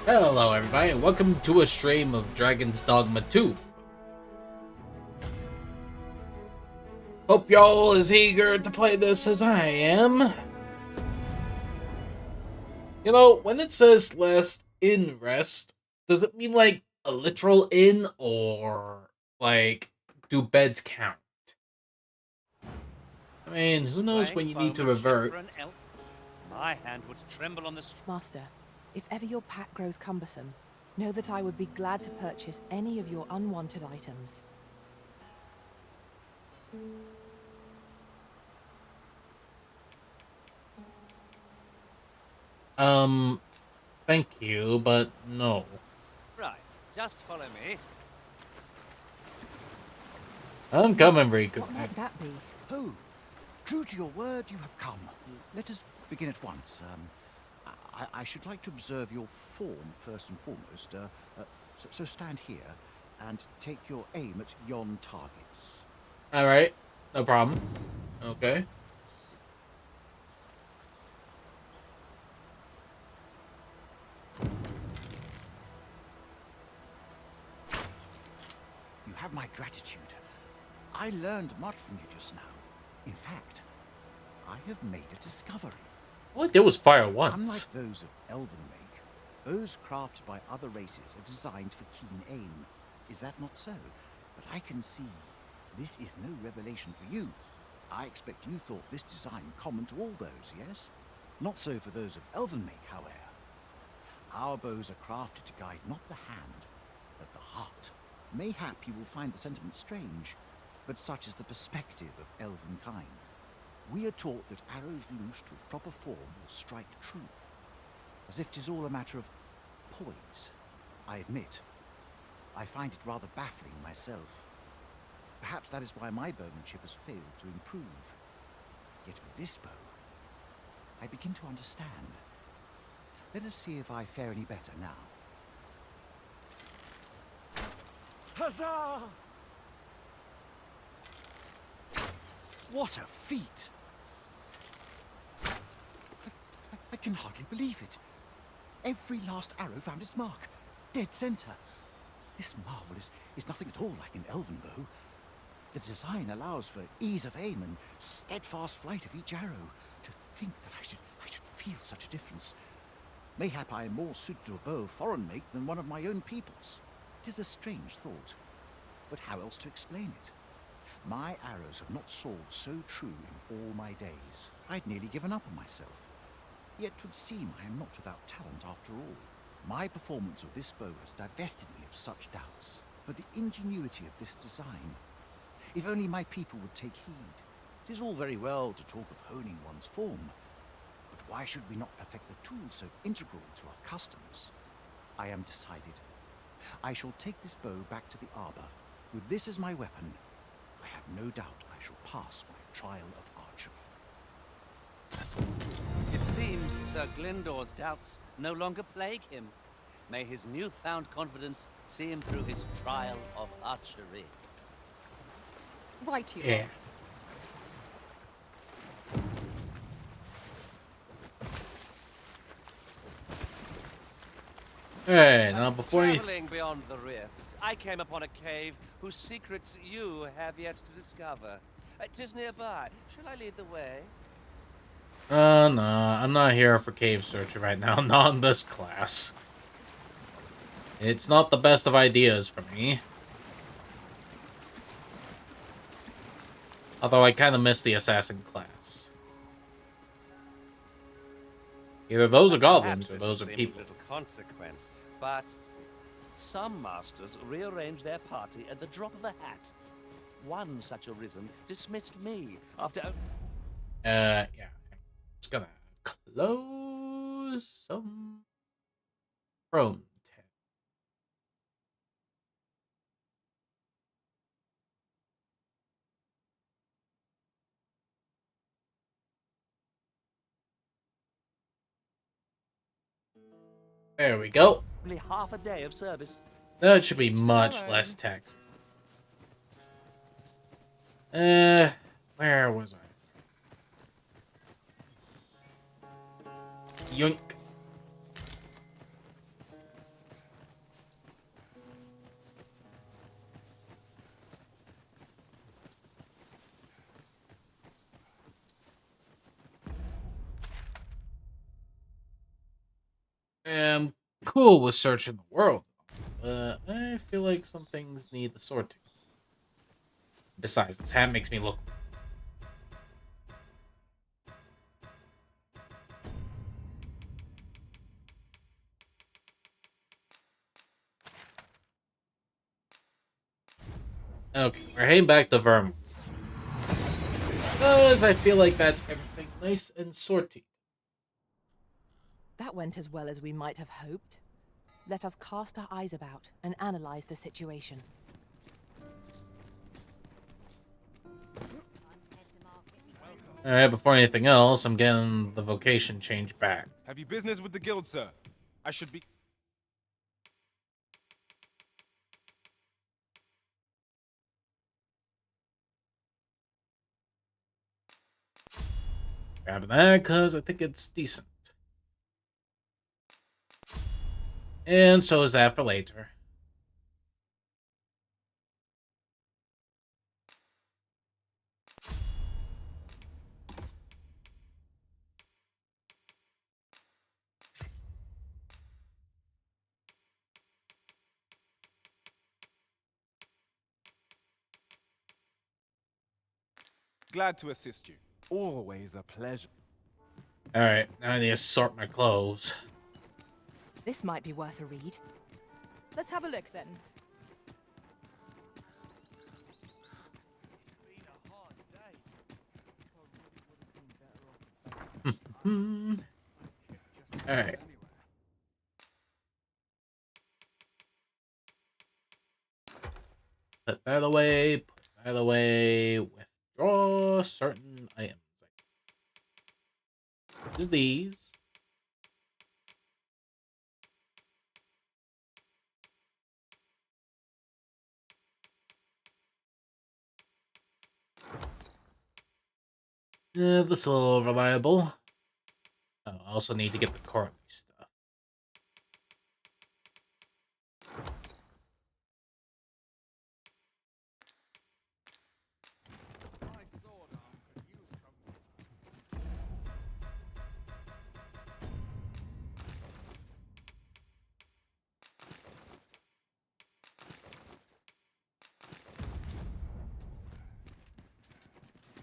Hello everybody, and welcome to a stream of Dragon's Dogma 2. Hope y'all as eager to play this as I am. You know, when it says last in rest, does it mean like a literal inn, or like do beds count? I mean, who knows when you need to revert. My hand would tremble on the Master, if ever your pack grows cumbersome, know that I would be glad to purchase any of your unwanted items. Thank you, but no. Right, just follow me. I'm coming, Riku. What might that be? Oh, true to your word, you have come. Let us begin at once. I should like to observe your form first and foremost. So stand here and take your aim at yon targets. Alright, no problem. Okay. You have my gratitude. I learned much from you just now. In fact, I have made a discovery. All I did was fire once. Unlike those of elven make, bows crafted by other races are designed for keen aim. Is that not so? But I can see this is no revelation for you. I expect you thought this design common to all bows, yes? Not so for those of elven make, however. Our bows are crafted to guide not the hand, but the heart. Mayhap you will find the sentiment strange, but such is the perspective of elven kind. We are taught that arrows loosed with proper form will strike true, as if 'tis all a matter of poise. I admit, I find it rather baffling myself. Perhaps that is why my bowmanship has failed to improve. Yet with this bow, I begin to understand. Let us see if I fare any better now. Huzzah! What a feat! I can hardly believe it. Every last arrow found its mark. Dead center. This marvel is nothing at all like an elven bow. The design allows for ease of aim and steadfast flight of each arrow. To think that I should feel such a difference. Mayhap I am more suited to a bow of foreign make than one of my own people's. It is a strange thought, but how else to explain it? My arrows have not soared so true in all my days. I'd nearly given up on myself. Yet 'twould seem I am not without talent after all. My performance of this bow has divested me of such doubts. But the ingenuity of this design. If only my people would take heed. It is all very well to talk of honing one's form, but why should we not perfect the tool so integral to our customs? I am decided. I shall take this bow back to the arbor. With this as my weapon, I have no doubt I shall pass my trial of archery. It seems Sir Glyndor's doubts no longer plague him. May his newfound confidence see him through his trial of archery. Right, you. Yeah. Alright, now before you... Traveling beyond the rift, I came upon a cave whose secrets you have yet to discover. 'Tis nearby. Shall I lead the way? Nah, I'm not here for cave searching right now, not in this class. It's not the best of ideas for me. Although I kind of miss the assassin class. Either those are goblins or those are people. Little consequence, but some masters rearrange their party at the drop of a hat. One such arisen dismissed me after... Yeah. Just gonna close some Chrome tab. There we go. Only half a day of service. That should be much less text. Where was I? Yoink. I'm cool with searching the world, but I feel like some things need the sorting. Besides, this hat makes me look... Okay, we're heading back to Vermont. Because I feel like that's everything nice and sorted. That went as well as we might have hoped. Let us cast our eyes about and analyze the situation. Alright, before anything else, I'm getting the vocation changed back. Have you business with the guild, sir? I should be... Grabbing that because I think it's decent. And so is that for later. glad to assist you. Always a pleasure. Alright, now I need to sort my clothes. This might be worth a read. Let's have a look then. Alright. Put that away, put that away, withdraw certain items. Use these. This is a little reliable. Oh, I also need to get the Corley stuff.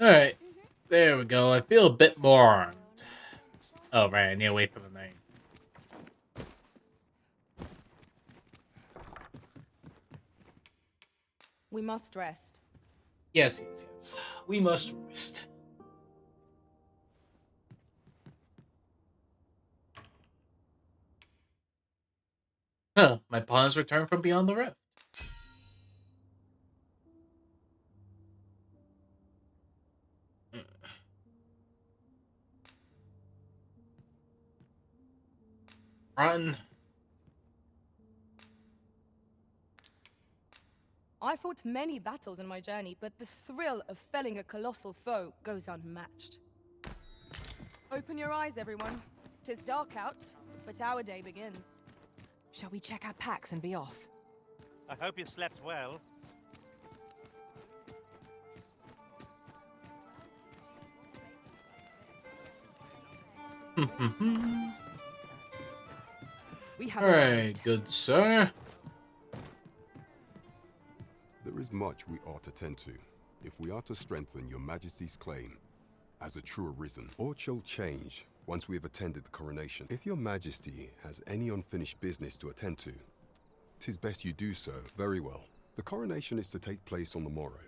Alright, there we go. I feel a bit more armed. Oh, right, I need to wait for the name. We must rest. Yes. We must rest. Huh, my pawns return from beyond the rift. Run. I fought many battles in my journey, but the thrill of felling a colossal foe goes unmatched. Open your eyes, everyone. 'Tis dark out, but our day begins. Shall we check our packs and be off? I hope you slept well. We have Alright, arrived. good sir. There is much we ought to tend to, if we are to strengthen your majesty's claim as a true arisen. Aught shall change once we have attended the coronation. If your majesty has any unfinished business to attend to, 'tis best you do so. Very well. The coronation is to take place on the morrow.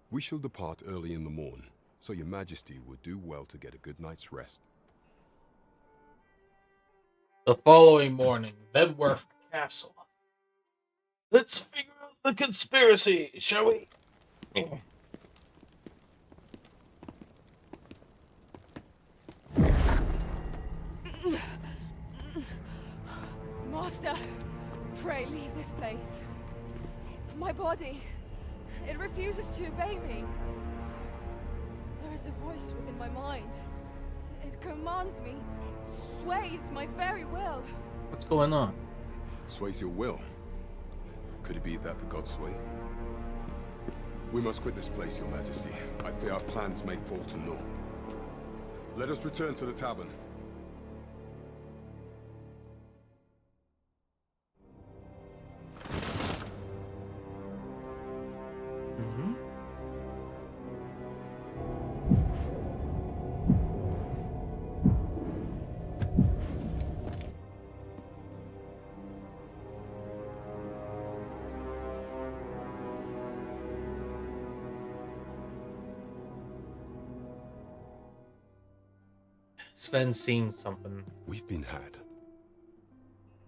We shall depart early in the morn, so your majesty would do well to get a good night's rest. The following morning, then we're for the castle. Let's figure out the conspiracy, shall we? Master, pray leave this place. My body, it refuses to obey me. There is a voice within my mind. It commands me, sways my very will. What's going on? Sways your will. Could it be that the gods sway? We must quit this place, your majesty. I fear our plans may fall to naught. Let us return to the tavern. Mm-hmm. Sven's seen something. We've been had.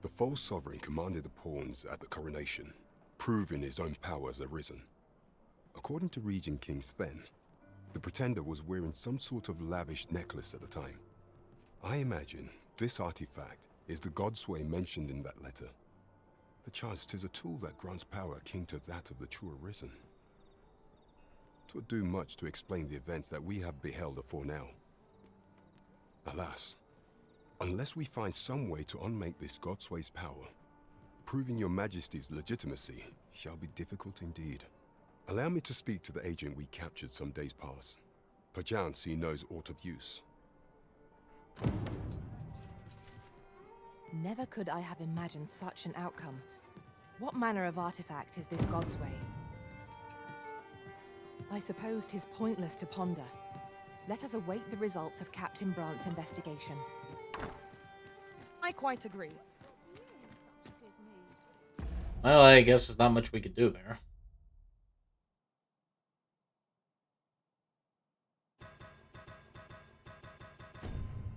The false sovereign commanded the pawns at the coronation, proving his own power as arisen. According to Regent King Sven, the pretender was wearing some sort of lavish necklace at the time. I imagine this artifact is the Godsway mentioned in that letter. Perchance 'tis a tool that grants power akin to that of the true arisen. 'Twould do much to explain the events that we have beheld afore now. Alas, unless we find some way to unmake this Godsway's power, proving your majesty's legitimacy shall be difficult indeed. Allow me to speak to the agent we captured some days past. Perchance he knows aught of use. Never could I have imagined such an outcome. What manner of artifact is this Godsway? I suppose 'tis pointless to ponder. Let us await the results of Captain Brant's investigation. I quite agree. Well, I guess there's not much we could do there.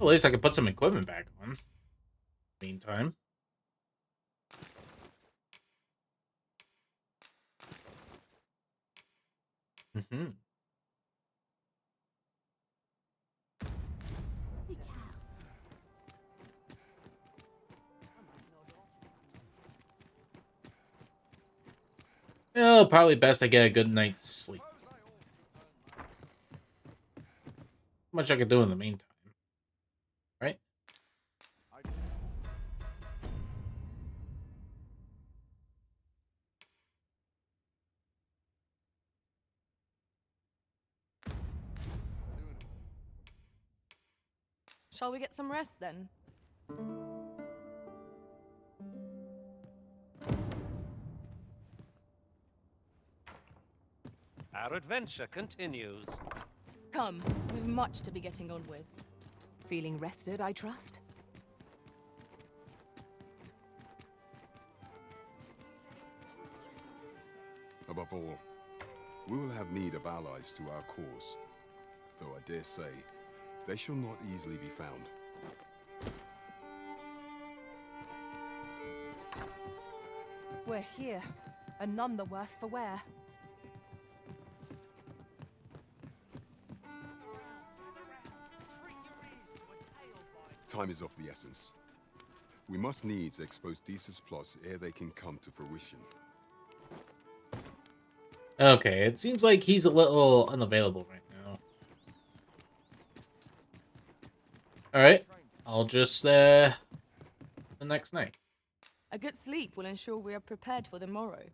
At least I could put some equipment back on. Meantime. Mm-hmm. Well, probably best I get a good night's sleep. Much I could do in the meantime, right? Shall we get some rest then? Our adventure continues. Come, we've much to be getting on with. Feeling rested, I trust? Above all, we will have need of allies to our cause, though I dare say, they shall not easily be found. We're here, and none the worse for wear. Time is of the essence. We must needs expose Deesa's plots ere they can come to fruition. Okay, it seems like he's a little unavailable right now. Alright, I'll just, the next night. A good sleep will ensure we are prepared for the morrow.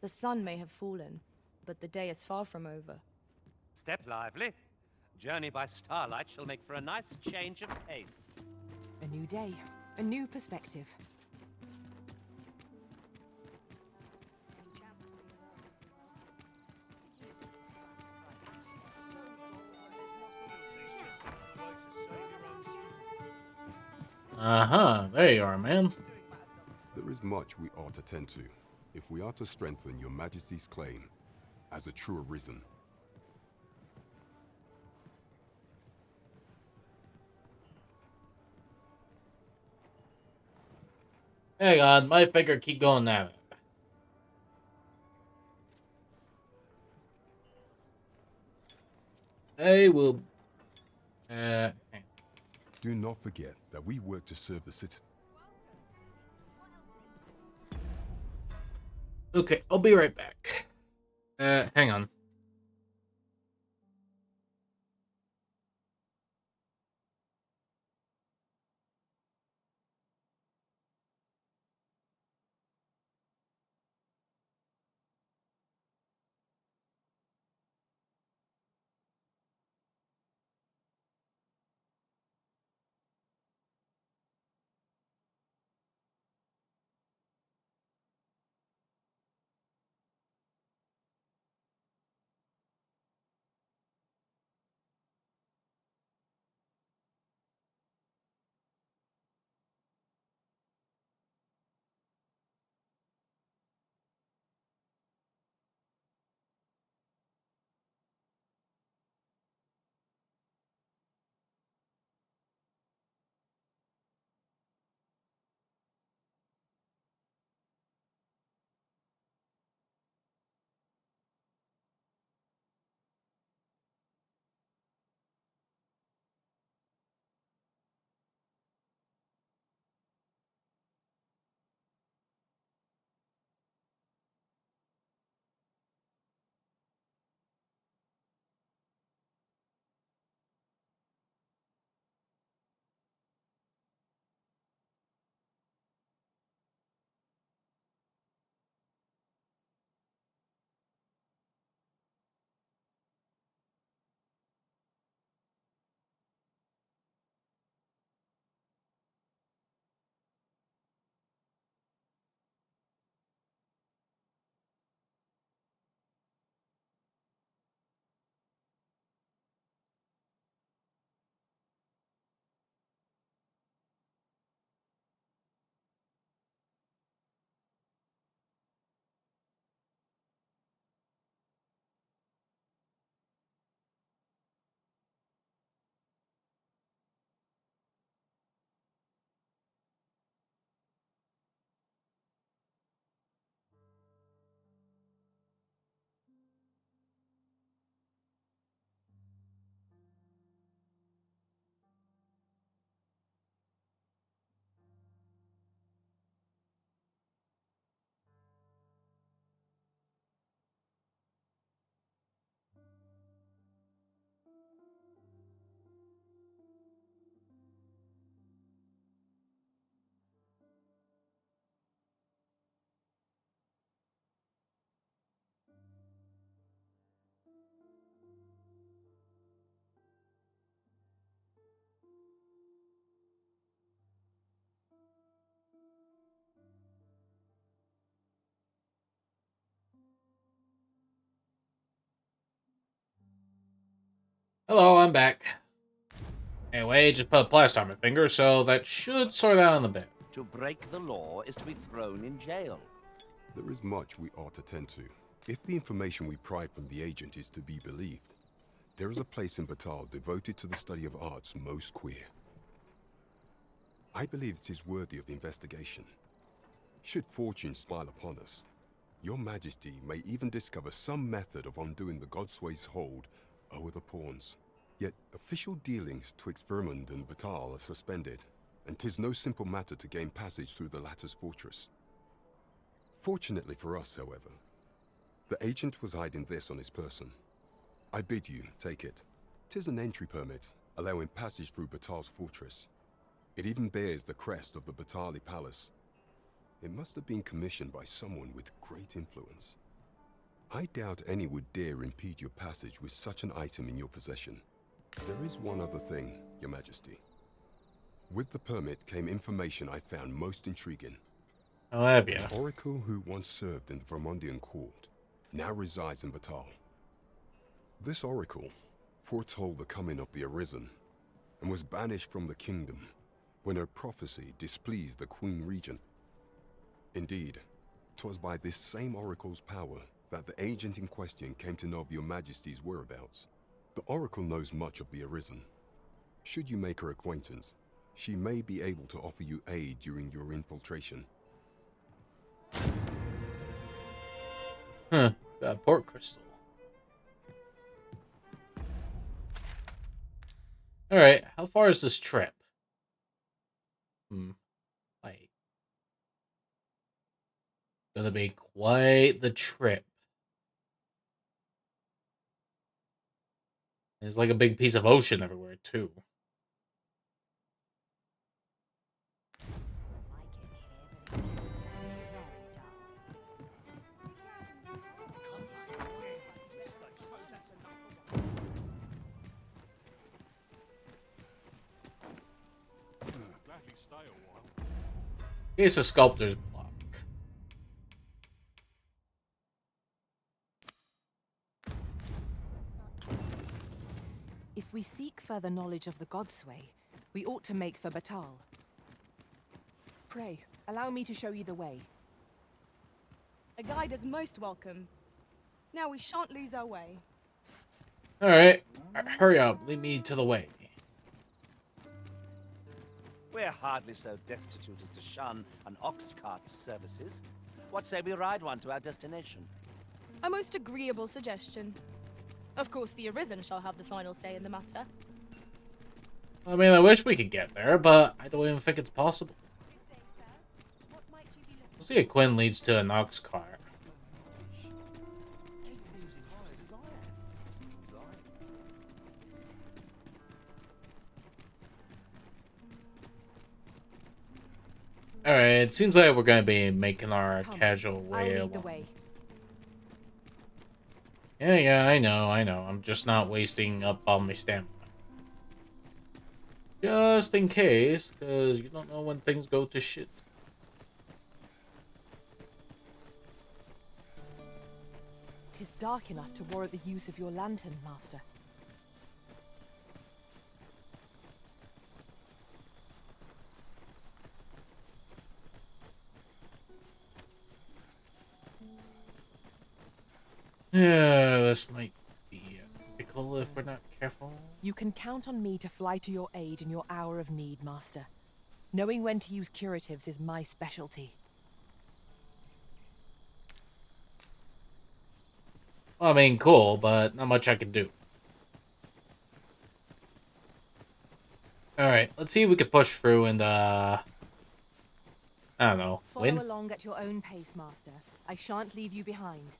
The sun may have fallen, but the day is far from over. Step lively. Journey by starlight shall make for a nice change of pace. A new day, a new perspective. Uh-huh, there you are, man. There is much we ought to tend to, if we are to strengthen your majesty's claim as a true arisen. Hang on, my finger keep going now. I will... hang on. Do not forget that we work to serve the city. Okay, I'll be right back. Hang on. Hello, I'm back. Anyway, just put a plaster on my finger, so that should sort out in a bit. To break the law is to be thrown in jail. There is much we ought to tend to. If the information we pry from the agent is to be believed, there is a place in Batal devoted to the study of arts most queer. I believe it is worthy of investigation. Should fortune smile upon us, your Majesty may even discover some method of undoing the Godsway's hold over the pawns. Yet official dealings twixt Vermund and Batal are suspended, and 'tis no simple matter to gain passage through the latter's fortress. Fortunately for us, however, the agent was hiding this on his person. I bid you take it. 'Tis an entry permit, allowing passage through Batal's fortress. It even bears the crest of the Batali Palace. It must have been commissioned by someone with great influence. I doubt any would dare impede your passage with such an item in your possession. There is one other thing, Your Majesty. With the permit came information I found most intriguing. I'll have you. An oracle who once served in the Vermundian court now resides in Batal. This oracle foretold the coming of the Arisen and was banished from the kingdom when her prophecy displeased the Queen Regent. Indeed, 'twas by this same oracle's power that the agent in question came to know of Your Majesty's whereabouts. The oracle knows much of the Arisen. Should you make her acquaintance, she may be able to offer you aid during your infiltration. Huh. Got a port crystal. Alright, how far is this trip? Like, gonna be quite the trip. There's like a big piece of ocean everywhere, too. Here's a sculptor's block. If we seek further knowledge of the Godsway, we ought to make for Batal. Pray, allow me to show you the way. A guide is most welcome. Now we shan't lose our way. Alright, hurry up, lead me to the way. We're hardly so destitute as to shun an ox cart's services. What say we ride one to our destination? A most agreeable suggestion. Of course, the Arisen shall have the final say in the matter. I mean, I wish we could get there, but I don't even think it's possible. We'll see if Quinn leads to an ox cart. Alright, it seems like we're gonna be making our casual way I'll lead along. the way. Yeah, I know. I'm just not wasting up all my stamina. Just in case, because you don't know when things go to shit. Tis dark enough to warrant the use of your lantern, Master. Yeah, this might be critical if we're not careful. You can count on me to fly to your aid in your hour of need, Master. Knowing when to use curatives is my specialty. Well, I mean, cool, but not much I can do. Alright, let's see if we can push through and, I don't know, Follow win? along at your own pace, Master. I shan't leave you behind.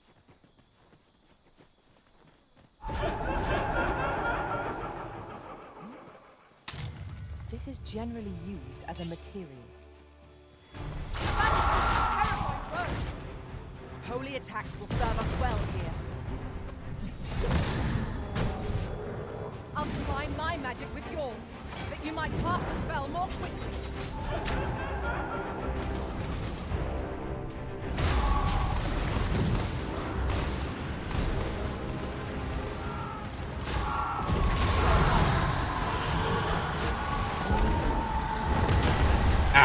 This is generally used as a material. Holy attacks will serve us well here. I'll combine my magic with yours, that you might cast the spell more quickly.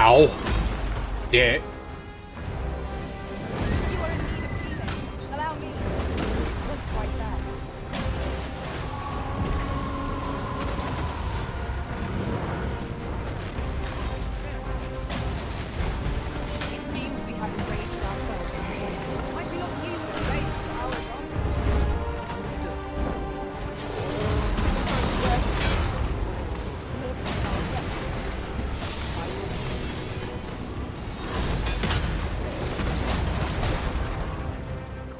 Ow. Dick. You are in need of healing. Allow me. Look right there. It seems we have enraged our foe. Might we not use their rage to our advantage? Understood. Looks our destiny.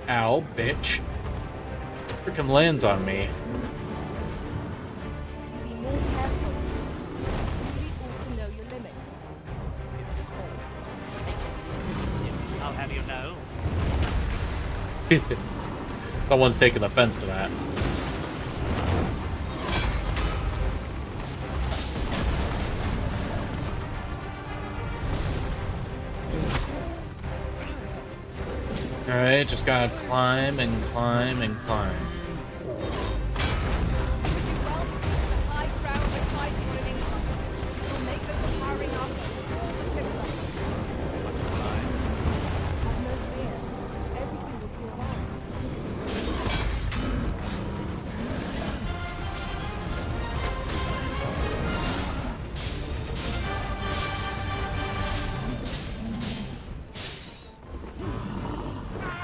Ow, bitch. Freaking lands on me. To be more careful. You really ought to know your limits. I'll have you know. Someone's taking offense to that. Alright, just gotta climb and climb and climb. Would you well to sit the high ground like fighting on an incline? You'll make overpowering outcomes of all the citizens. Have no fear. Everything will be alright.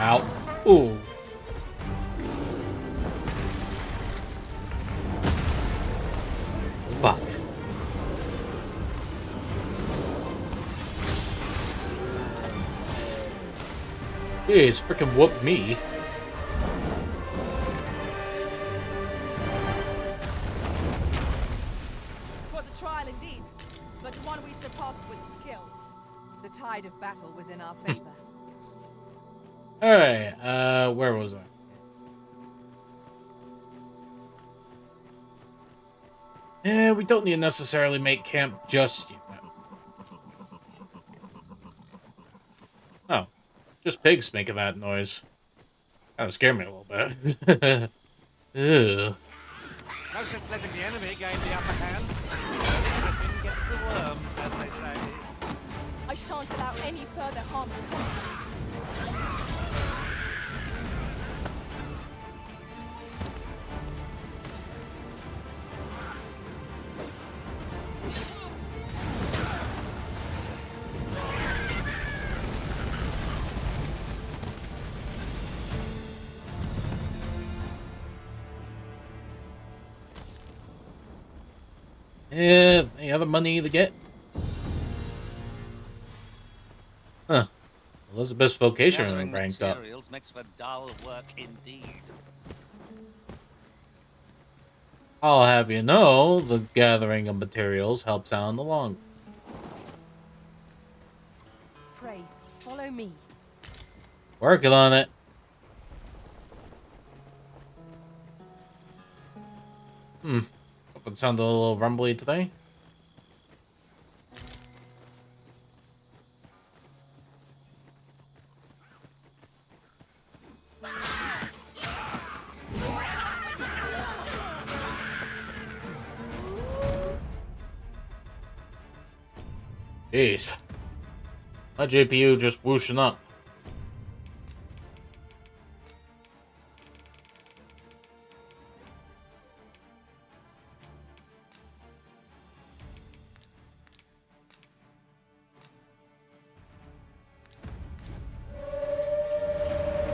Ow. Ooh. Fuck. Jeez, freaking whooped me. Twas a trial indeed, but one we surpassed with skill. The tide of battle was in our favor. Alright, where was I? We don't need to necessarily make camp just yet. Oh, just pigs making that noise. Kinda scared me a little bit. Ew. No sense letting the enemy gain the upper hand. Everything gets the worm, as they say. I shan't allow any further harm to come to you. Yeah, any other money to get? Huh. Elizabeth's vocation Gathering ranked up. materials makes for dull work indeed. I'll have you know, the gathering of materials helps out in the long. Pray, follow me. Working on it. Hope it sounded a little rumbly today. Jeez. My GPU just whooshing up.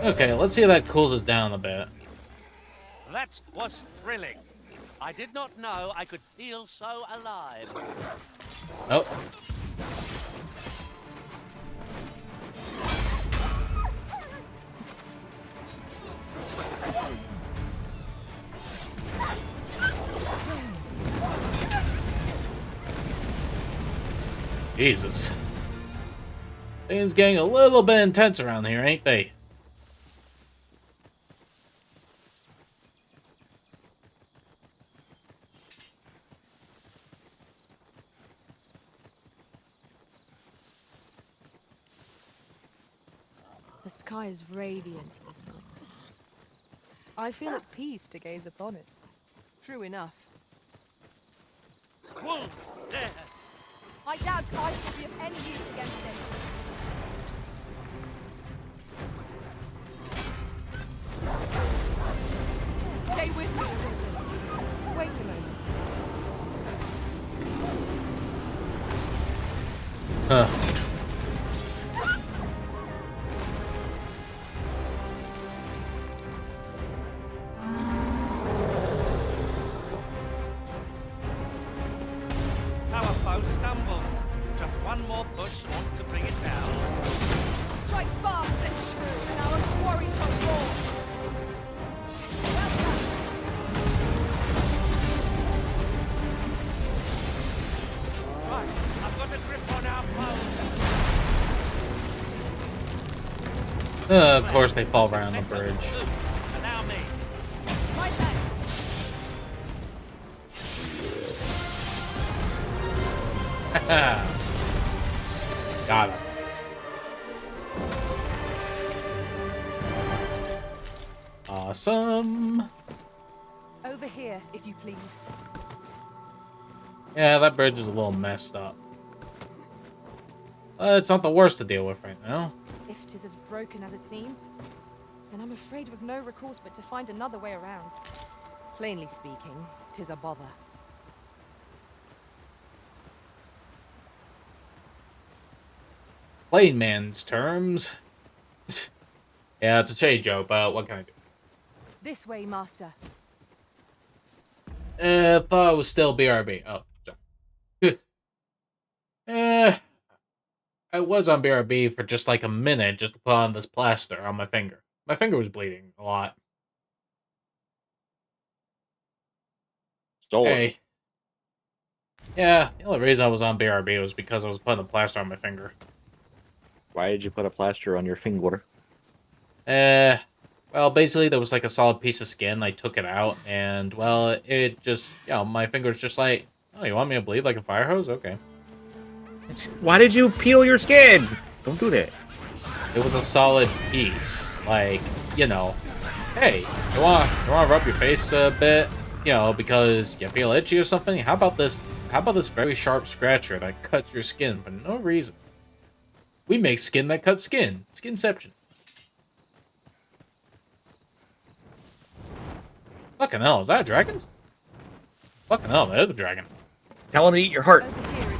Okay, let's see if that cools us down a bit. That was thrilling. I did not know I could feel so alive. Nope. Jesus. Things getting a little bit intense around here, ain't they? The sky is radiant this night. I feel at peace to gaze upon it. True enough. Wolves there! I I doubt ice will be of any use against it. Stay with me, Arisen. Wait a moment. Huh. Our foe stumbles. Just one more push ought to bring it down. Strike fast and true, and our quarry shall roar. Well done. Right, I've got a grip on our foe. Of course they fall right on the bridge. Allow me. My thanks. Got it. Awesome. Over here, if you please. Yeah, that bridge is a little messed up. It's not the worst to deal with right now. If 'tis as broken as it seems, then I'm afraid with no recourse but to find another way around. Plainly speaking, 'tis a bother. Plain man's terms. Yeah, it's a shade joke, but what can I do? This way, Master. Thought it was still BRB. Oh, sorry. I was on BRB for just like a minute just to put on this plaster on my finger. My finger was bleeding a lot. Stolen. Hey. Yeah, the only reason I was on BRB was because I was putting the plaster on my finger. Why did you put a plaster on your finger? Well, basically there was like a solid piece of skin. I took it out, and well, it just, my finger's just like, oh, you want me to bleed like a fire hose? Okay. Why did you peel your skin? Don't do that. It was a solid piece, like, hey, you want to rub your face a bit, because you feel itchy or something? How about this very sharp scratcher that cuts your skin for no reason? We make skin that cuts skin. Skinception. Fucking hell, is that a dragon? Fucking hell, that is a dragon. Tell him to eat your heart. Over here.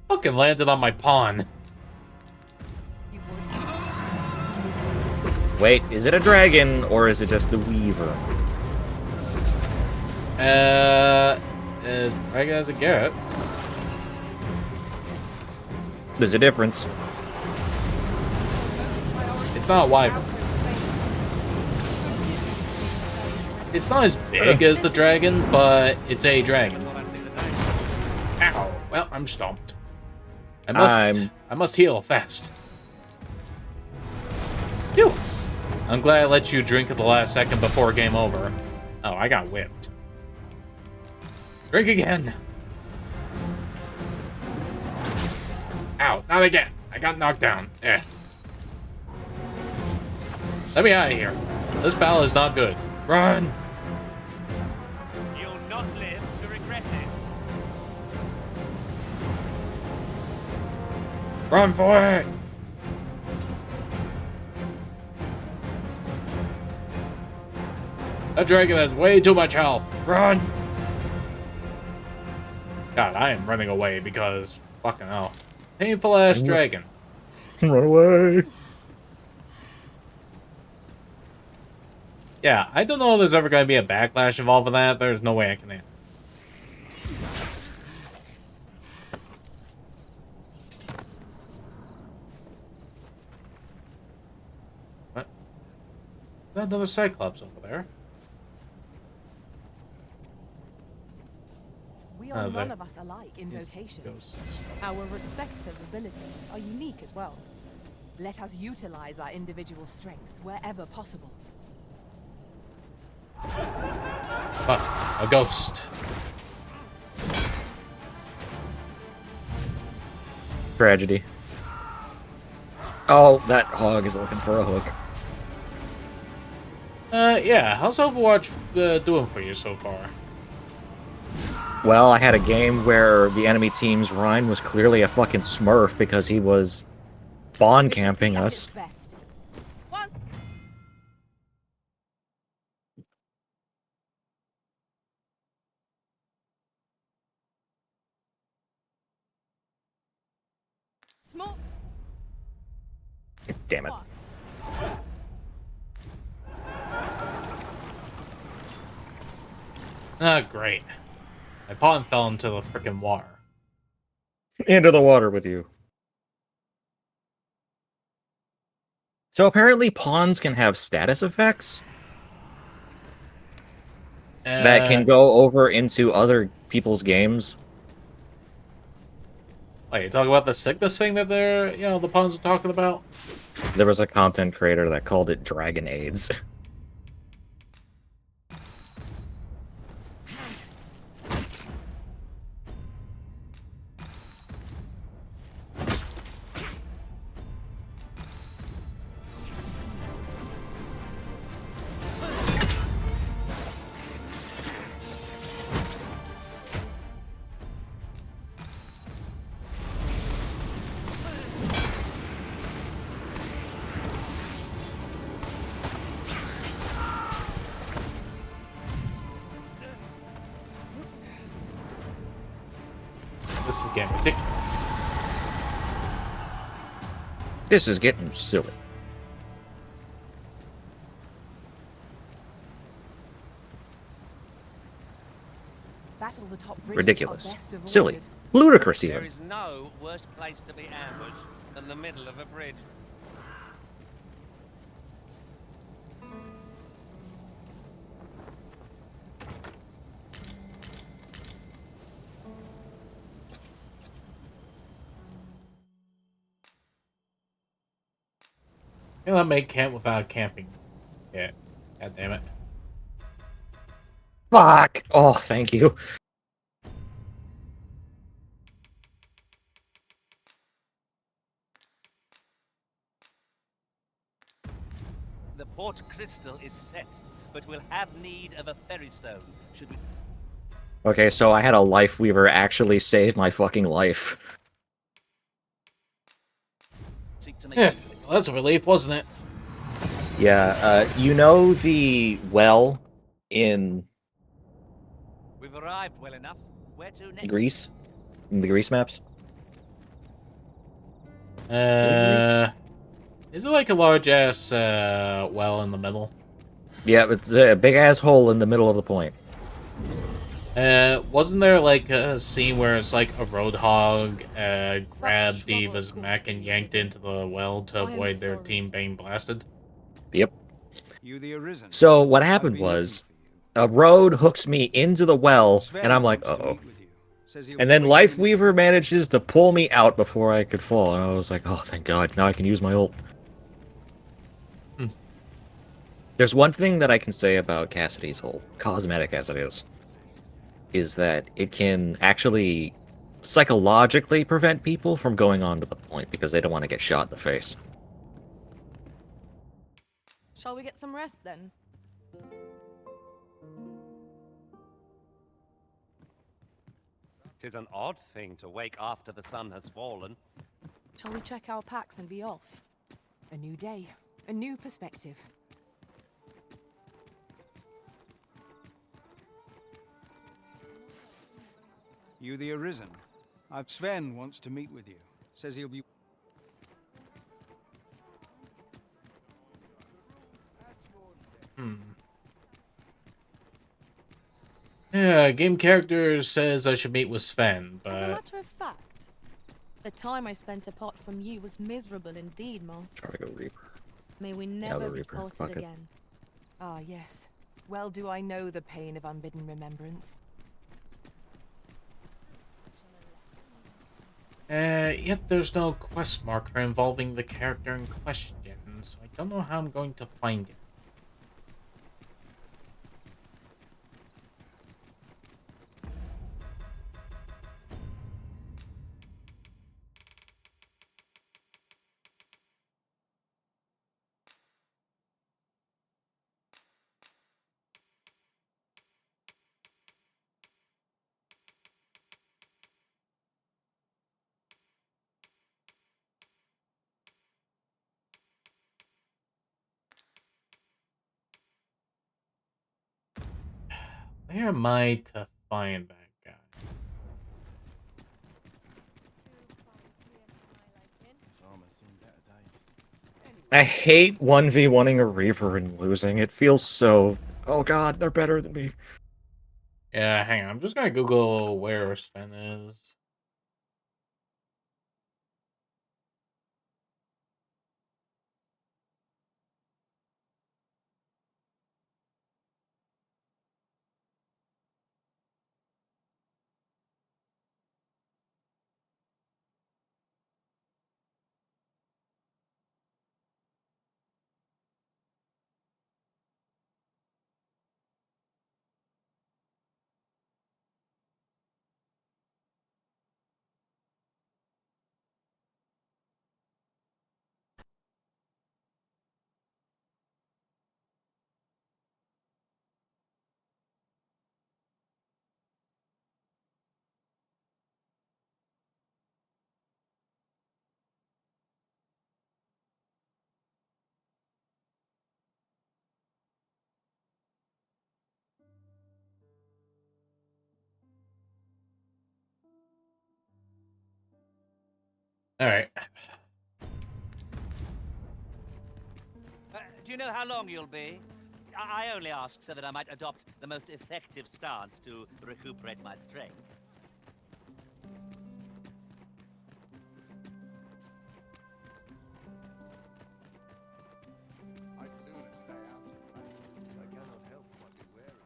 Fucking landed on my pawn. You would. Wait, is it a dragon or is it just the weaver? Dragon as it gets. There's a difference. It's not a wyvern. It's not as big as the dragon, but it's a dragon. Ow. Well, I'm stomped. I must heal fast. Phew. I'm glad I let you drink at the last second before game over. Oh, I got whipped. Drink again. Ow, not again. I got knocked down. Eh. Let me out of here. This battle is not good. Run! You'll not live to regret this. Run for it! That dragon has way too much health. Run! God, I am running away because fucking hell. Painful ass dragon. Run away. Yeah, I don't know if there's ever going to be a backlash involved with that. There's no way I can handle it. What? There's another Cyclops over there. We are there. none of us alike in vocation. Ghosts. Our respective abilities are unique as well. Let us utilize our individual strengths wherever possible. Fuck, a ghost. Tragedy. Oh, that hog is looking for a hook. Yeah, how's Overwatch doing for you so far? Well, I had a game where the enemy team's Rhine was clearly a fucking smurf because he was bond Efficiency camping at us. its best. One. Small. Damn it. One. Ah, great. My pawn fell into the frickin' water. Into the water with you. So apparently pawns can have status effects that can go over into other people's games. Wait, you talking about the sickness thing that the pawns are talking about? There was a content creator that called it Dragon AIDS. This is getting ridiculous. This is getting silly. Battles atop bridges Ridiculous. are best avoided. Silly. Ludicrous There even. is no worse place to be ambushed than the middle of a bridge. You know, make camp without camping. Yeah. God damn it. Fuck! Oh, thank you. The port crystal is set, but we'll have need of a ferry stone. Should we Okay, so I had a life weaver actually save my fucking life. seek to make Yeah, use of it? well, that's a relief, wasn't it? Yeah, you know the well in We've arrived well enough. Where to next? Greece? In the Greece maps? Is it like a large ass well in the middle? Yeah, it's a big-ass hole in the middle of the point. Wasn't there like a scene where it's like a roadhog grabbed trouble Diva's caused mech for and you, yanked is it? into the well to I am avoid their sorry. team being blasted? Yep. You the Arisen. So what I've happened been looking was, for you. a road hooks me into the well, Sven and I'm like, wants to uh-oh. meet with you. Says he'll And be then waiting in his Lifeweaver room. manages to pull me out before I could fall, and I was like, oh, thank God, now I can use my ult. Hmm. There's one thing that I can say about Cassidy's ult, cosmetic as it is that it can actually psychologically prevent people from going on to the point because they don't want to get shot in the face. Shall we get some rest then? Tis an odd thing to wake after the sun has fallen. Shall we check our packs and be off? A new day, a new perspective. You the Arisen. Sven wants to meet with you. Says he'll be... Yeah, game character says I should meet with Sven, As a but matter of fact, the time I spent apart from you was miserable indeed, Master. Try to go Reaper. May we the never be Reaper. parted Fuck it. again. Ah, yes. Well do I know the pain of unbidden remembrance. yet there's no quest marker involving the character in question, so I don't know how I'm going to find it. Where am I to find that guy? I hate 1v1ing a Reaver and losing. It feels so... Oh god, they're better than me. Yeah, hang on. I'm just gonna Google where Sven is. All right. Do you know how long you'll be? I only ask so that I might adopt the most effective stance to recuperate my strength. I'd sooner stay out of the matter. I cannot help but be wary.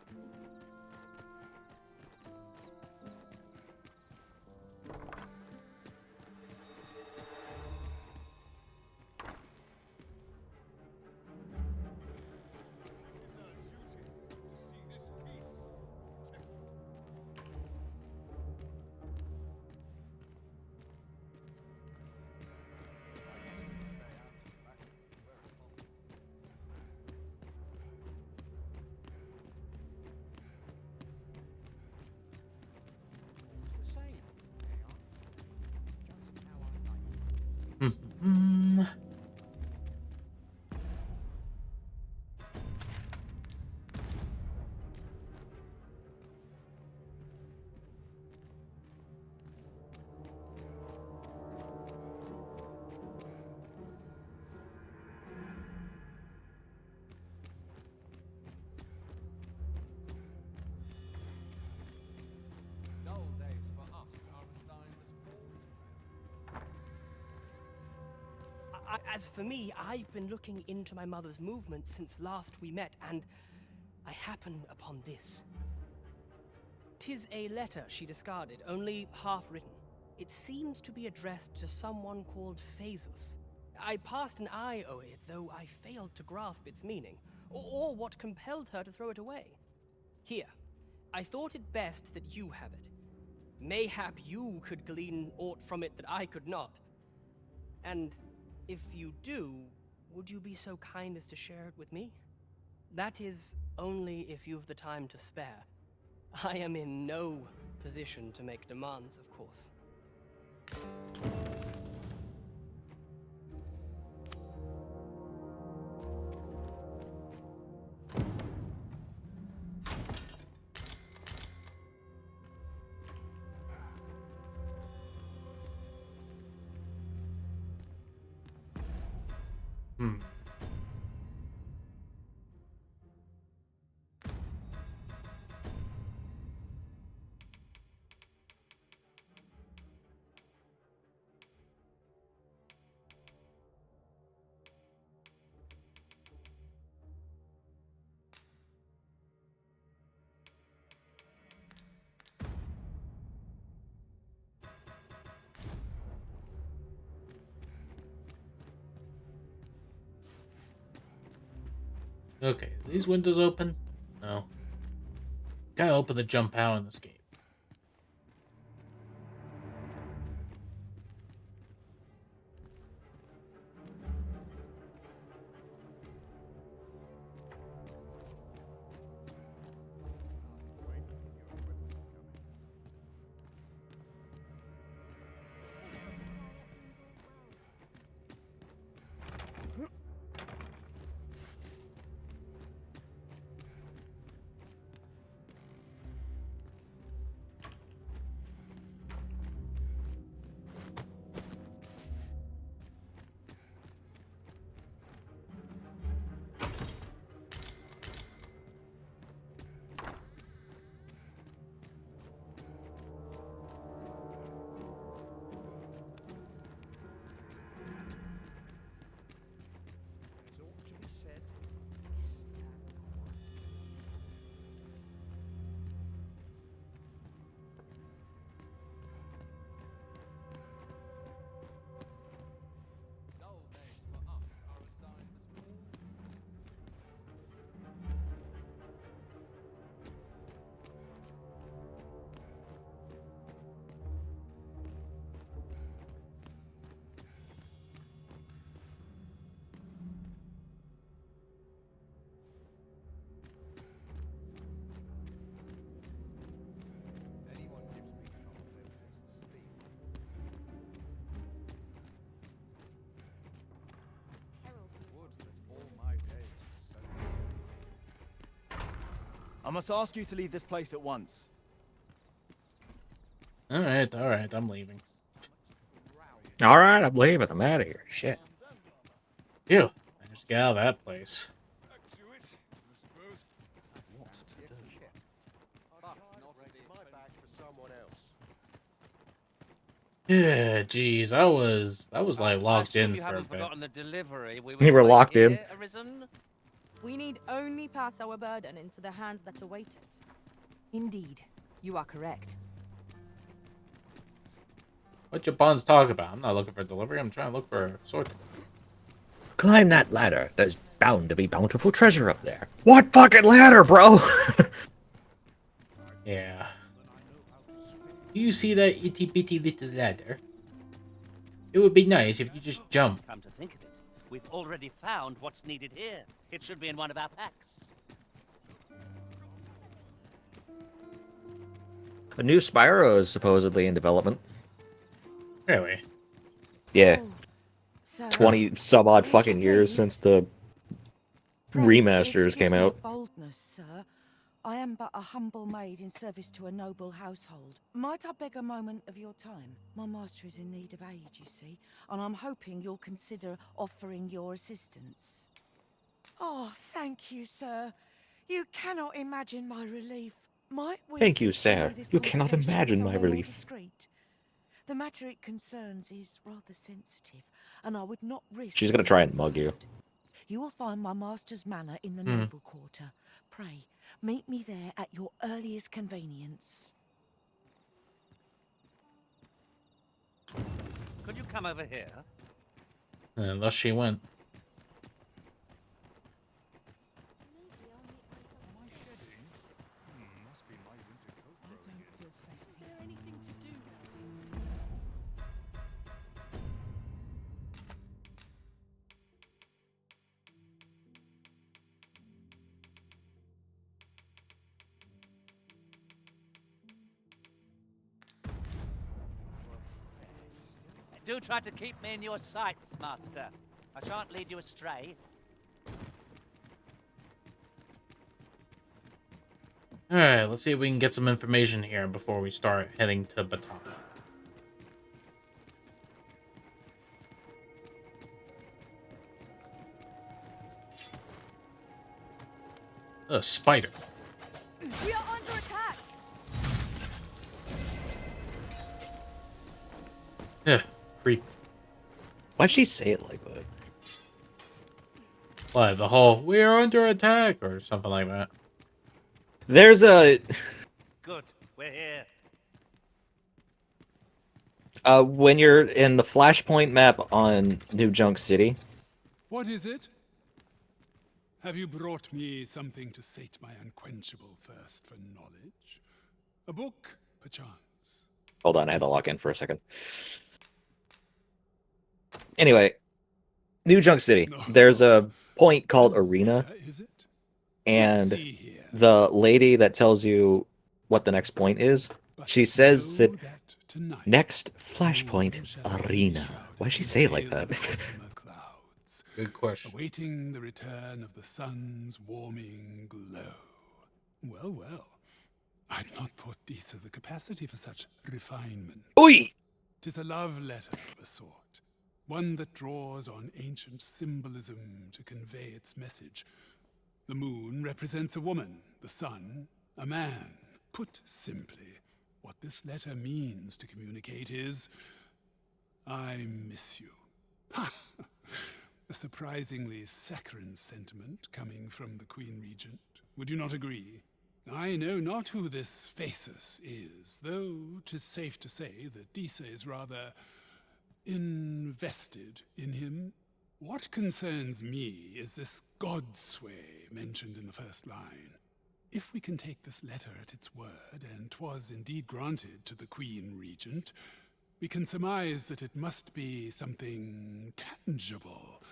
Hmm. Dull days for us are a line that As for me, I've been looking into my mother's movements since last we met, and I happen upon this. 'Tis a letter she discarded, only half written. It seems to be addressed to someone called Phaesus. I passed an eye o'er it, though I failed to grasp its meaning, or what compelled her to throw it away. Here, I thought it best that you have it. Mayhap you could glean aught from it that I could not. And if you do, would you be so kind as to share it with me? That is, only if you've the time to spare. I am in no position to make demands, of course. Hmm. Okay, are these windows open? No. Gotta open the jump out in this game. I must ask you to leave this place at once. All right, I'm leaving. All right, I'm leaving. I'm out of here. Shit. Ew, I just get out of that place. Yeah, jeez, that was like locked in You for a haven't bit. forgotten the delivery we We were to make locked in. here, Arisen? We need only pass our burden into the hands that await it. Indeed, you are correct. What your bonds talk about? I'm not looking for delivery. I'm trying to look for sorting. Climb that ladder. There's bound to be bountiful treasure up there. What fucking ladder, bro? Yeah. Do you see that itty bitty little ladder? It would be nice if you just jump. Come to think of it, we've already found what's needed here. It should be in one of our packs. A new Spyro is supposedly in development. Really? Yeah. Oh, so 20 some odd Mr. fucking years Please? since the Pray remasters excuse came my out. boldness, sir. I am but a humble maid in service to a noble household. Might I beg a moment of your time? My master is in need of aid, you see, and I'm hoping you'll consider offering your assistance. Oh, thank you, sir. You cannot imagine my relief. Might we Thank you, continue sir. this You cannot conversation imagine my somewhere more relief. discreet? The matter it concerns is rather sensitive, and I would not risk... She's gonna try and mug you. You will find my master's manor in the Hmm. noble quarter. Pray, meet me there at your earliest convenience. Could you come over here? Unless she went. Do try to keep me in your sights, Master. I shan't lead you astray. Alright, let's see if we can get some information here before we start heading to Baton. A spider. We are under attack! Yeah, creep. Why'd she say it like that? What, the whole, we are under attack, or something like that? There's a... Good, we're here. when you're in the Flashpoint map on New Junk City, What is it? Have you brought me something to sate my unquenchable thirst for knowledge? A book, perchance? hold on, I had to lock in for a second. Anyway, New Junk City, there's a point called Arena, Is it? and See here. the lady that tells you what the next point is, But she says know that that tonight next moon Flashpoint shall be Arena. shrouded Why'd she in say it like pale that? gossamer clouds, Good question. awaiting the return of the sun's warming glow. Well, well. I'd not thought Disa the capacity for such refinement. Oi! 'Tis a love letter of a sort, one that draws on ancient symbolism to convey its message. The moon represents a woman, the sun, a man. Put simply, what this letter means to communicate is, I miss you. Ha! A surprisingly saccharine sentiment coming from the Queen Regent. Would you not agree? I know not who this Phasis is, though 'tis safe to say that Disa is rather invested in him. What concerns me is this godsway mentioned in the first line. If we can take this letter at its word, and 'twas indeed granted to the Queen Regent, we can surmise that it must be something tangible,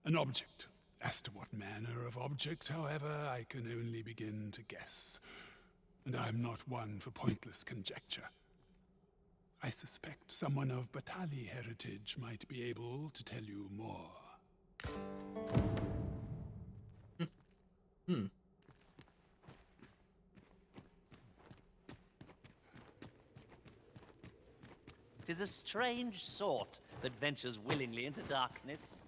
an object. As to what manner of object, however, I can only begin to guess, and I'm not one for pointless conjecture. I suspect someone of Batali heritage might be able to tell you more. 'Tis a strange sort that ventures willingly into darkness.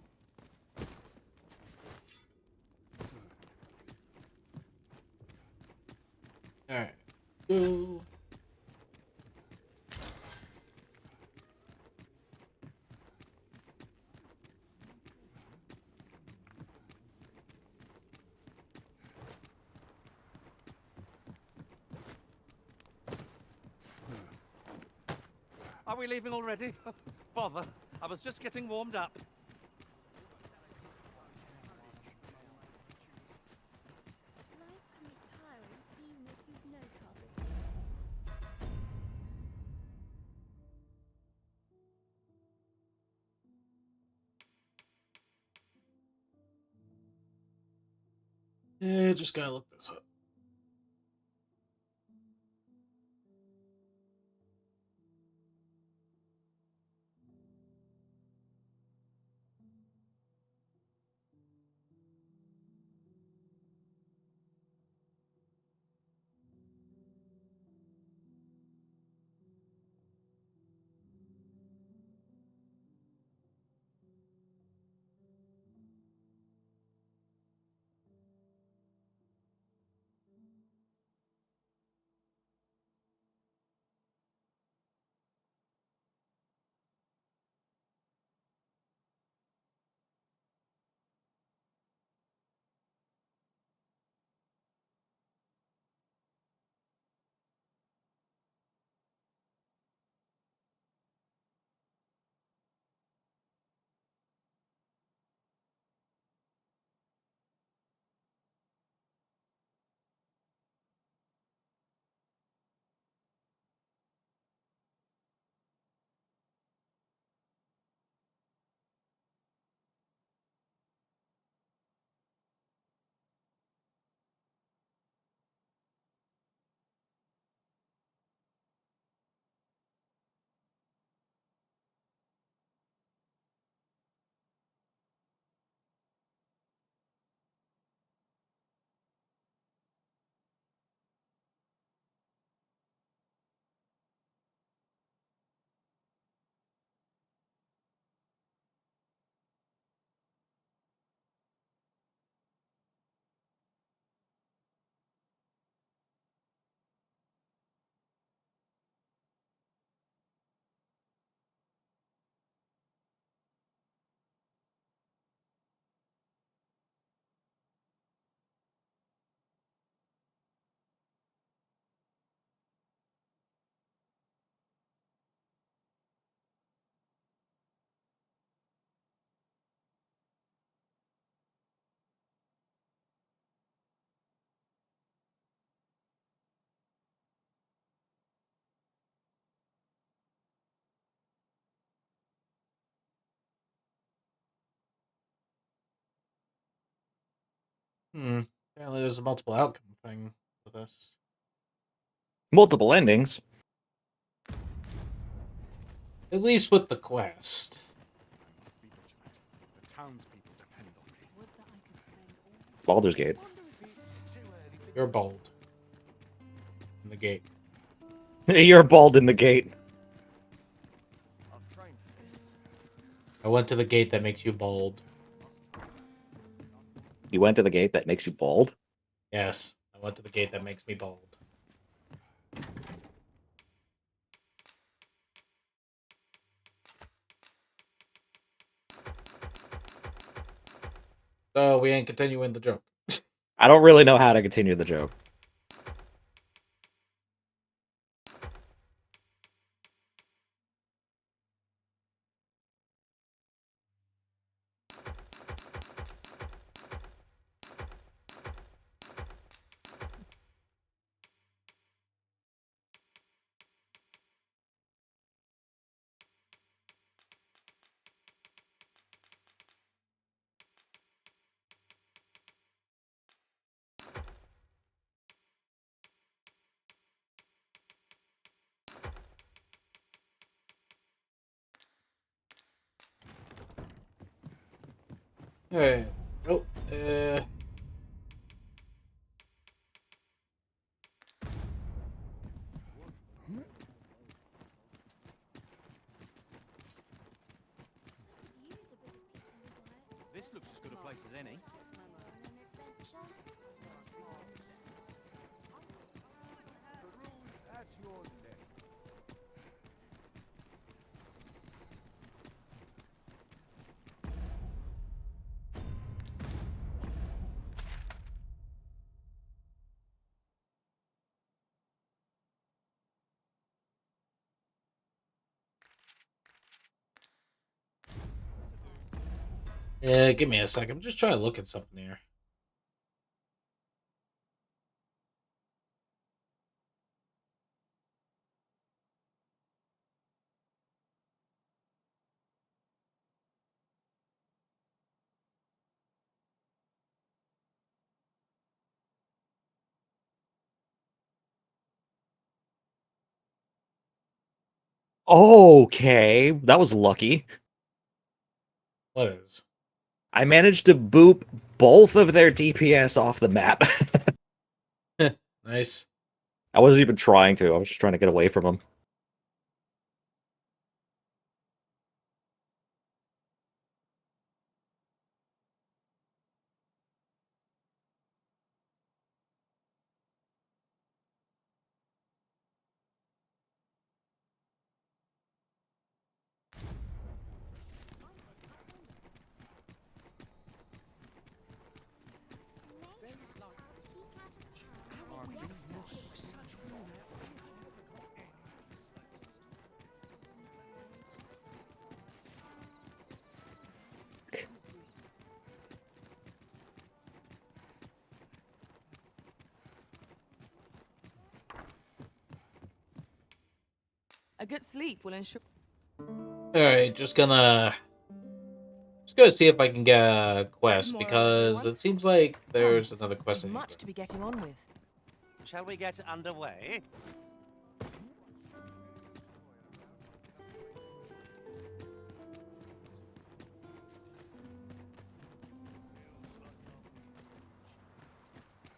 Alright. Go. Are we leaving already? Bother. I was just getting warmed up. Life can be tiring even if you've no trouble. Yeah, just gotta look this up. Apparently there's a multiple outcome thing with this. Multiple endings. At least with the quest. Must be vigilant. The townspeople depend on me. Baldur's Gate. You're bold. In the gate. You're bald in the gate. I've trained for this. I went to the gate that makes you bold. You went to the gate that makes you bald? Yes, I went to the gate that makes me bold. So we ain't continuing the joke. I don't really know how to continue the joke. Alright. Oh, choice as any. The rules at your neck. Yeah, give me a sec. I'm just trying to look at something here. Okay, that was lucky. What is? I managed to boop both of their DPS off the map. Nice. I wasn't even trying to. I was just trying to get away from them. A good sleep will ensure. Alright, just gonna see if I can get a quest, because everyone. it seems like there's Come, another quest. There's much to be getting on with. Shall we get underway?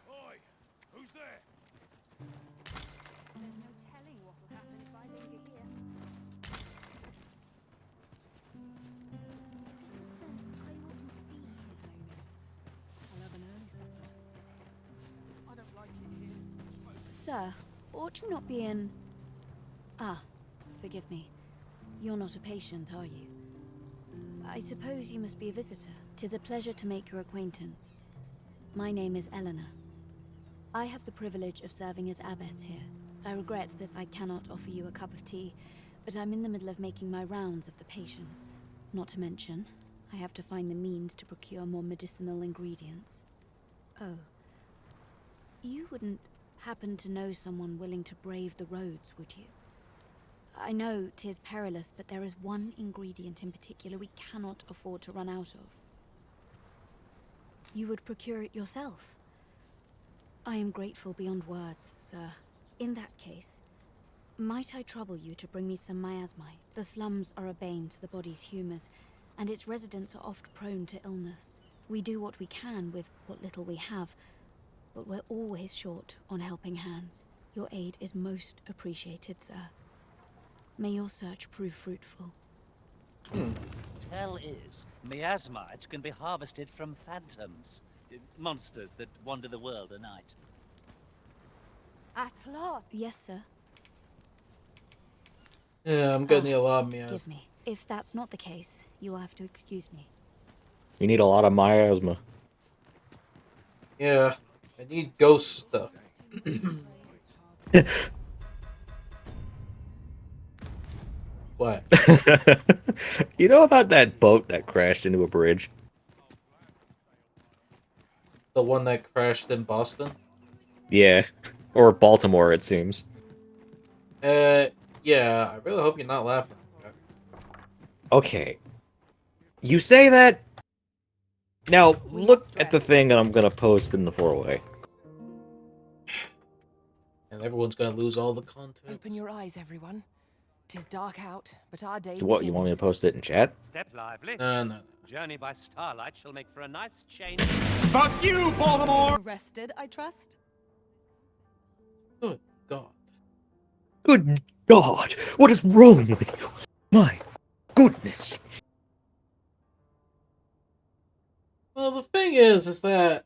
Oi! Who's there? There's no telling what will happen if I linger here. I sense I wouldn't speak here. I'll have an early supper. I don't like it here. Sir, ought you not be in... Ah, forgive me. You're not a patient, are you? I suppose you must be a visitor. 'Tis a pleasure to make your acquaintance. My name is Eleanor. I have the privilege of serving as abbess here. I regret that I cannot offer you a cup of tea, but I'm in the middle of making my rounds of the patients. Not to mention, I have to find the means to procure more medicinal ingredients. Oh. You wouldn't happen to know someone willing to brave the roads, would you? I know 'tis perilous, but there is one ingredient in particular we cannot afford to run out of. You would procure it yourself? I am grateful beyond words, sir. In that case, might I trouble you to bring me some miasmite? The slums are a bane to the body's humors, and its residents are oft prone to illness. We do what we can with what little we have, but we're always short on helping hands. Your aid is most appreciated, sir. May your search prove fruitful. Tell is, miasmites can be harvested from phantoms, monsters that wander the world at night. At last. Yes, sir. Yeah, I'm getting a lot of miasma. Give me. If that's not the case, you will have to excuse me. You need a lot of miasma. Yeah, I need ghost stuff. What? You know about that boat that crashed into a bridge? The one that crashed in Boston? Yeah. Or Baltimore, it seems. Yeah, I really hope you're not laughing at that. Okay. You say that? Now, look at the thing that I'm gonna post in the 4-way. And everyone's gonna lose all the content. Open your eyes, everyone. 'Tis dark out, but our day What, you want me to post it in chat? Step lively. No. Journey by starlight shall make for a nice change. Fuck you, Baltimore! Rested, I trust? Good God. Good God! What is wrong with you? My goodness! Well, the thing is that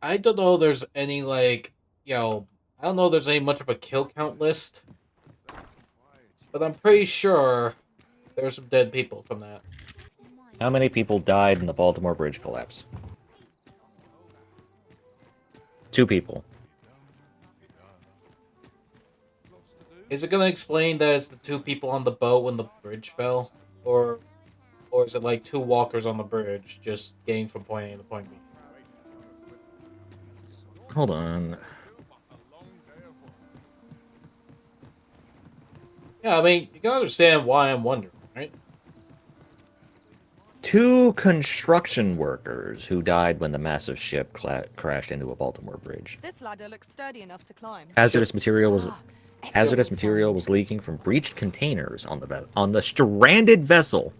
I don't know. There's any like, I don't know. There's any much of a kill count list, but I'm pretty sure there's some dead people from that. How many people died in the Baltimore Bridge collapse? 2 people. Is it gonna explain that it's the 2 people on the boat when the bridge fell, or is it like 2 walkers on the bridge just getting from point A to point B? Hold on. Yeah, I mean, you can understand why I'm wondering, right? 2 construction workers who died when the massive ship crashed into a Baltimore bridge. This ladder looks sturdy enough to climb. Hazardous material was leaking from breached containers on the stranded vessel.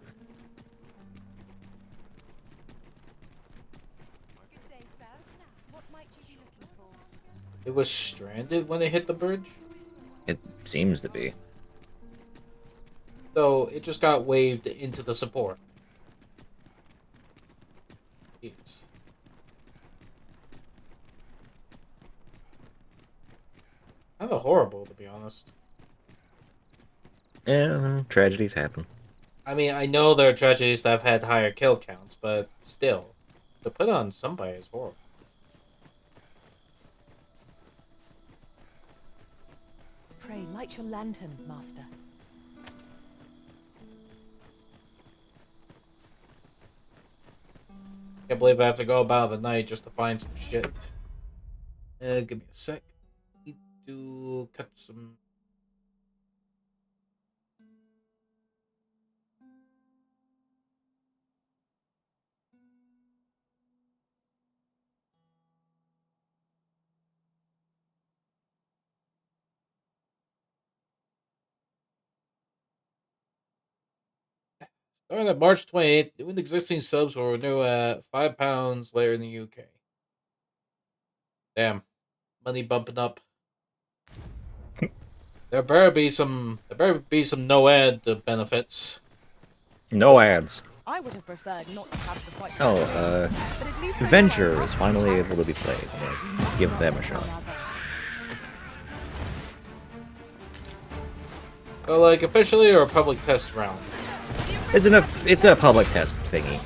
It was stranded when it hit the bridge? It seems to be. So it just got waved into the support. Jeez. Kind of horrible, to be honest. Yeah, tragedies happen. I mean, I know there are tragedies that have had higher kill counts, but still, to put on somebody is horrible. Pray, light your lantern, Master. Can't believe I have to go about the night just to find some shit. Give me a sec. Need to cut some. Starting at March 28th, new and existing subs will renew at £5 later in the UK. Damn. Money bumping up. There better be some no ad benefits. No ads. I would have preferred not to have to fight. Oh, Venture is finally able to be played. Like, give them a shot. So, like, officially or a public test round? It's a public test thingy.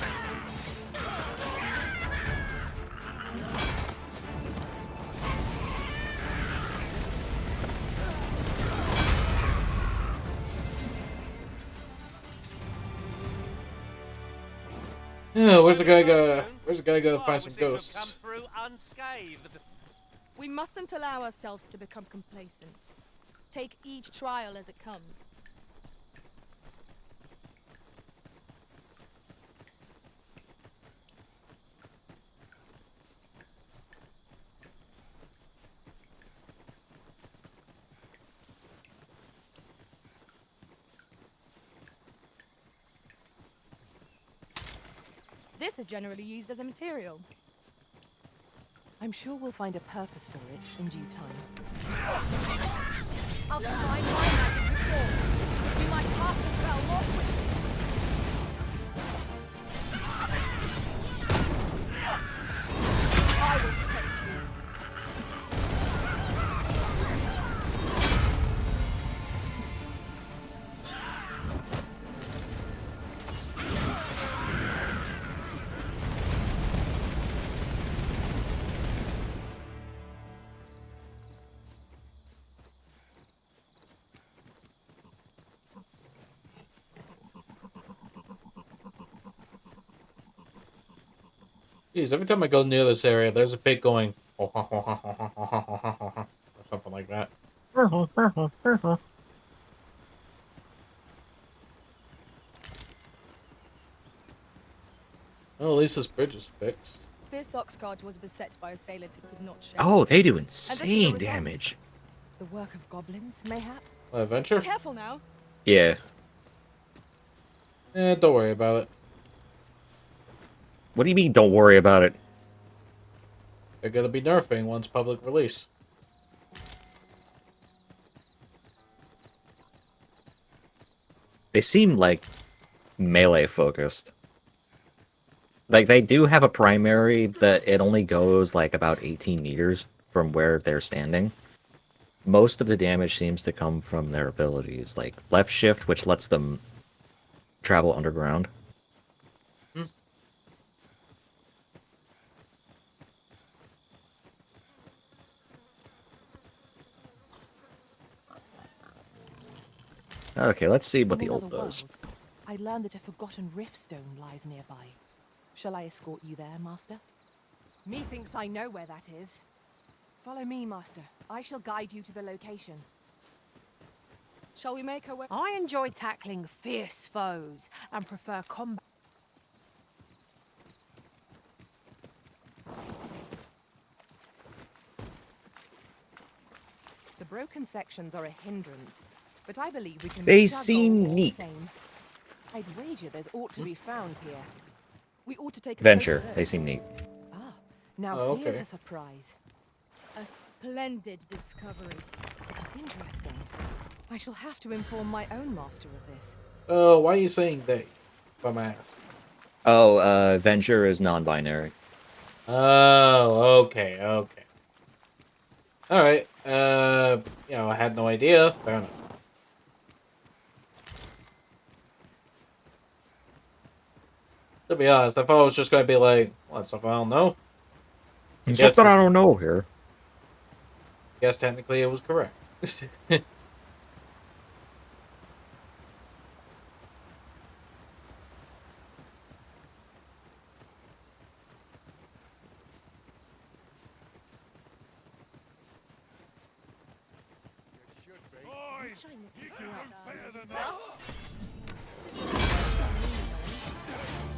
Yeah, where's the guy go? Where's the guy go to find some ghosts? We mustn't allow ourselves to become complacent. Take each trial as it comes. This is generally used as a material. I'm sure we'll find a purpose for it in due time. I'll combine my magic with yours. You might cast the spell more quickly. I will protect you. Jeez, every time I go near this area, there's a pig going or something like that. Well, at least this bridge is fixed. This oxguard was beset by assailants who could not share. Oh, they do insane damage. The work of goblins, mayhap? Adventure? Careful now. Yeah. Don't worry about it. What do you mean, don't worry about it? They're gonna be nerfing once public release. They seem like melee focused. Like, they do have a primary that it only goes, like, about 18 meters from where they're standing. Most of the damage seems to come from their abilities, like left shift, which lets them travel underground. Hmm. Okay, let's see what In the another ult does. world, I learned that a forgotten riftstone lies nearby. Shall I escort you there, Master? Methinks I know where that is. Follow me, Master. I shall guide you to the location. Shall we make our way? I enjoy tackling fierce foes and prefer combat. The broken sections are a hindrance, but I believe we can They reach our seem goal all neat. the same. I'd wager there's ought to be found here. We ought to take a Venture, closer they look. seem neat. Ah, now Oh, here's okay. a surprise. A splendid discovery. Interesting. I shall have to inform my own master of this. Why are you saying they? If I'm asking. Oh, Venture is non-binary. Oh, okay, okay. Alright, I had no idea. Fair enough. To be honest, I thought it was just going to be like, well, stuff I don't know. I guess, Something I don't know here. guess technically it was correct.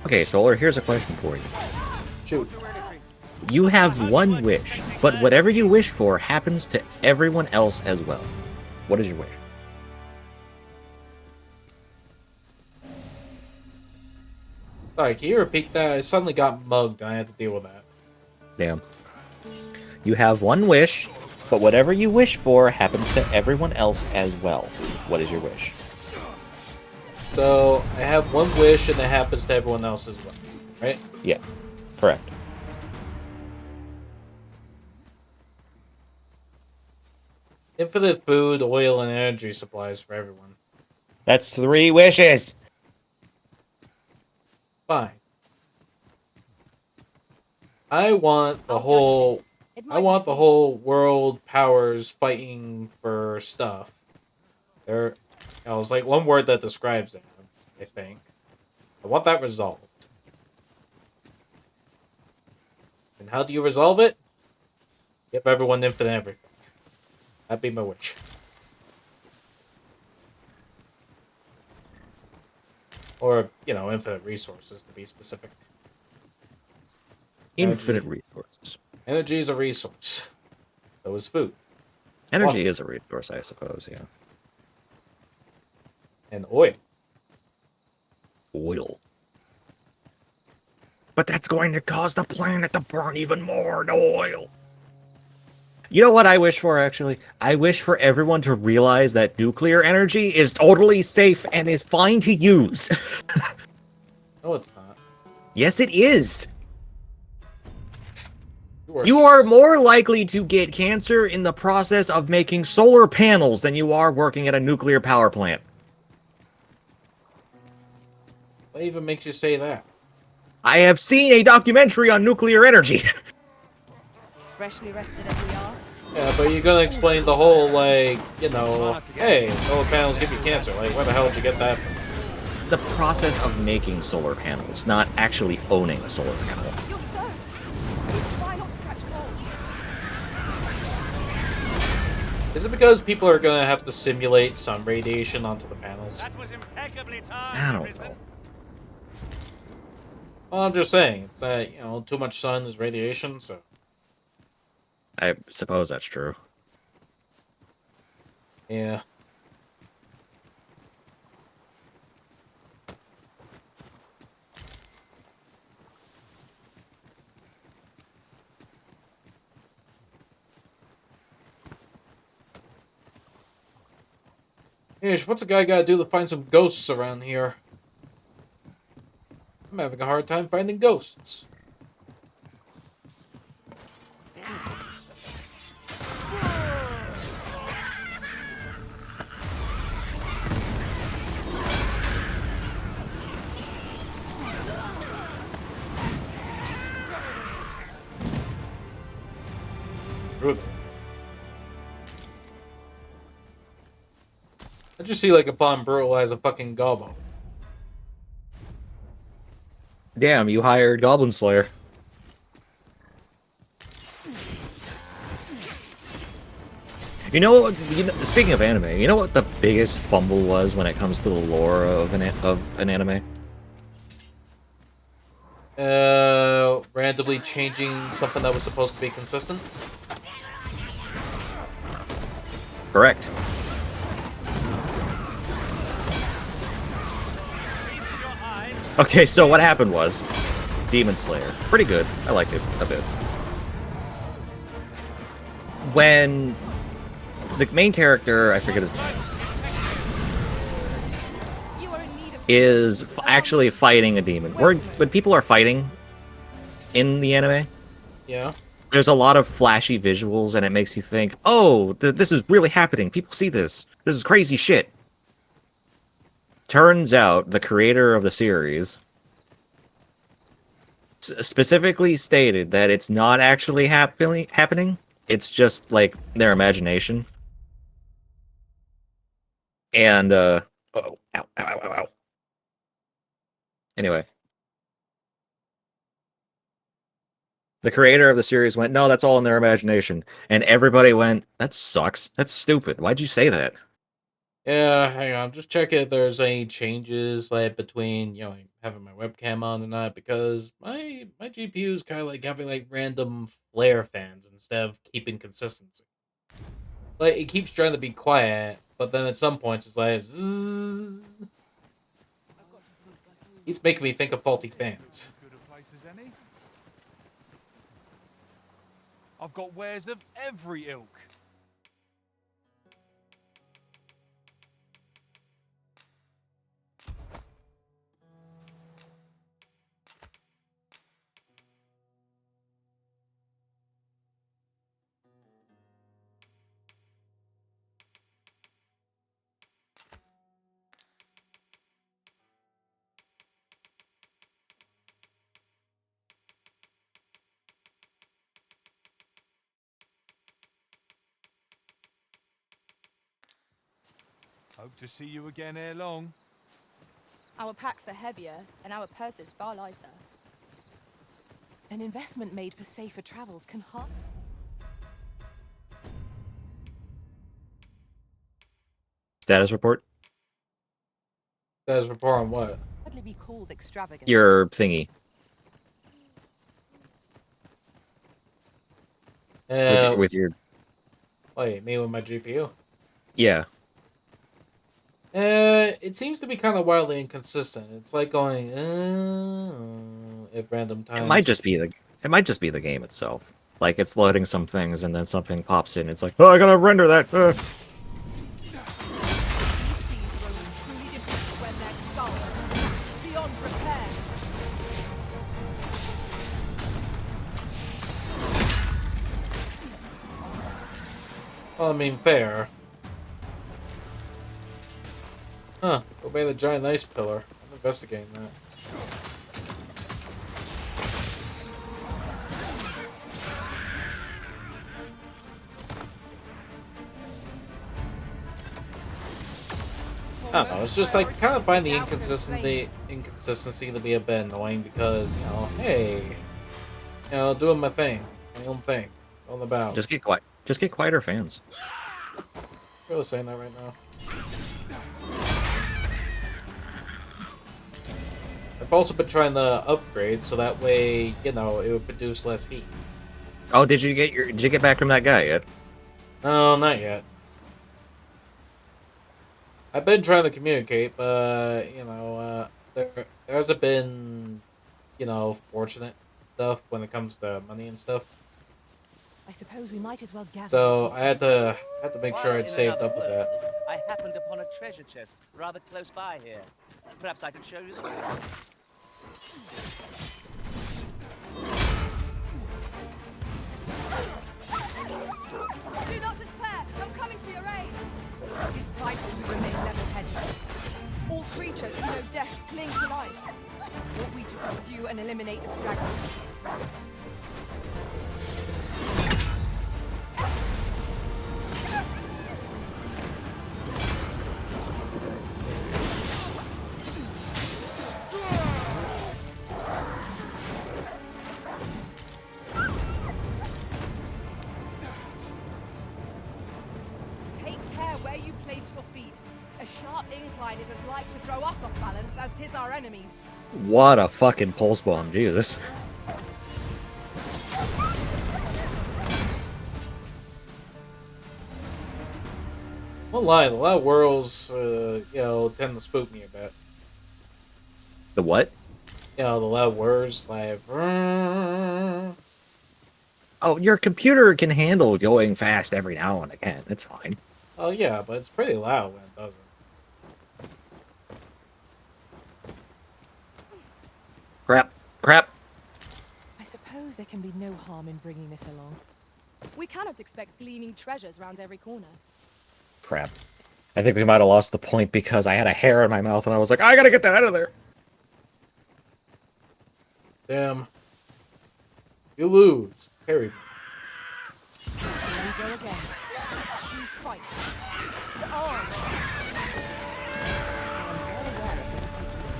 Okay, Solar, here's a question for you. Shoot. You have one wish, but whatever you wish for happens to everyone else as well. What is your wish? Sorry, can you repeat that? I suddenly got mugged and I had to deal with that. Damn. You have one wish, but whatever you wish for happens to everyone else as well. What is your wish? So, I have one wish and it happens to everyone else as well, right? Yeah, correct. Infinite food, oil, and energy supplies for everyone. That's 3 wishes! Fine. I want the whole... I want the whole world powers fighting for stuff. There... it's like one word that describes it, I think. I want that resolved. And how do you resolve it? Give everyone infinite everything. That'd be my wish. Or, infinite resources, to be specific. Infinite resources. Energy is a resource. So is food. Energy Water. is a resource, I suppose, yeah. And oil. Oil. But that's going to cause the planet to burn even more, the oil. You know what I wish for, actually? I wish for everyone to realize that nuclear energy is totally safe and is fine to use. No, it's not. Yes, it is. You are more likely to get cancer in the process of making solar panels than you are working at a nuclear power plant. What even makes you say that? I have seen a documentary on nuclear energy. Freshly rested as we are. Yeah, but you're gonna explain the whole, hey, solar panels give you cancer. Like, where the hell did you get that from? The process of making solar panels, not actually owning a solar panel. You're soaked. You try not to catch cold. Is it because people are gonna have to simulate sun radiation onto the panels? That was impeccably timed. I don't know. Well, I'm just saying, it's that, too much sun is radiation, so... I suppose that's true. Yeah. Ish, what's a guy gotta do to find some ghosts around here? I'm having a hard time finding ghosts. Brutal. How'd you see like a bomb brutalize a fucking gobbo? Damn, you hired Goblin Slayer. You know what? Speaking of anime, you know what the biggest fumble was when it comes to the lore of an anime? Randomly changing something that was supposed to be consistent? Correct. Okay, so what happened was Demon Slayer. Pretty good. I liked it a bit. When the main character, I forget his name, is actually fighting a demon. When people are fighting in the anime, Yeah. there's a lot of flashy visuals, and it makes you think, oh, this is really happening. People see this. This is crazy shit. Turns out the creator of the series specifically stated that it's not actually happening. It's just like their imagination. And oh, ow, ow, ow, ow, ow. Anyway, the creator of the series went, no, that's all in their imagination. And everybody went, that sucks. That's stupid. Why'd you say that? Yeah, hang on. Just check if there's any changes like between like, having my webcam on or not, because my GPU is kind of like having like random flare fans instead of keeping consistency. Like it keeps trying to be quiet, but then at some points it's like zzz. He's making me think of faulty fans. I've got wares of every ilk. Hope to see you again ere long. Our packs are heavier, and our purses far lighter. An investment made for safer travels can Status report? Status report on what? hardly be called extravagant. Your thingy. With your... Wait, me with my GPU? Yeah. It seems to be kind of wildly inconsistent. It's like going at random times. It might just be the game itself. Like it's loading some things and then something pops in. It's like, oh, I gotta render that. Well, I mean, fair. Huh, obey the giant ice pillar. I'm investigating that. I don't know, it's just like kind of find the inconsistency to be a bit annoying because, hey, doing my thing, my own thing, on the bow. Just get quiet. Just get quieter, fans. I'm really saying that right now. I've also been trying to upgrade so that way, it would produce less heat. Oh, did you get back from that guy yet? No, not yet. I've been trying to communicate, but there hasn't been, fortunate stuff when it comes to money and stuff. I suppose we might as well gather. So I had to make sure I'd saved up with that. I happened upon a treasure chest rather close by here. Perhaps I could show you the way. Do not despair! I'm coming to your aid! It is vital we remain level-headed. All creatures who know death cling to life. Ought we to pursue and eliminate the stragglers? Take care where you place your feet. A sharp incline is as like to throw us off balance as 'tis our enemies. What a fucking pulse bomb, Jesus. Won't lie, the loud whirls, you know, tend to spook me a bit. The what? You know, the loud whirs, like. Oh, your computer can handle going fast every now and again. It's fine. Oh yeah, but it's pretty loud when it doesn't. Crap. Crap. I suppose there can be no harm in bringing this along. We cannot expect gleaming treasures round every corner. Crap. I think we might have lost the point because I had a hair in my mouth and I was like, I gotta get that out of there. Damn. You lose. Harry. Here we go again. You fight. To arms. I'm well aware of the particulars.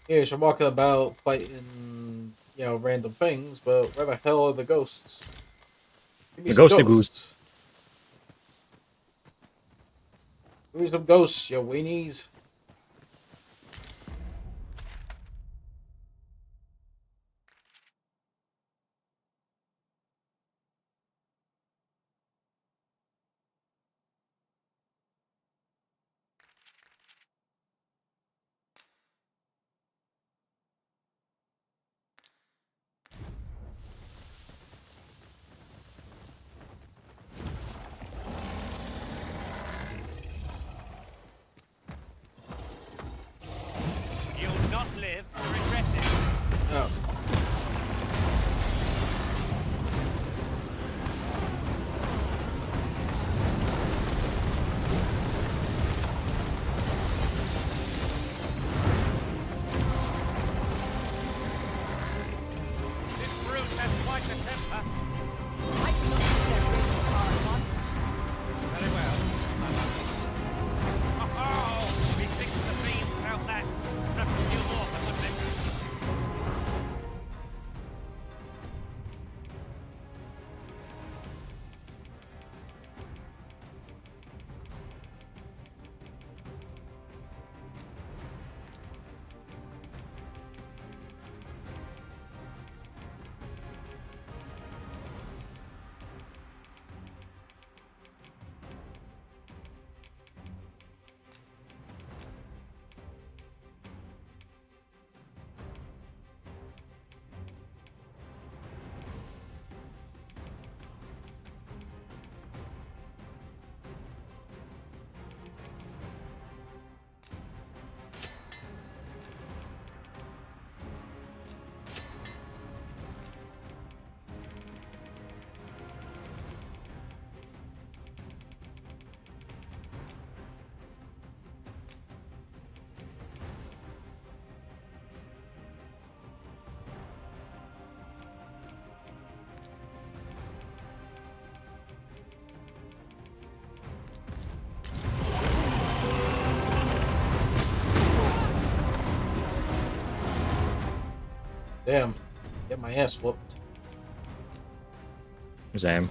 Yeah, she's walking about fighting, you know, random things, but where the hell are the ghosts? Give me The some ghosty goose. Give me some ghosts, you weenies. You'll not live to regret it. Oh. This brute has quite a temper. I do not think their rings are our advantage. Very well. Oh, we fixed the fiend without that. Perhaps a few more for good measure. Damn. Get my ass whooped. Same.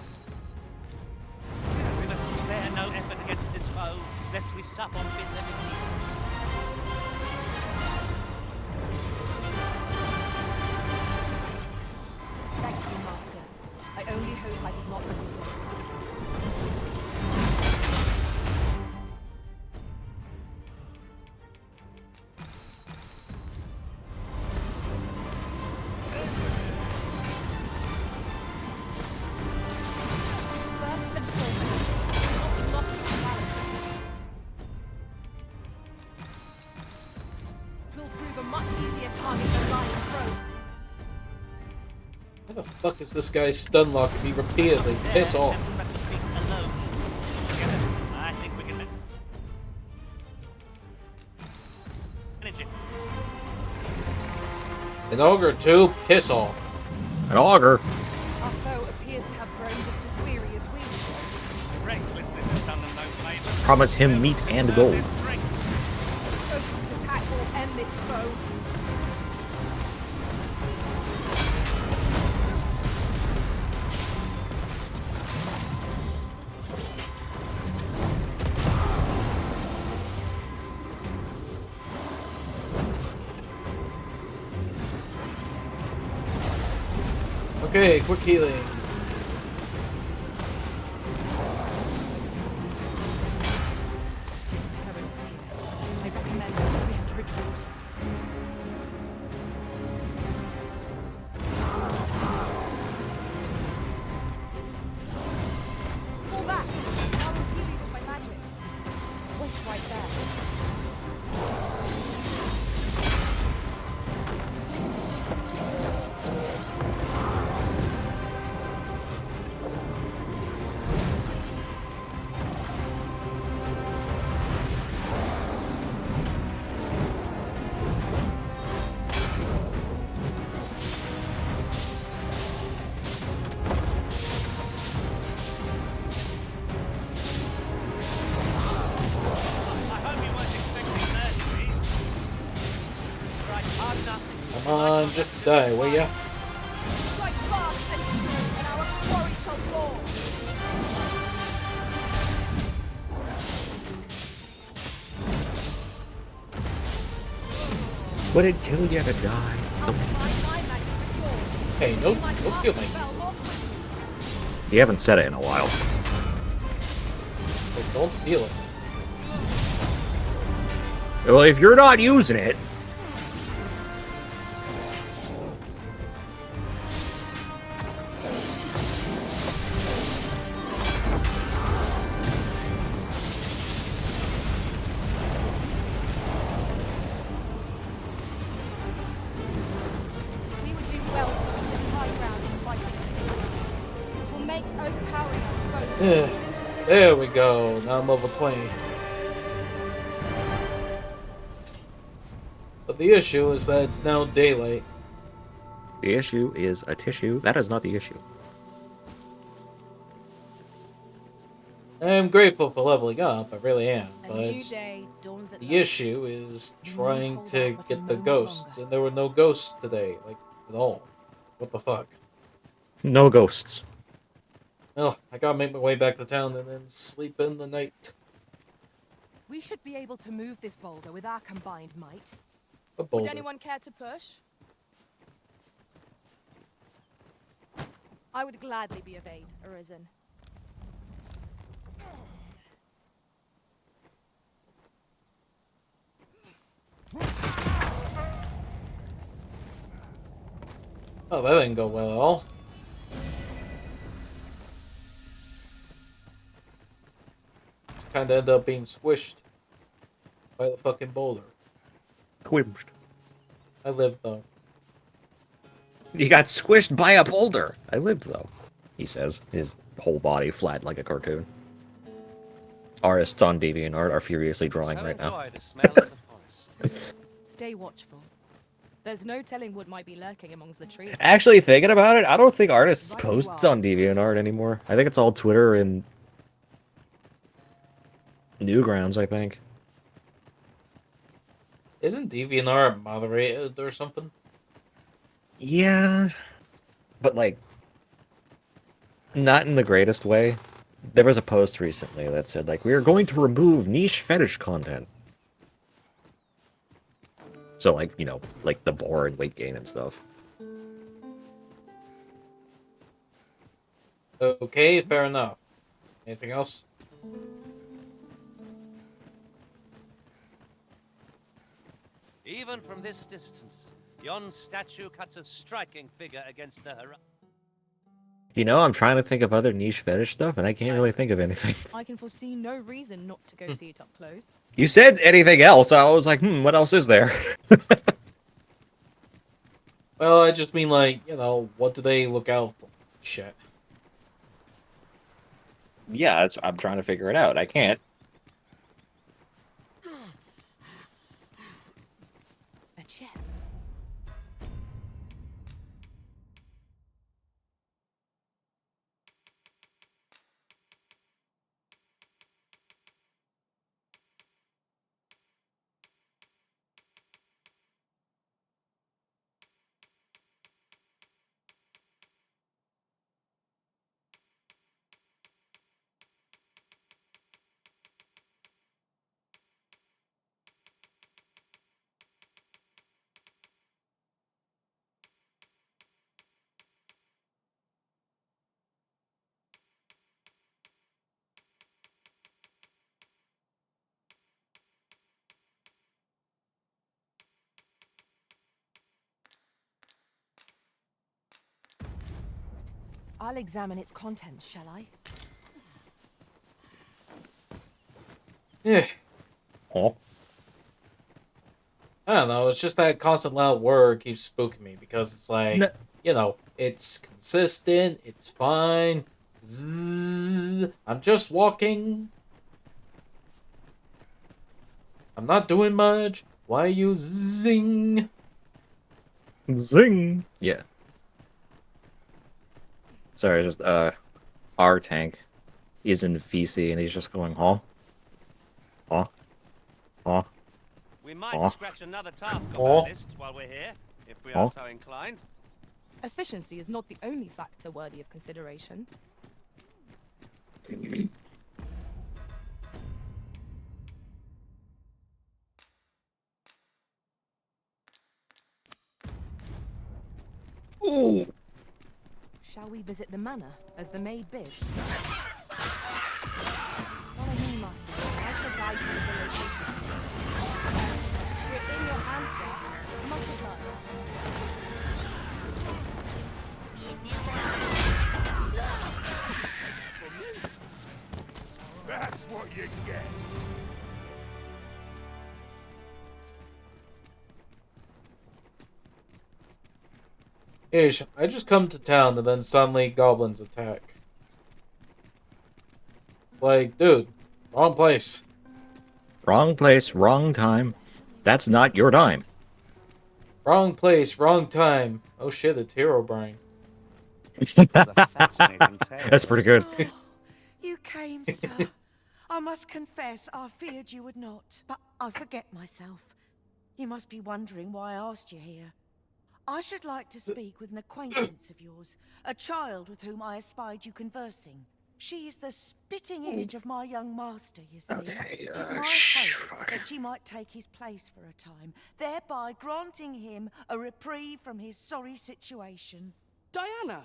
We must spare no effort against this foe, lest we sup on bitter defeat. Thank you, Master. I owe Why the fuck is this guy stun locking me repeatedly? Piss off. I think we can manage it. An ogre too? Piss off. An auger. Our foe appears to have grown just as weary as we. Recklessness has done them no favors. Promise him meat and gold. Focused attack will end this foe. Okay, quick healing. Currents here. I recommend a swift retreat. Fall back. I will heal you with my magics. Wait right there. Come on, just die, will ya? Strike fast and true, and our quarry shall fall. Would it kill you to die? Hey, no steal me. You haven't said it in a while. Hey, don't steal it. Well, if you're not using it. We would do well to seek the high ground and fight it. It will make overpowering our foes more simple. There we go. Now I'm level 20. But the issue is that it's now daylight. The issue is a tissue. That is not the issue. I am grateful for leveling up, I really am, A but new day dawns at the last. issue is trying to get the ghosts, and there were no ghosts today, like, at all. What the fuck? No ghosts. Well, I gotta make my way back to town and then sleep in the night. We should be able to move this boulder with our combined might. A Would boulder. anyone care to push? I would gladly be of aid, Arisen. Oh, that didn't go well at all. Just kinda ended up being squished by the fucking boulder. Squished. I lived though. You got squished by a boulder. I lived though, he says, his whole body flat like a cartoon. Artists on DeviantArt are furiously drawing right now. Stay watchful. There's no telling what might be lurking amongst the trees. Actually, thinking about it, I don't think artists posts on DeviantArt anymore. I think it's all Twitter and Newgrounds, I think. Isn't DeviantArt moderated or something? Yeah, but like, not in the greatest way. There was a post recently that said, like, we are going to remove niche fetish content. So, like, you know, like the vor and weight gain and stuff. Okay, fair enough. Anything else? Even from this distance, yon statue cuts a striking figure against the horizon. You know, I'm trying to think of other niche fetish stuff, and I can't really think of anything. I can foresee no reason not to go see it up close. You said anything else, I was like, what else is there? Well, I just mean, like, you know, what do they look out for? Shit. Yeah, I'm trying to figure it out. I can't. A chest. I'll examine its contents, shall I? Yeah. Oh. I don't know, it's just that constant loud word keeps spooking me because it's like, No. you know, it's consistent, it's fine. Zzz, I'm just walking. I'm not doing much. Why are you zing? Zing. Yeah. Sorry, just our tank is in VC and he's just going, huh? Huh? Huh? We might Huh? scratch another task off Oh. our list while we're here, if we Oh. are so inclined. Efficiency is not the only factor worthy of consideration. Ooh. Shall we visit the manor, as the maid bids? Follow me, Master. I shall guide you to the location. Within your answer, much obliged. That's what you get. Ish, I just come to town and then suddenly goblins attack. Like, dude, wrong place. Wrong place, wrong time. That's not your dime. Wrong place, wrong time. Oh shit, it's Herobrine. fascinating tale, That's pretty good. Oh, you came, sir. I must confess, I feared you would not, but I forget myself. You must be wondering why I asked you here. I should like to speak with an acquaintance of yours, a child with whom I espied you conversing. She is the spitting image of my young master, you see. Okay, It is my hope that she might take his place for a time, thereby granting him a reprieve from his sorry situation. Diana,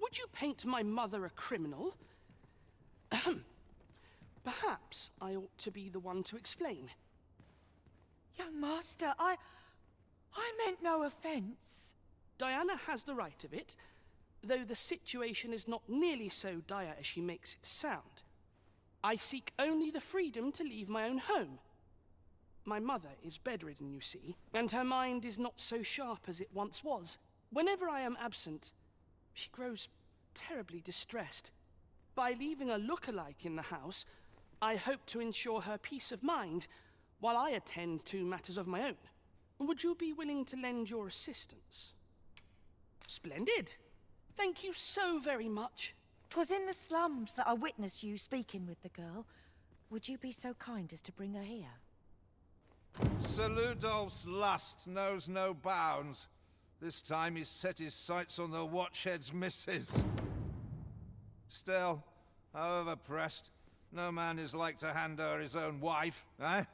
would you paint my mother a criminal? Ahem. Perhaps I ought to be the one to explain. Young master, I meant no offense. Diana has the right of it, though the situation is not nearly so dire as she makes it sound. I seek only the freedom to leave my own home. My mother is bedridden, you see, and her mind is not so sharp as it once was. Whenever I am absent, she grows terribly distressed. By leaving a look-alike in the house, I hope to ensure her peace of mind while I attend to matters of my own. Would you be willing to lend your assistance? Splendid. Thank you so very much. 'Twas in the slums that I witnessed you speaking with the girl. Would you be so kind as to bring her here? Sir Ludolf's lust knows no bounds. This time he's set his sights on the Watchhead's missus. Still, however pressed, no man is like to hand her his own wife, eh?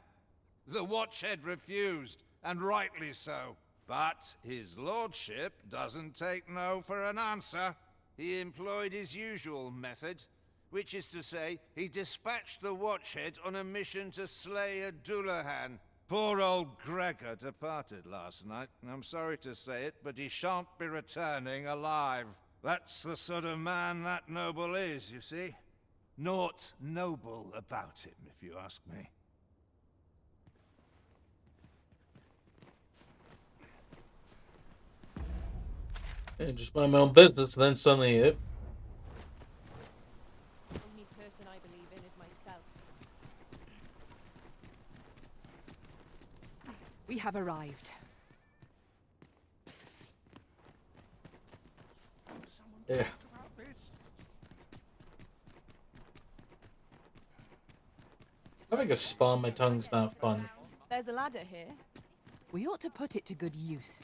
The Watchhead refused, and rightly so. But his lordship doesn't take no for an answer. He employed his usual method, which is to say, he dispatched the Watchhead on a mission to slay a Dullahan. Poor old Gregor departed last night. I'm sorry to say it, but he shan't be returning alive. That's the sort of man that noble is, you see. Naught noble about him, if you ask me. And just mind my own business, and then suddenly it. The only person I believe in is myself. We have arrived. Yeah. Having a spa on my tongue's not fun. There's a ladder here. We ought to put it to good use.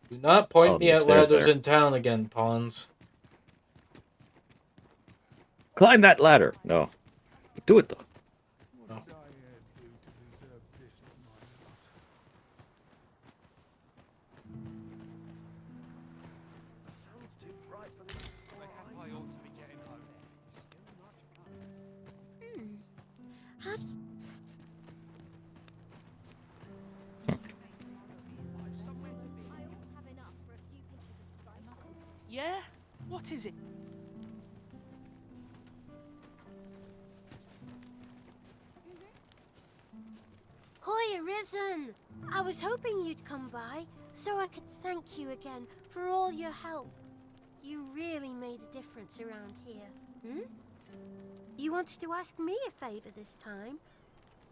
Do not point Oh, me there's at stairs ladders there. in town again, pawns. Climb that ladder. No. Do it, though. No. What did I do to deserve this as my lot? The sun's too bright for this. I ought to be getting home. How does... Yeah? What is it? Hoy, Arisen! I was hoping you'd come by, so I could thank you again for all your help. You really made a difference around here. You wanted to ask me a favor this time?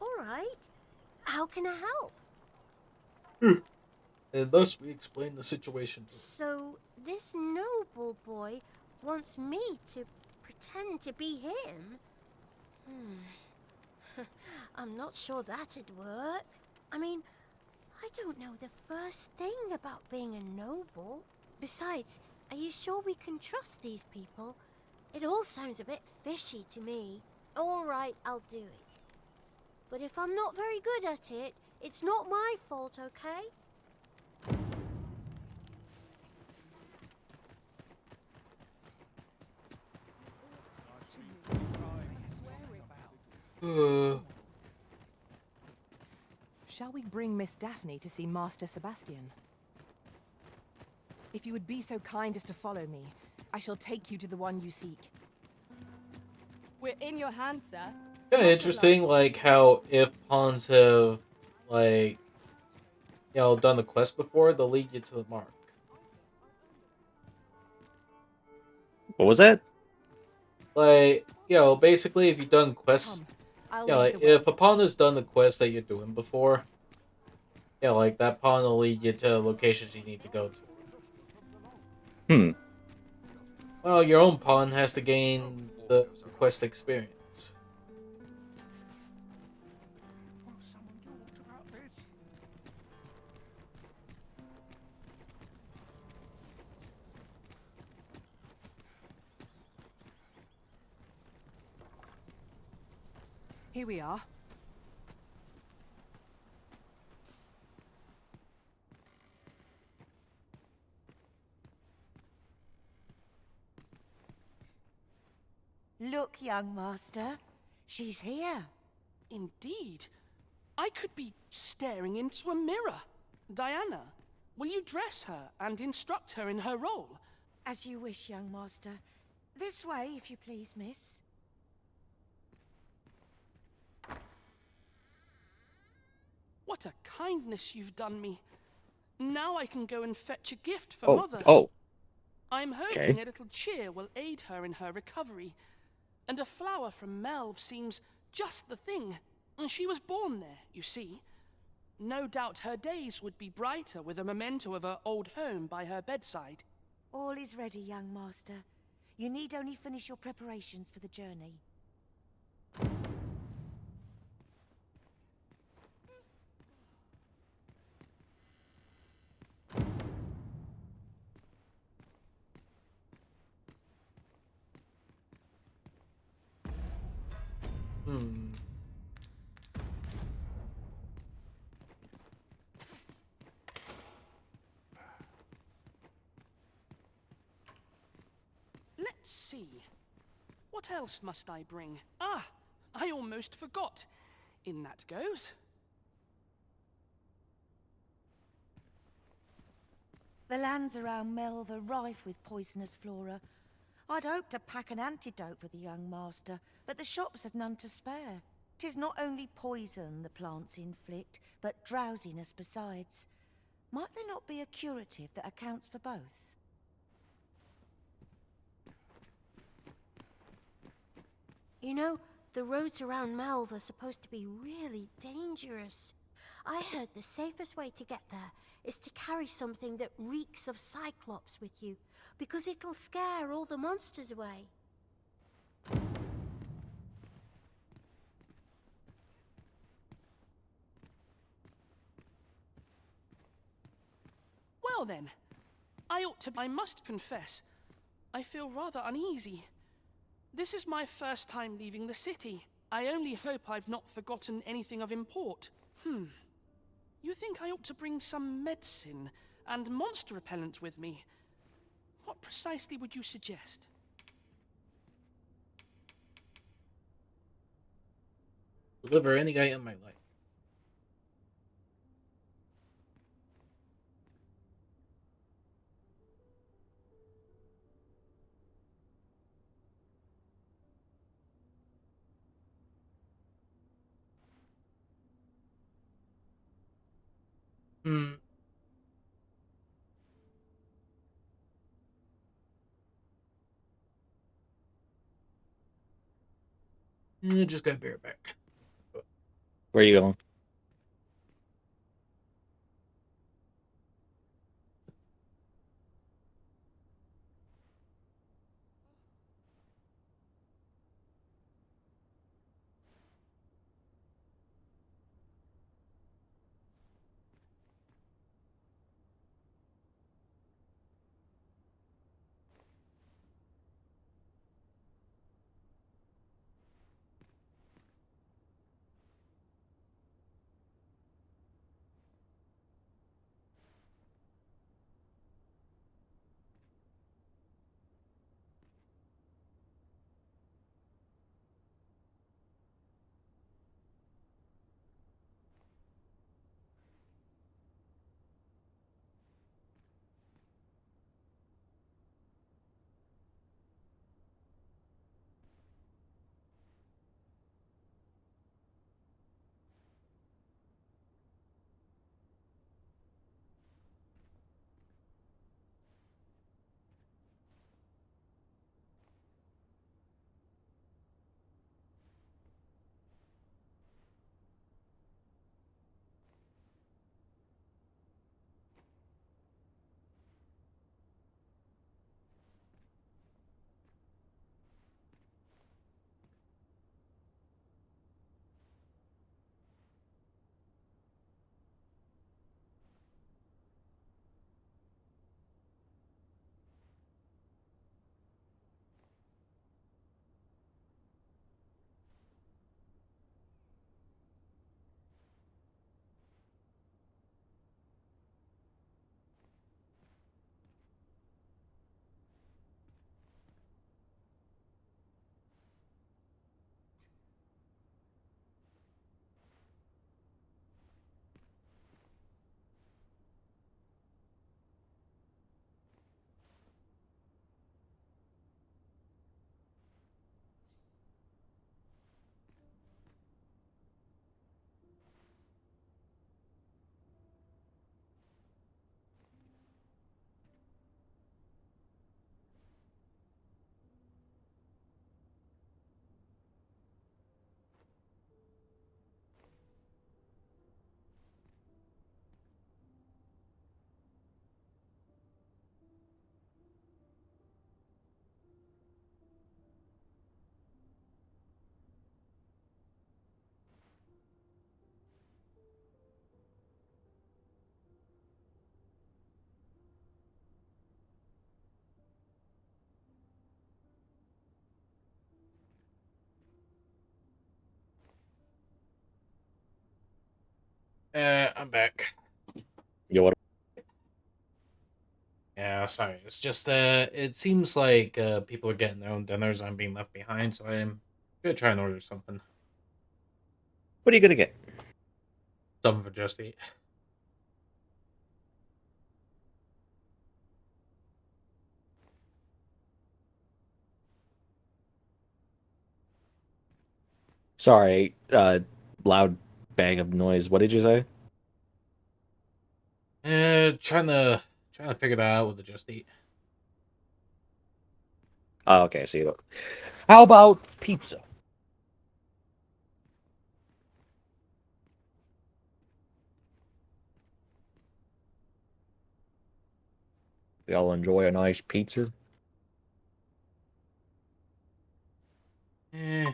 All right. How can I help? And thus we explain the situation. So, this noble boy wants me to pretend to be him? I'm not sure that'd work. I mean, I don't know the first thing about being a noble. Besides, are you sure we can trust these people? It all sounds a bit fishy to me. All right, I'll do it. But if I'm not very good at it, it's not my fault, okay? Shall we bring Miss Daphne to see Master Sebastian? If you would be so kind as to follow me, I shall take you to the one you seek. We're in your hands, sir. Kind of interesting, like how if pawns have, like, you know, done the quest before, they'll lead you to the mark. What was that? Like, you know, basically, if you've done quests, I'll yeah, lead like, the way. if a pawn has done the quest that you're doing before, yeah, like, that pawn will lead you to locations you need to go to. Well, your own pawn has to gain the quest experience. Here we are. Look, young master. She's here. Indeed. I could be staring into a mirror. Diana, will you dress her and instruct her in her role? As you wish, young master. This way, if you please, miss. What a kindness you've done me. Now I can go and fetch a gift for Oh, Mother. oh. I'm hoping a little cheer will aid her in her recovery. And a flower from Melve seems just the thing. And she was born there, you see. No doubt her days would be brighter with a memento of her old home by her bedside. All is ready, young master. You need only finish your preparations for the journey. Let's see. What else must I bring? Ah, I almost forgot. In that goes. The lands around Melve are rife with poisonous flora. I'd hoped to pack an antidote for the young master, but the shops had none to spare. 'Tis not only poison the plants inflict, but drowsiness besides. Might there not be a curative that accounts for both? You know, the roads around Melve are supposed to be really dangerous. I heard the safest way to get there is to carry something that reeks of Cyclops with you, because it'll scare all the monsters away. Well then, I must confess, I feel rather uneasy. This is my first time leaving the city. I only hope I've not forgotten anything of import. You think I ought to bring some medicine and monster repellent with me? What precisely would you suggest? Deliver any item I like. Hmm. Just got bear back. Where are you going? I'm back. Yo, what? Yeah, sorry. It's just it seems like people are getting their own dinners. I'm being left behind, so I'm gonna try and order something. What are you gonna get? Something for just eat. Sorry, loud bang of noise. What did you say? Trying to figure that out with the just eat. Oh, okay, see. How about pizza? Y'all enjoy a nice pizza? Eh.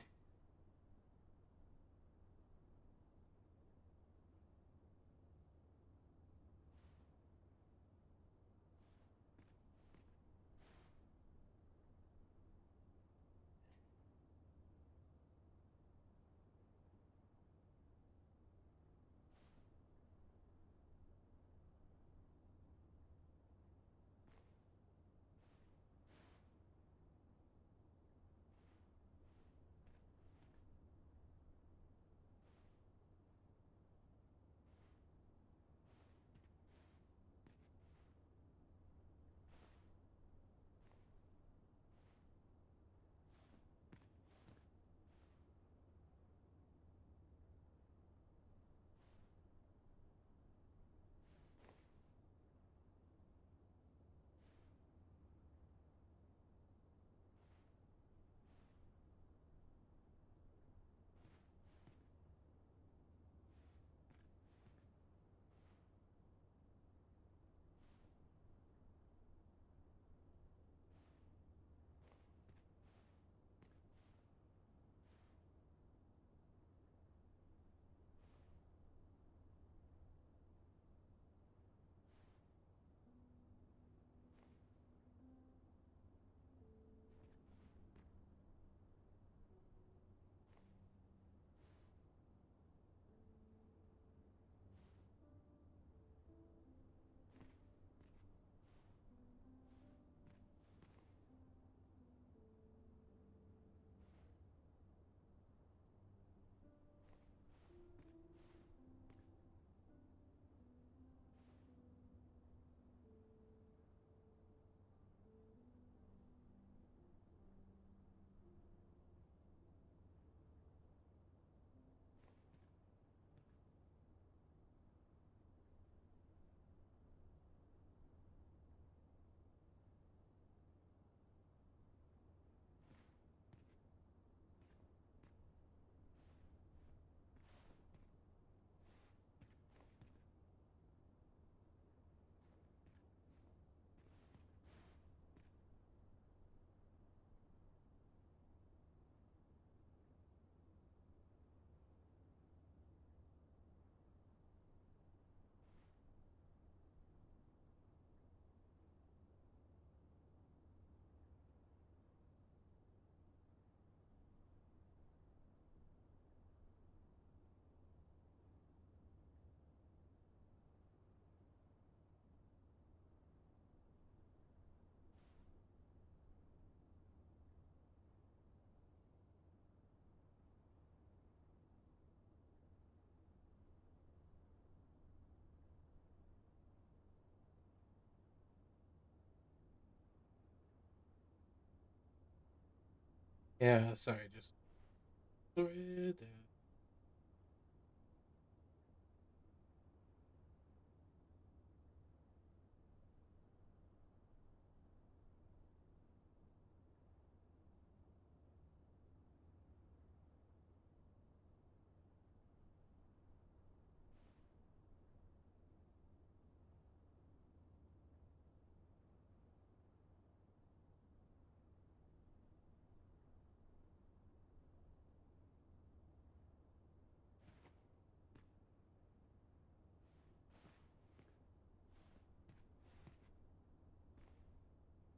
Yeah, sorry, just sorry.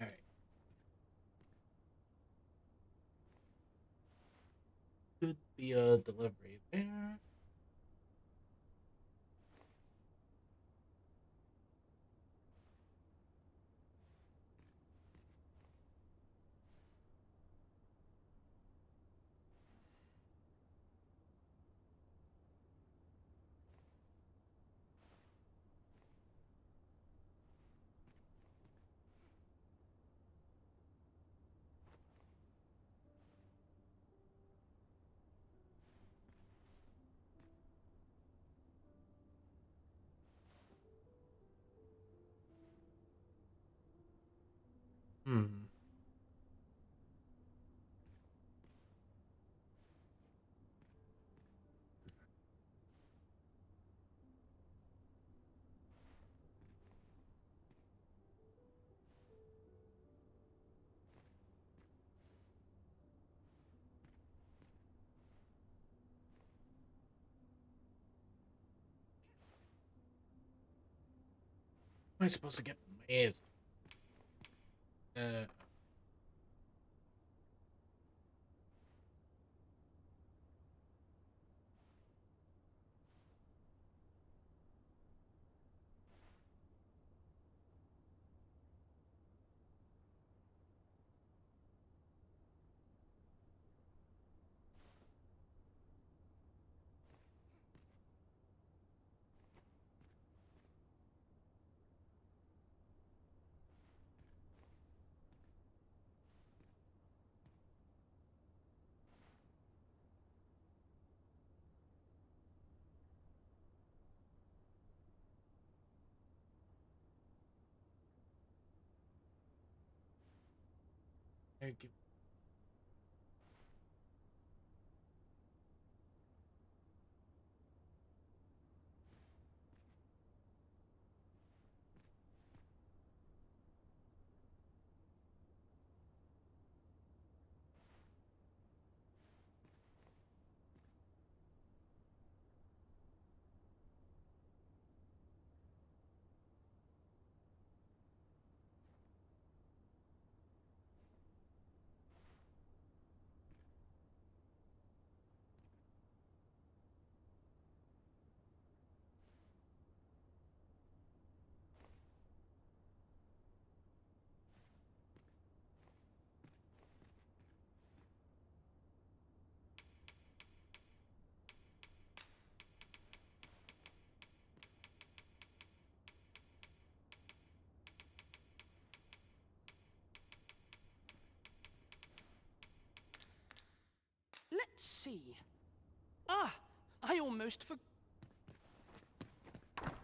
Alright. Could be a delivery there. Hmm. Am I supposed to get my ears? Thank you. Let's see. Ah, I almost forgot.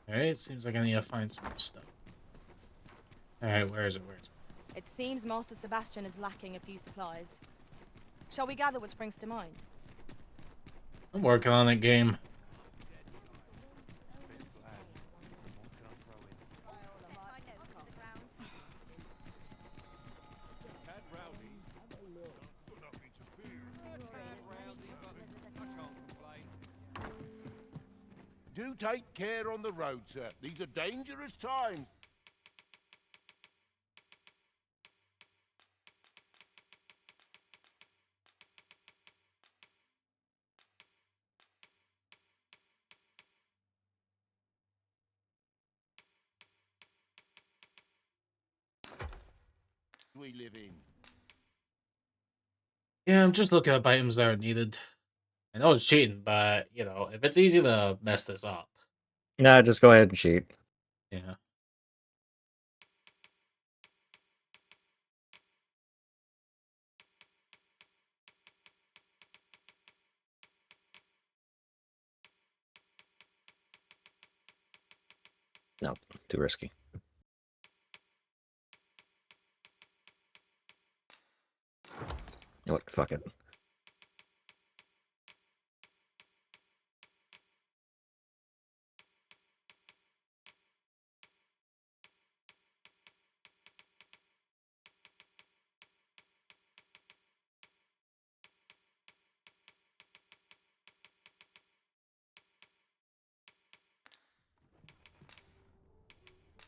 Alright, seems like I need to find some more stuff. Alright, where is it? Where is it? It seems Master Sebastian is lacking a few supplies. Shall we gather what springs to mind? I'm working on it, game. Do take care on the road, sir. These are dangerous times. We live in. Yeah, I'm just looking up items that are needed. I know it's cheating, but, you know, if it's easy to mess this up. Nah, just go ahead and cheat. Yeah. No, too risky. You know what? Fuck it.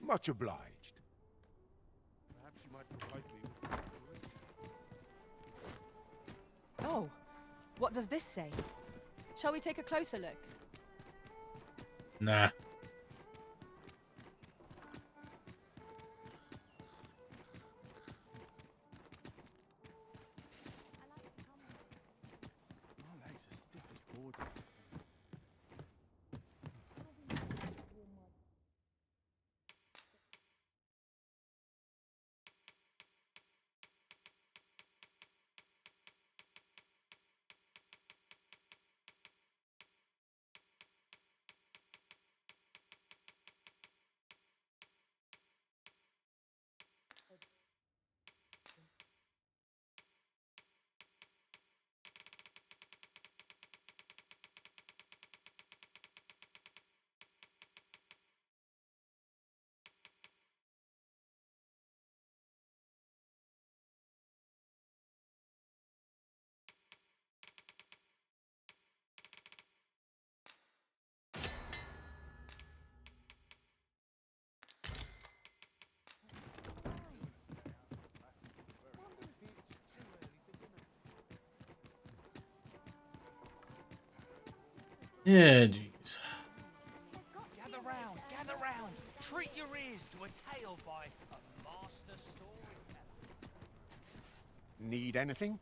Much obliged. Perhaps you might provide me with some inspiration. Oh, what does this say? Shall we take a closer look? Nah. My legs are stiff as boards. Yeah, jeez. Gather round, gather round. Treat your ears to a tale by a master storyteller. Need anything?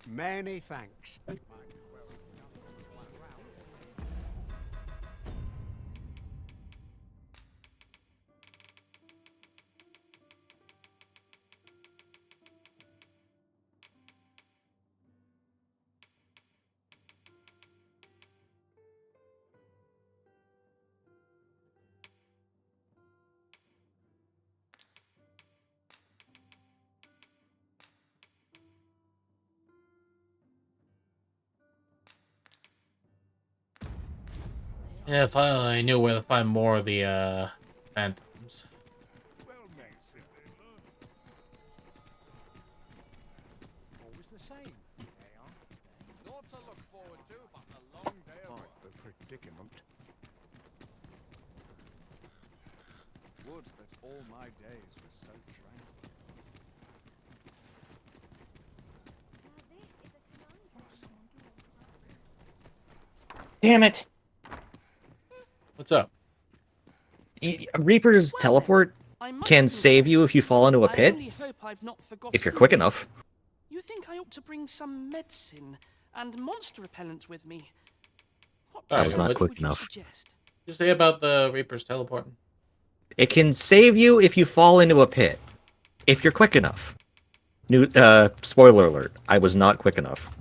Many thanks. Yeah, if I only knew where to find more of the phantoms. Always the same. Not to look forward to, but a long day of work. The predicament. Would that all my days were so tranquil. Damn it! What's up? Reaper's teleport can save you if you fall into a I pit, only hope I've not forgotten if you're quick enough. You think I ought to bring some medicine and monster repellent with me? What I was procedure not quick would you enough. suggest? You say about the Reapers teleporting? It can save you if you fall into a pit, if you're quick enough. New spoiler alert, I was not quick enough.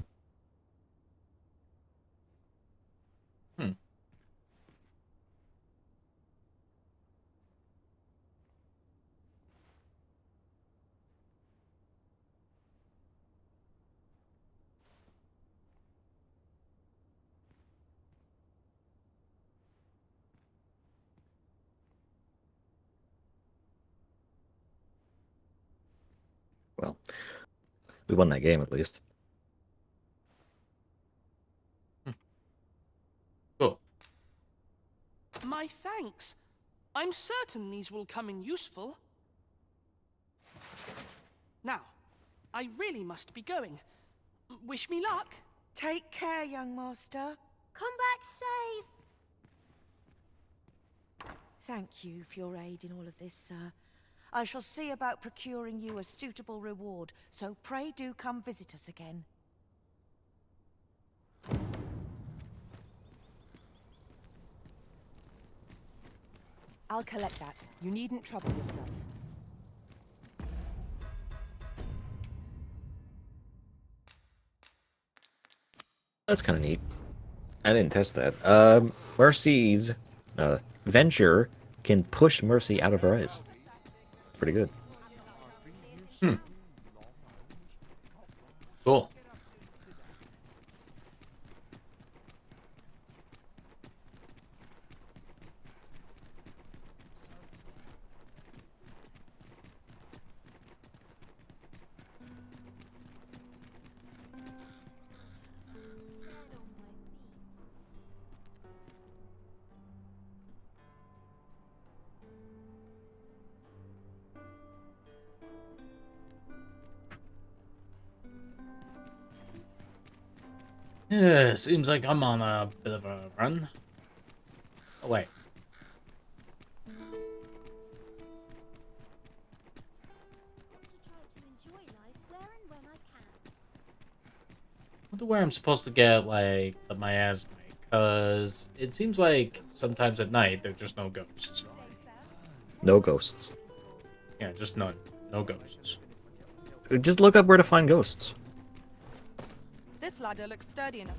Well, we won that game at least. Cool. My thanks. I'm certain these will come in useful. Now, I really must be going. Wish me luck. Take care, young master. Come back safe. Thank you for your aid in all of this, sir. I shall see about procuring you a suitable reward, so pray do come visit us again. I'll collect that. You needn't trouble yourself. That's kind of neat. I didn't test that. Mercy's Venture can push Mercy out of her eyes. Pretty good. Cool. Yeah, seems like I'm on a bit of a run. Oh, wait. I wonder where I'm supposed to get, like, the miasma, because it seems like sometimes at night there's just no ghosts. No ghosts. Yeah, just none. No ghosts. Just look up where to find ghosts. This ladder looks sturdy enough.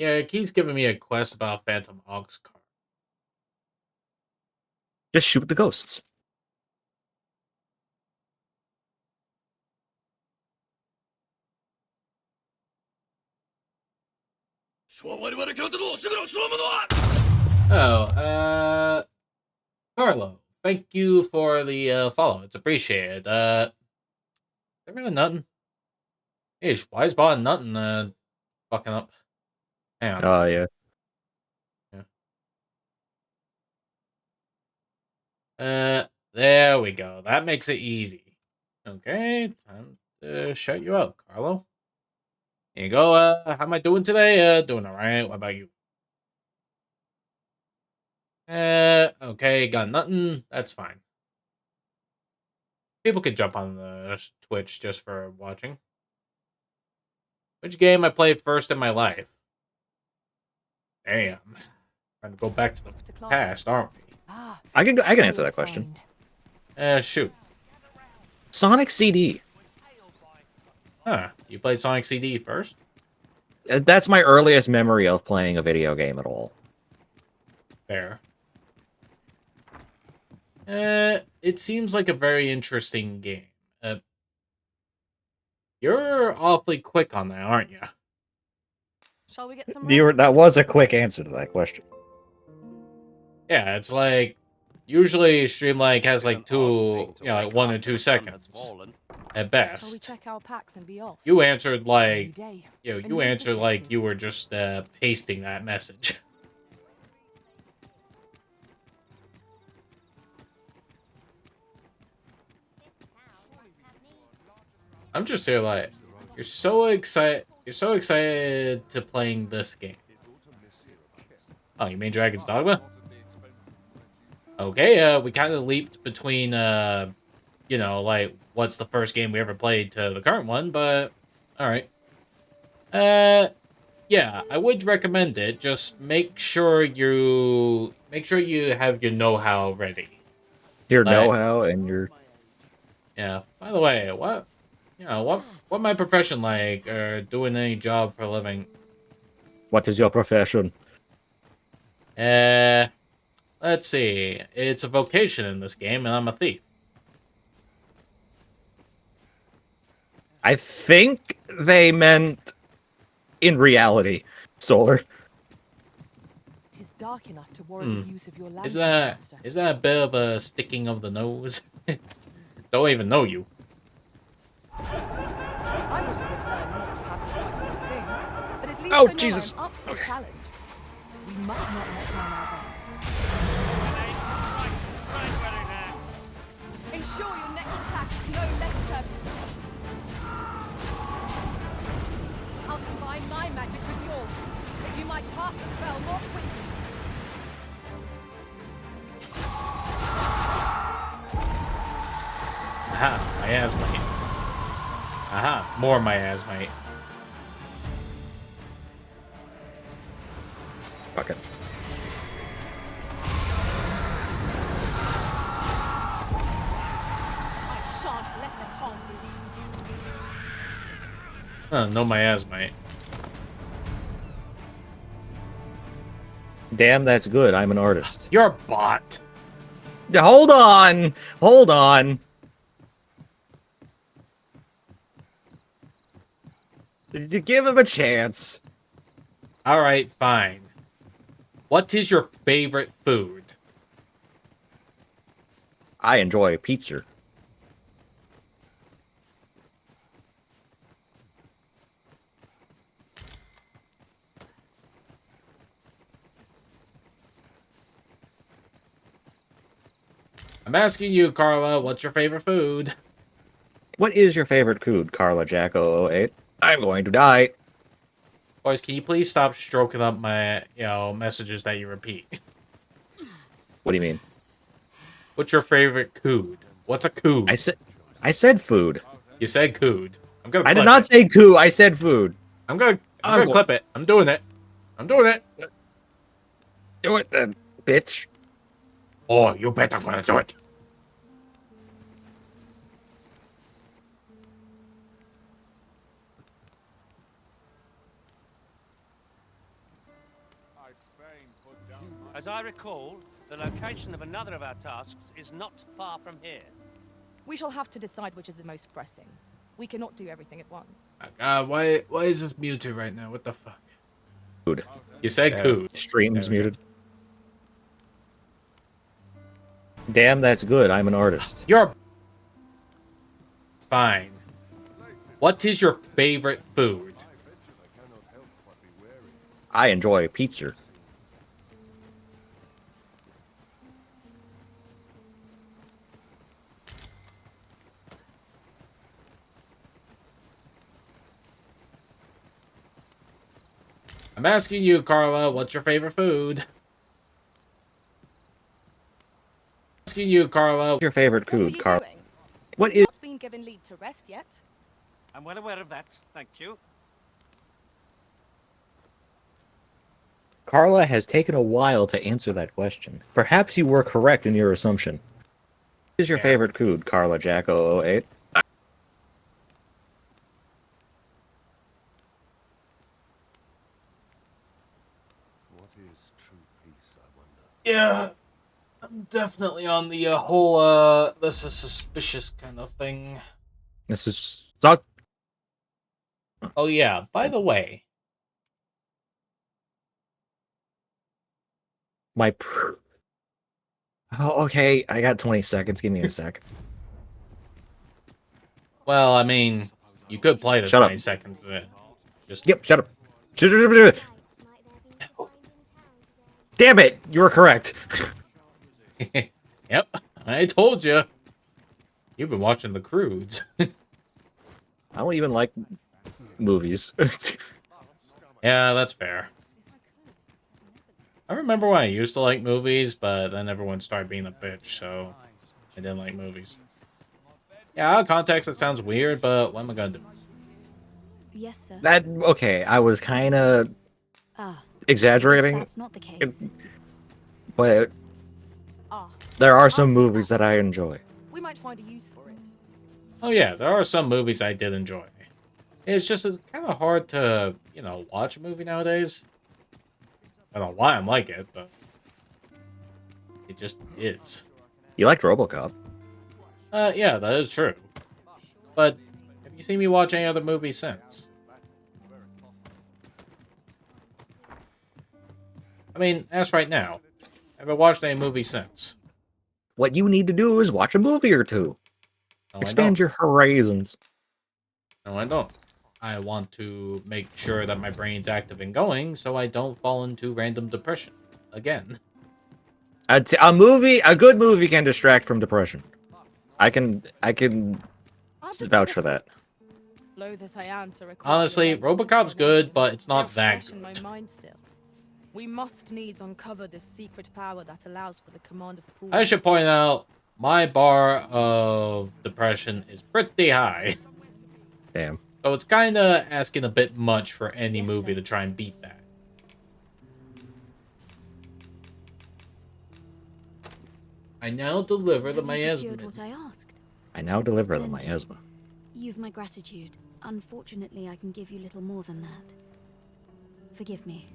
Yeah, it keeps giving me a quest about Phantom Ox car. Just shoot the ghosts. Oh, Carlo, thank you for the follow. It's appreciated. There really nothing. Ish, why is bot nothing fucking up? Hang on. Oh, yeah. There we go. That makes it easy. Okay, time to shout you out, Carlo. Here you go. How am I doing today? Doing alright. What about you? Okay, got nothing. That's fine. People could jump on the Twitch just for watching. Which game I played first in my life? Damn. Trying to go back to the past, aren't we? I can answer that question. Shoot. Sonic CD. Huh. You played Sonic CD first? That's my earliest memory of playing a video game at all. Fair. It seems like a very interesting game. You're awfully quick on that, aren't you? Shall we get some That was a quick answer to that question. Yeah, it's like usually Streamlike has like 1 or 2 seconds at Shall we best. check our packs and be off? You answered like day, you answered like you were just pasting that message. I'm just here like you're so excited to playing this game. Oh, you made Dragon's Dogma? Okay, we kind of leaped between like what's the first game we ever played to the current one, but all right. Yeah, I would recommend it. Just make sure you have your know-how ready. Your know-how and your... Yeah. By the way, what my profession like, or doing any job for a living? What is your profession? Let's see. It's a vocation in this game, and I'm a thief. I think they meant in reality, Solar. It is dark enough to warrant the use of your lantern, Is Master. that a bit of a sticking of the nose? Don't even know you. I would prefer not to have to fight so soon, but at least Oh, I know Jesus. I'm up to the challenge. We must not let down our guard. Ensure your next attack is no less purposeful. I'll combine my magic with yours, that you might cast the spell more quickly. Aha, my asmite. Aha, more my asmite. Fuck it. I shan't let them harm you. No miasmite. Damn, that's good. I'm an artist. You're a bot. Yeah, hold on. Hold on. Give him a chance. All right, fine. What is your favorite food? I enjoy pizza. I'm asking you, Carla, what's your favorite food? What is your favorite food, Carla Jack 008? I'm going to die. Boys, can you please stop stroking up my, messages that you repeat? What do you mean? What's your favorite cood? What's a cood? I said food. You said cood. I'm gonna. I did not say coo. I said food. I'm gonna clip it. I'm doing it. I'm doing it. Do it then, bitch. Oh, you bet I'm gonna do it. As I recall, the location of another of our tasks is not far from here. We shall have to decide which is the most pressing. We cannot do everything at once. God, why is this muted right now? What the fuck? Cood. You said cood. Stream's There we go. muted. Damn, that's good. I'm an artist. You're fine. What is your favorite food? I enjoy pizza. I'm asking you, Carla, what's your favorite food? Asking you, Carla. What's your favorite What are food, you Carl? doing? What You've is... not been given leave to rest yet. I'm well aware of that, thank you. Carla has taken a while to answer that question. Perhaps you were correct in your assumption. What is your favorite food, Carla Jack 008? What is true peace, I wonder? Yeah, I'm definitely on the whole, this is suspicious kind of thing. This is... Not... Oh yeah, by the way. My... Oh, okay, I got 20 seconds. Give me a sec. Well, I mean, you could play the Shut 20 up. seconds in. Just... Yep, shut up. Damn it! You were correct. Yep, I told you. You've been watching The Croods. I don't even like movies. Yeah, that's fair. I remember when I used to like movies, but then everyone started being a bitch, so I didn't like movies. Yeah, out of context, it sounds weird, but what am I gonna do? Yes, sir. That... Okay, I was kind of... Ah, exaggerating. that's not the case. But... There are some movies that I enjoy. We might find a use for it. Oh yeah, there are some movies I did enjoy. It's just it's kind of hard to, you know, watch a movie nowadays. I don't know why I'm like it, but it just is. You liked RoboCop. Yeah, that is true. But have you seen me watch any other movies since? I mean, ask right now. Have I watched any movies since? What you need to do is watch a movie or two. No, Expand your horizons. No, I don't. I want to make sure that my brain's active and going so I don't fall into random depression again. A good movie can distract from depression. I can vouch for that. Loath as I am to recall Honestly, RoboCop's good, but it's not that fresh in my good. mind still. We must needs uncover this secret power that allows for the command of the pool. I should point out, my bar of depression is pretty high. Damn. So it's kind of asking a bit much for any movie to try and beat that. I now deliver the Have you procured miasma. what I asked? I now deliver the Splendid. miasma. You've my gratitude. Unfortunately, I can give you little more than that. Forgive me,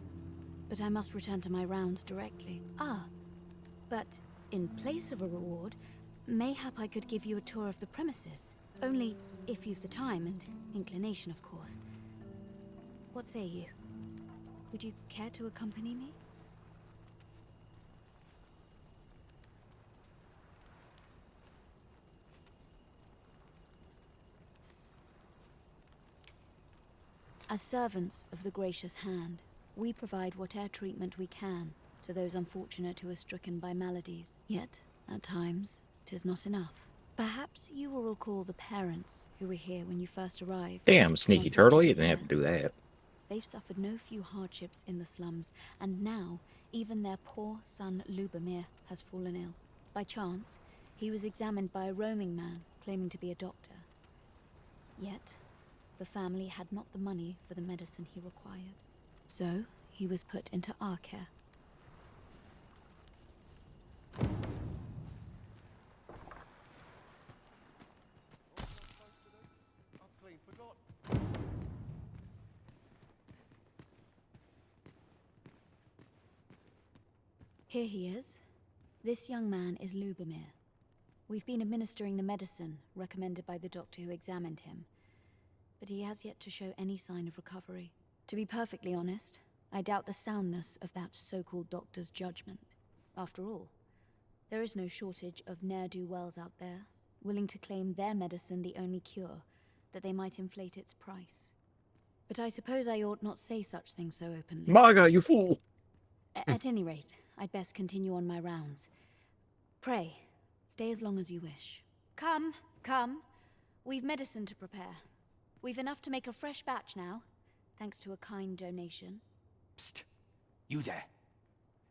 but I must return to my rounds directly. But in place of a reward, mayhap I could give you a tour of the premises. Only if you've the time and inclination, of course. What say you? Would you care to accompany me? As servants of the gracious hand, we provide whatever treatment we can to those unfortunate who are stricken by maladies. Yet, at times, 'tis not enough. Perhaps you will recall the parents who were here when you first arrived. Damn, sneaky turtle, you didn't have to do that. They've suffered no few hardships in the slums, and now even their poor son Lubomir has fallen ill. By chance, he was examined by a roaming man claiming to be a doctor. Yet, the family had not the money for the medicine he required. So, he was put into our care. Here he is. This young man is Lubomir. We've been administering the medicine recommended by the doctor who examined him, but he has yet to show any sign of recovery. To be perfectly honest, I doubt the soundness of that so-called doctor's judgment. After all, there is no shortage of ne'er-do-wells out there, willing to claim their medicine the only cure, that they might inflate its price. But I suppose I ought not say such things so openly. Maga, you fool! At any rate, I'd best continue on my rounds. Pray, stay as long as you wish. Come, come. We've medicine to prepare. We've enough to make a fresh batch now, thanks to a kind donation. Psst! You there.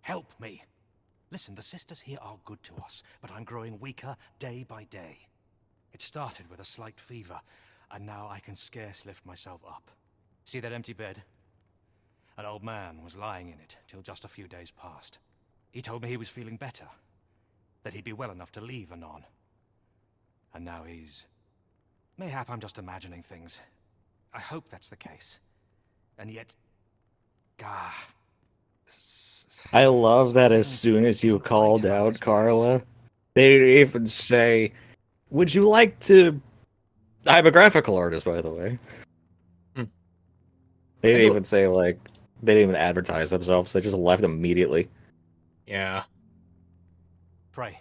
Help me. Listen, the sisters here are good to us, but I'm growing weaker day by day. It started with a slight fever, and now I can scarce lift myself up. See that empty bed? An old man was lying in it till just a few days past. He told me he was feeling better, that he'd be well enough to leave anon. And now he's... Mayhap I'm just imagining things. I hope that's the case. And yet... Gah... I love that as soon as you called out Carla, they even say, would you like to... I'm a graphical artist, by the way. They didn't even say, like, they didn't even advertise themselves. They just left immediately. Yeah. Pray,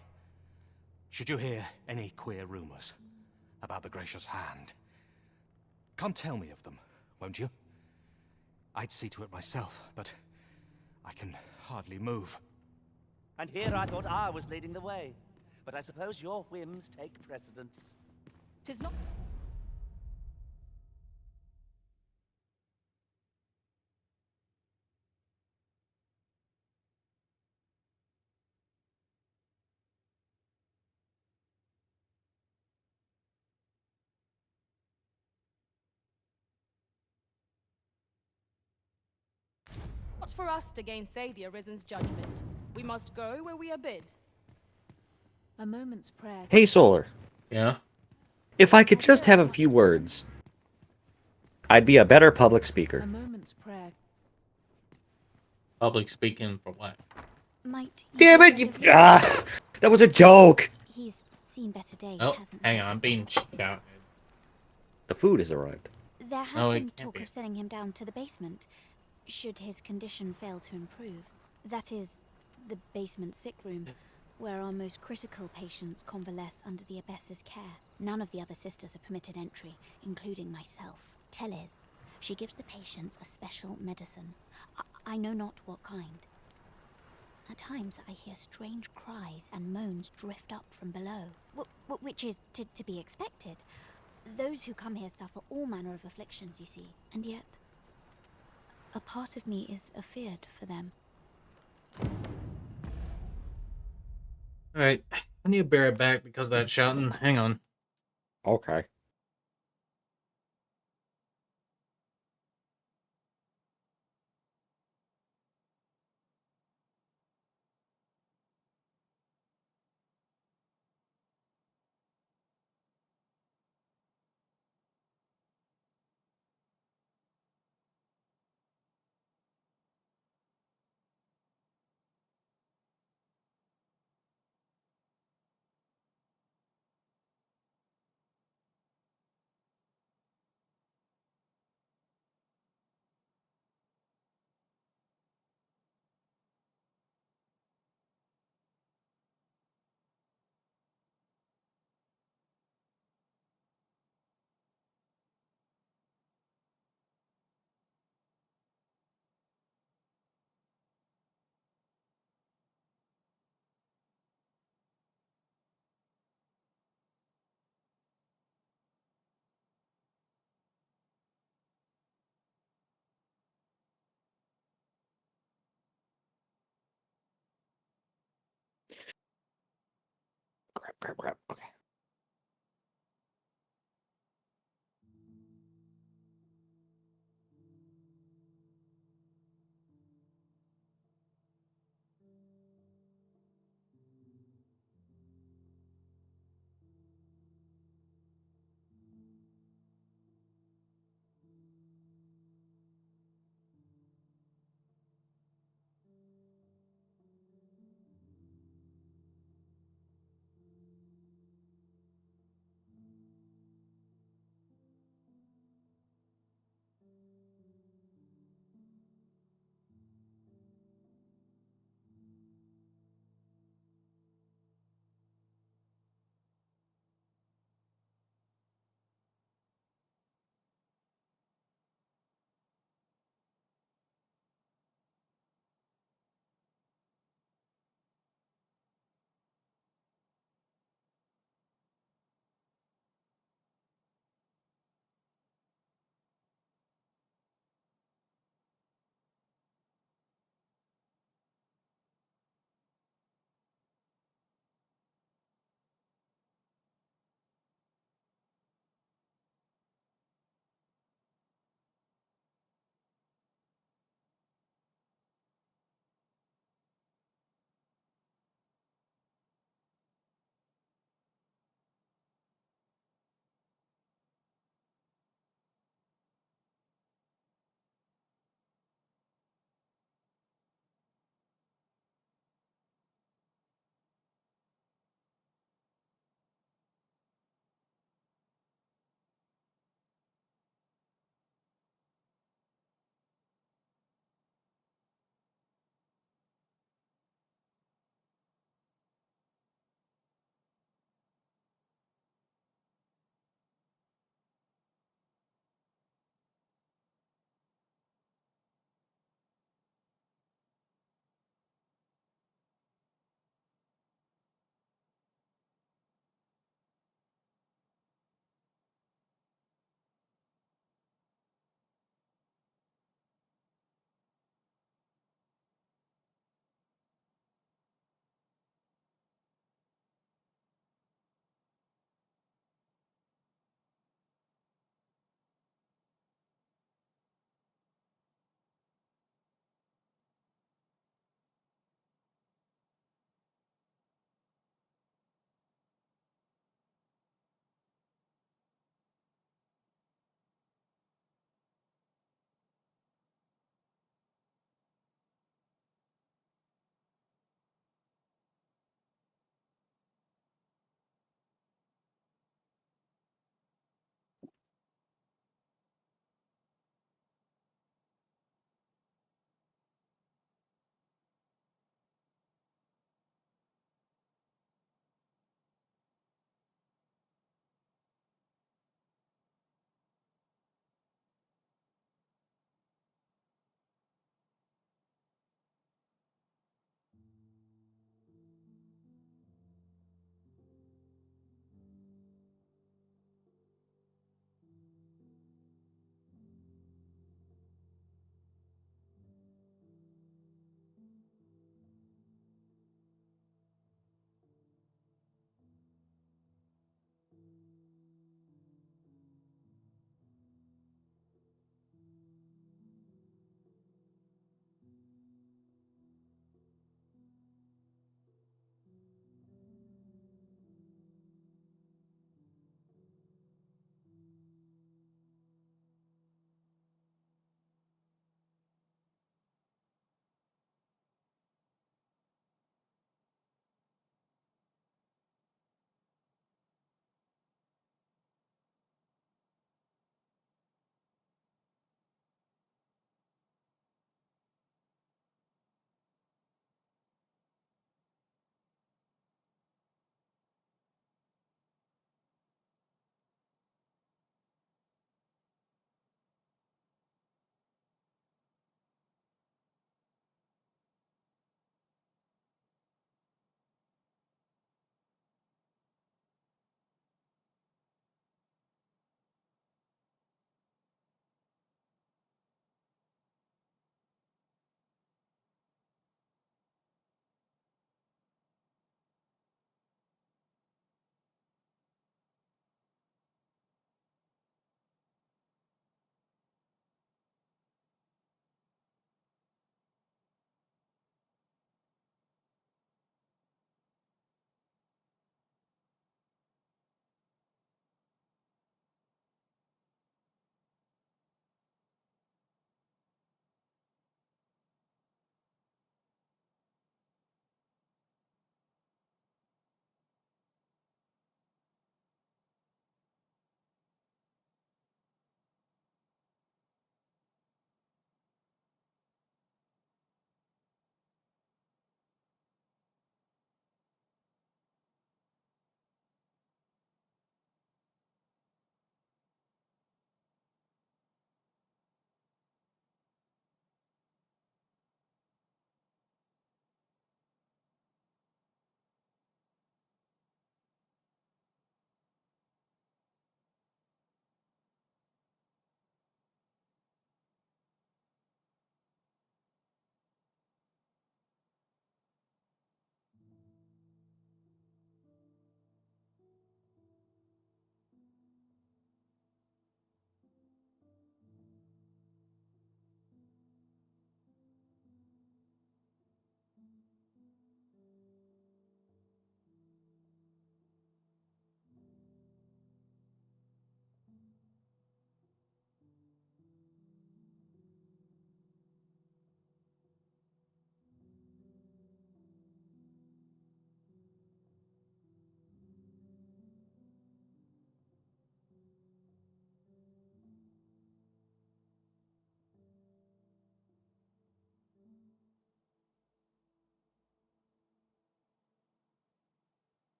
should you hear any queer rumors about the Gracious Hand, come tell me of them, won't you? I'd see to it myself, but I can hardly move. And here I thought I was leading the way. But I suppose your whims take precedence. 'Tis not... Not for us to gainsay the Arisen's judgment. We must go where we are bid. A moment's prayer. Hey, Solar. Yeah? If I could just have a few words, I'd be a better public A speaker. moment's prayer. Public speaking for what? Might you Damn it! That was a joke! He's seen better days, Oh, hasn't he? hang on, I'm being shouted. The food has arrived. There has No, it been can't talk be. of sending him down to the basement, should his condition fail to improve. That is, the basement sick room, where our most critical patients convalesce under the abbess's care. None of the other sisters are permitted entry, including myself. Teles, she gives the patients a special medicine. I know not what kind. At times I hear strange cries and moans drift up from below, which is to be expected. Those who come here suffer all manner of afflictions, you see, and yet a part of me is afeared for them. Alright, I need to bear it back because of that shouting. Hang on. Okay.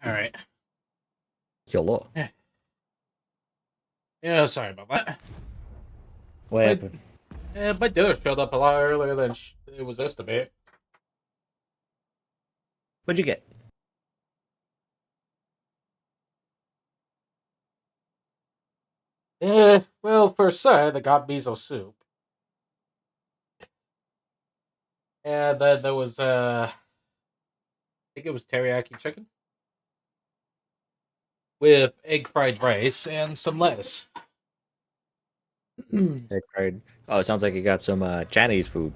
All right. YOLO. Yeah, sorry about that. What happened? My dinner showed up a lot earlier than it was estimated. What'd you get? Well, for a side, I got miso soup. And then there was, I think it was teriyaki chicken with egg fried rice and some lettuce. Egg fried. Oh, it sounds like you got some Chinese food.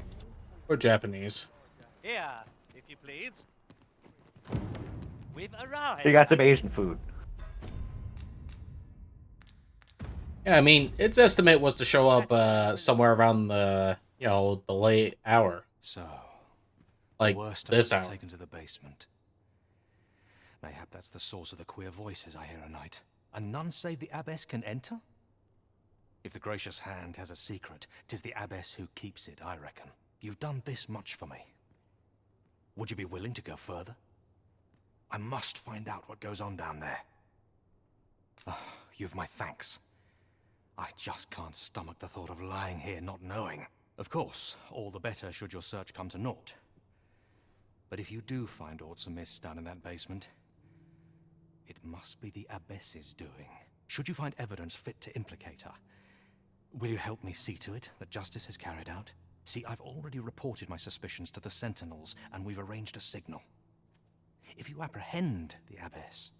Or Japanese. Here, if you please. We've arrived. You got some Asian food. Yeah, I mean, its estimate was to show up somewhere around the, the late hour. So, Like the worst this of us hour. are taken to the basement. Mayhap that's the source of the queer voices I hear at night. And none save the abbess can enter? If the gracious hand has a secret, 'tis the abbess who keeps it, I reckon. You've done this much for me. Would you be willing to go further? I must find out what goes on down there. Oh, you've my thanks. I just can't stomach the thought of lying here not knowing. Of course, all the better should your search come to naught. But if you do find aught amiss down in that basement, it must be the abbess's doing. Should you find evidence fit to implicate her, will you help me see to it that justice is carried out? See, I've already reported my suspicions to the sentinels, and we've arranged a signal. If you apprehend the abbess,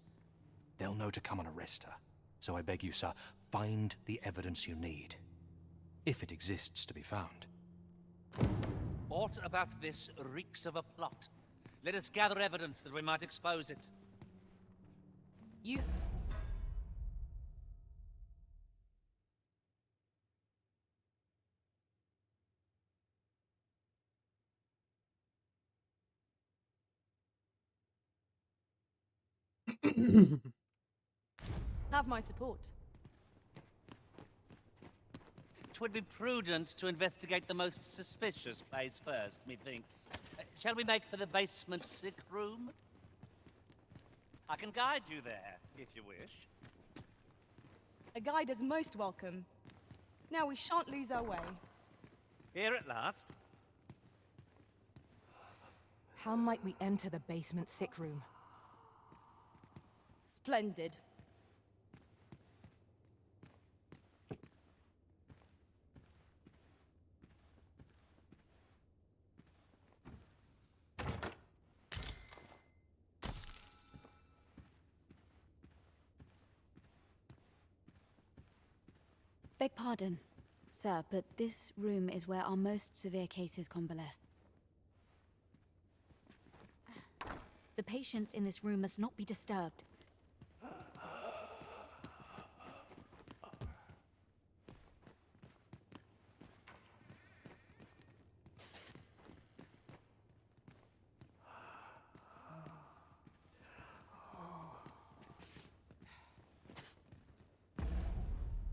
they'll know to come and arrest her. So I beg you, sir, find the evidence you need, if it exists to be found. Aught about this reeks of a plot. Let us gather evidence that we might expose it. You... Have my support. 'Twould be prudent to investigate the most suspicious place first, methinks. Shall we make for the basement sick room? I can guide you there, if you wish. A guide is most welcome. Now we shan't lose our way. Here at last. How might we enter the basement sick room? Splendid. Beg pardon, sir, but this room is where our most severe cases convalesce. The patients in this room must not be disturbed.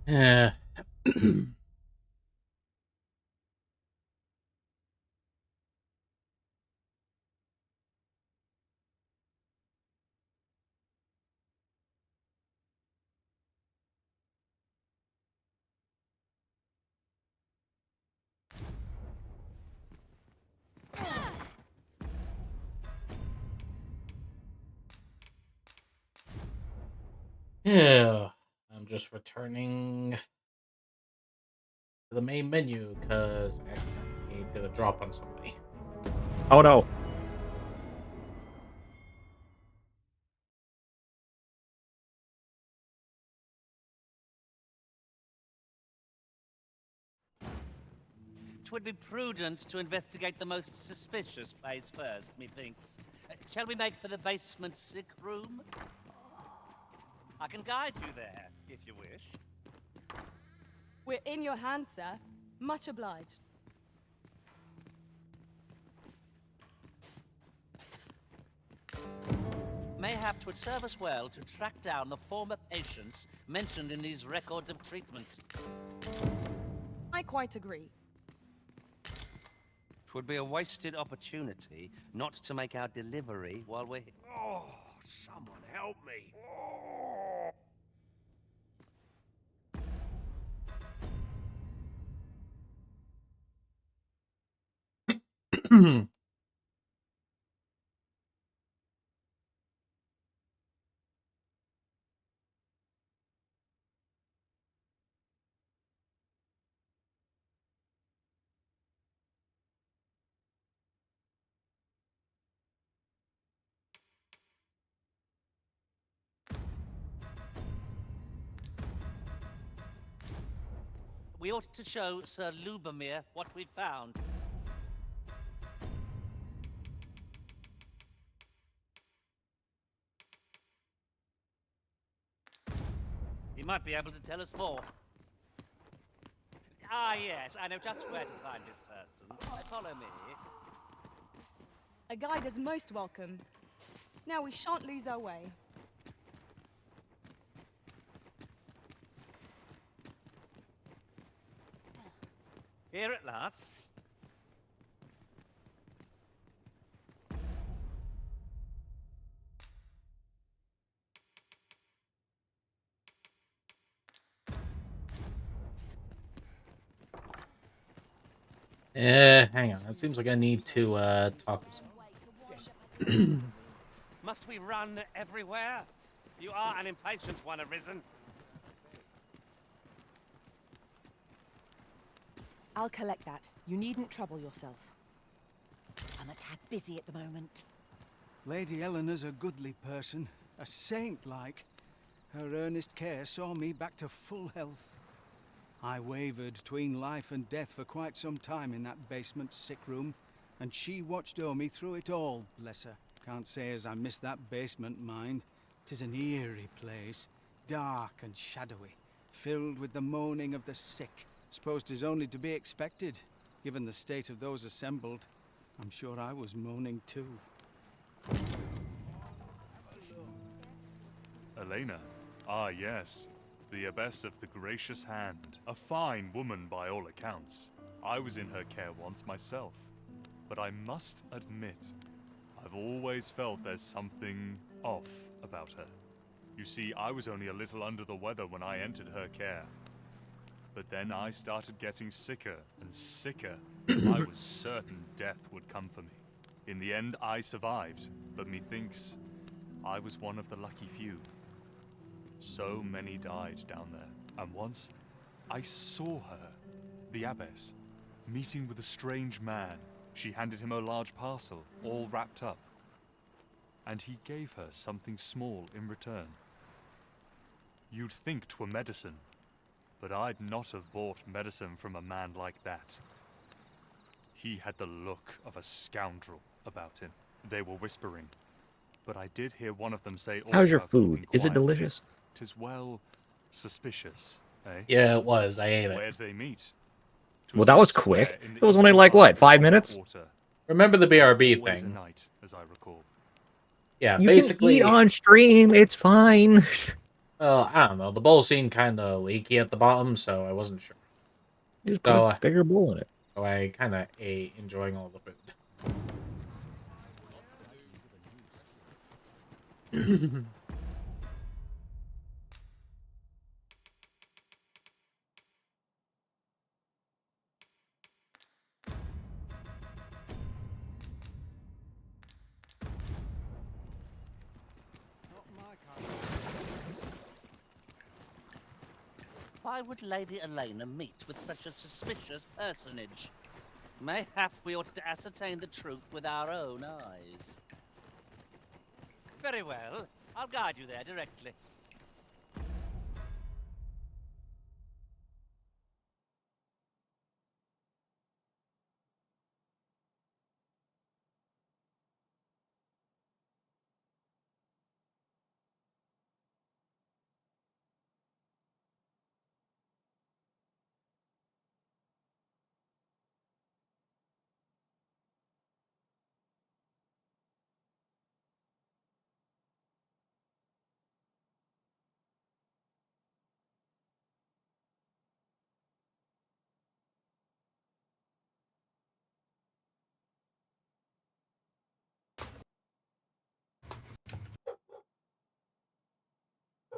Yeah. Yeah. I'm just returning to the main menu because I accidentally did a drop on somebody. Oh no. Twould be prudent to investigate the most suspicious place first, methinks. Shall we make for the basement sick room? I can guide you there, if you wish. We're in your hands, sir. Much obliged. Mayhap 'twould serve us well to track down the former patients mentioned in these records of treatment. I quite agree. 'Twould be a wasted opportunity not to make our delivery while we're... Oh, someone help me. We ought to show Sir Lubomir what we've found. He might be able to tell us more. Ah, yes, I know just where to find this person. Follow me. A guide is most welcome. Now we shan't lose our way. Here at last. Hang on. It seems like I need to talk to someone. Must we run everywhere? You are an impatient one, Arisen. I'll collect that. You needn't trouble yourself. I'm a tad busy at the moment. Lady Eleanor's a goodly person, a saint-like. Her earnest care saw me back to full health. I wavered between life and death for quite some time in that basement sick room, and she watched o'er me through it all, bless her. Can't say as I miss that basement, mind. 'Tis an eerie place, dark and shadowy, filled with the moaning of the sick. Suppose 'tis only to be expected, given the state of those assembled. I'm sure I was moaning too. Elena? Ah, yes. The abbess of the Gracious Hand. A fine woman by all accounts. I was in her care once myself. But I must admit, I've always felt there's something off about her. You see, I was only a little under the weather when I entered her care. But then I started getting sicker and sicker. I was certain death would come for me. In the end, I survived, but methinks I was one of the lucky few. So many died down there, and once I saw her, the abbess, meeting with a strange man. She handed him a large parcel, all wrapped up, and he gave her something small in return. You'd think 'twere medicine, but I'd not have bought medicine from a man like that. He had the look of a scoundrel about him. They were whispering, but I did hear one of them say, How's your about food? keeping Is it quiet. delicious? 'Tis well suspicious, eh? Yeah, it was. I ate it. Where'd they meet? Well, that was quick. It was only like, what, 5 minutes? Remember the BRB Always a thing? night, as I recall. Yeah, You basically. can eat on stream, it's fine. I don't know. The bowl seemed kind of leaky at the bottom, so I wasn't sure. Just put a bigger bowl in it. So I kind of ate, enjoying all the food. Why would Lady Elena meet with such a suspicious personage? Mayhap we ought to ascertain the truth with our own eyes. Very well. I'll guide you there directly.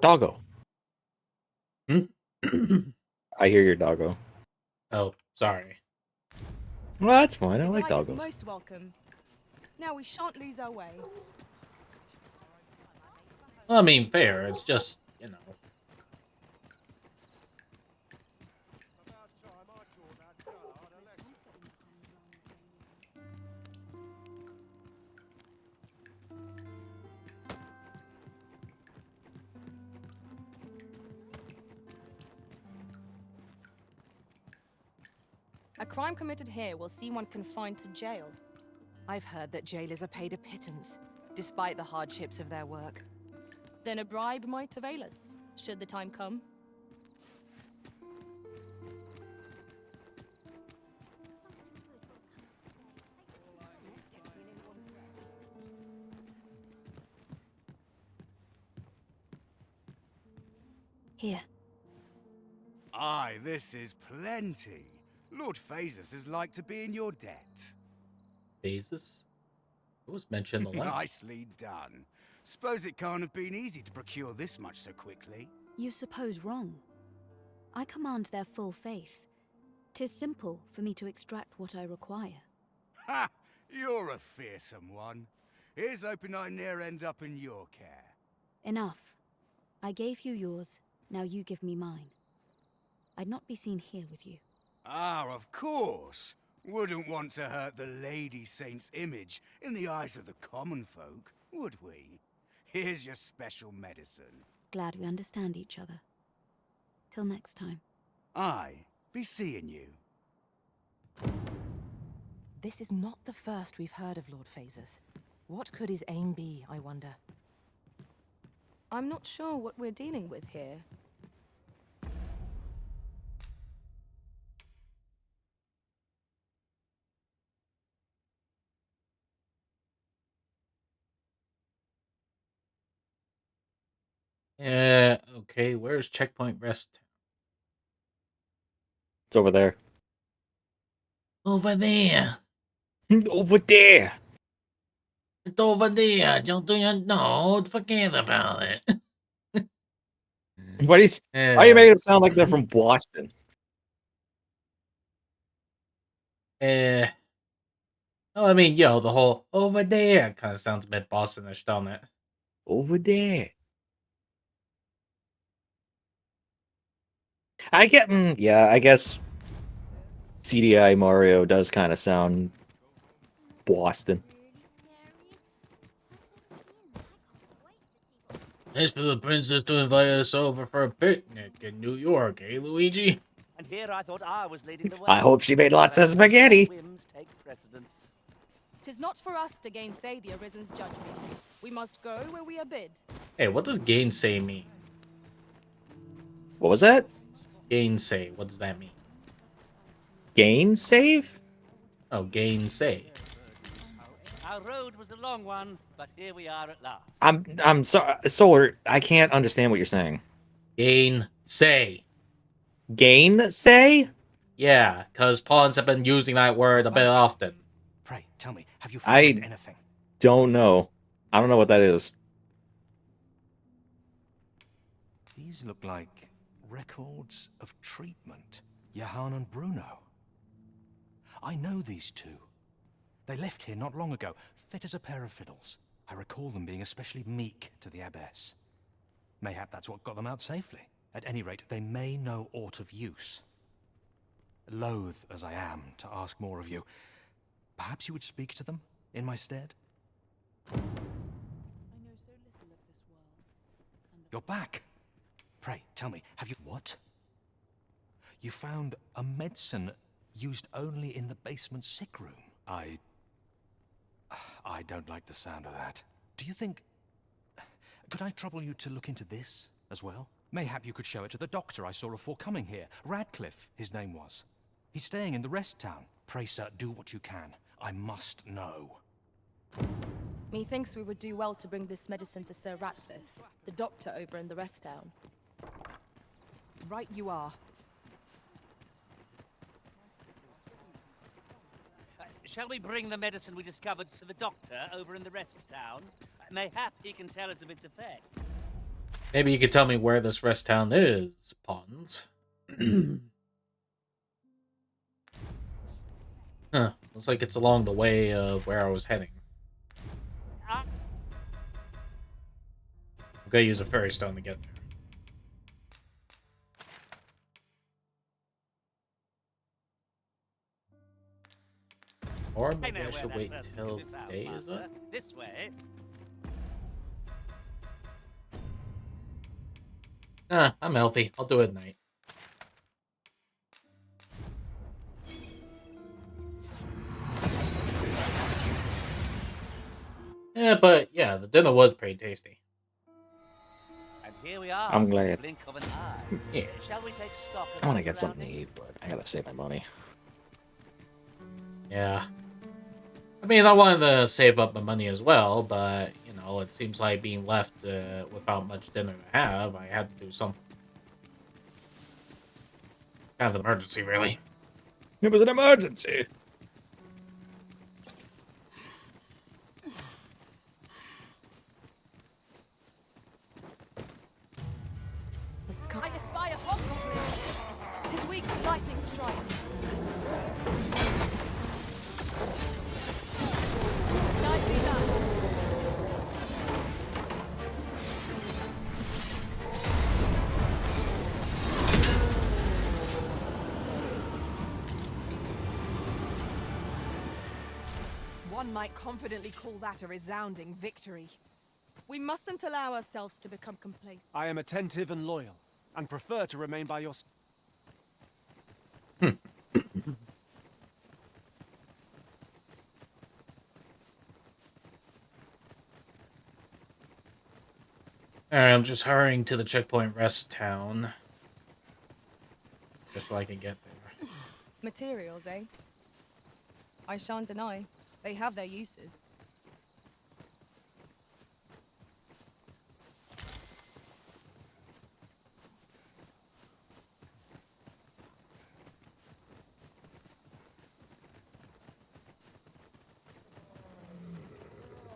Doggo. Hmm? I hear your doggo. Oh, sorry. Well, that's fine. I The like guide is doggos. most welcome. Now we shan't lose our way. Well, I mean, fair. It's just, you know. A crime committed here will see one confined to jail. I've heard that jailers are paid a pittance, despite the hardships of their work. Then a bribe might avail us, should the time come. Here. Aye, this is plenty. Lord Phasus is like to be in your debt. Phases? It was mentioned a lot. Nicely done. Suppose it can't have been easy to procure this much so quickly. You suppose wrong. I command their full faith. 'Tis simple for me to extract what I require. Ha! You're a fearsome one. Here's hoping I ne'er end up in your care. Enough. I gave you yours, now you give me mine. I'd not be seen here with you. Ah, of course. Wouldn't want to hurt the Lady Saint's image in the eyes of the common folk, would we? Here's your special medicine. Glad we understand each other. Till next time. Aye, be seeing you. This is not the first we've heard of Lord Phasus. What could his aim be, I wonder? I'm not sure what we're dealing with here. Yeah, okay, where's checkpoint rest? It's over there. Over there. Over there. It's over there. Don't do you know? Forget about it. Why are you making it sound like they're from Boston? Oh, I mean, yo, the whole over there kind of sounds a bit Bostonish, don't it? Over there. I get, yeah, I guess CDI Mario does kind of sound Boston. Nice for the princess to invite us over for a picnic in New York, eh, Luigi? And here I thought I was leading the way. I hope she made lots of spaghetti. Whims take precedence. 'Tis not for us to gainsay the Arisen's judgment. We must go where we are bid. Hey, what does gainsay mean? What was that? Gainsay, what does that mean? Gain save? Oh, gainsay. Our road was a long one, but here we are at last. I'm sorry, Solar, I can't understand what you're saying. Gainsay. Gain say? Yeah, because pawns have been using that word a bit often. Pray, tell me, have you found anything? Don't know. I don't know what that is. These look like records of treatment. Johann and Bruno. I know these two. They left here not long ago, fit as a pair of fiddles. I recall them being especially meek to the abbess. Mayhap that's what got them out safely. At any rate, they may know aught of use. Loath as I am to ask more of you, perhaps you would speak to them in my stead? You're back. Pray, tell me, have you... What? You found a medicine used only in the basement sick room. I don't like the sound of that. Do you think... Could I trouble you to look into this as well? Mayhap you could show it to the doctor I saw before coming here. Radcliffe, his name was. He's staying in the rest town. Pray, sir, do what you can. I must know. Methinks we would do well to bring this medicine to Sir Ratcliffe, the doctor over in the rest town. Right you are. Shall we bring the medicine we discovered to the doctor over in the rest town? Mayhap he can tell us of its effect. Maybe you could tell me where this rest town is, Pawns. Huh. Looks like it's along the way of where I was heading. I'm gonna use a fairy stone to get there. Or maybe I should wait until day is up. This way. Nah, I'm healthy. I'll do it at night. Yeah, but yeah, the dinner was pretty tasty. And here we are. I'm glad. Blink of an eye. Yeah. Shall we take stock of I want our to get something to surroundings? eat, but I gotta save my money. Yeah. I mean, I wanted to save up my money as well, but, you know, it seems like being left without much dinner to have, I had to do something. Kind of an emergency, really. It was an emergency. I espy a hobgoblin. 'Tis weak to lightning strike. Nicely done. One might confidently call that a resounding victory. We mustn't allow ourselves to become complacent. I am attentive and loyal, and prefer to remain by your side. Alright, I'm just hurrying to the checkpoint rest town. Just so I can get there. Materials, eh? I shan't deny. They have their uses.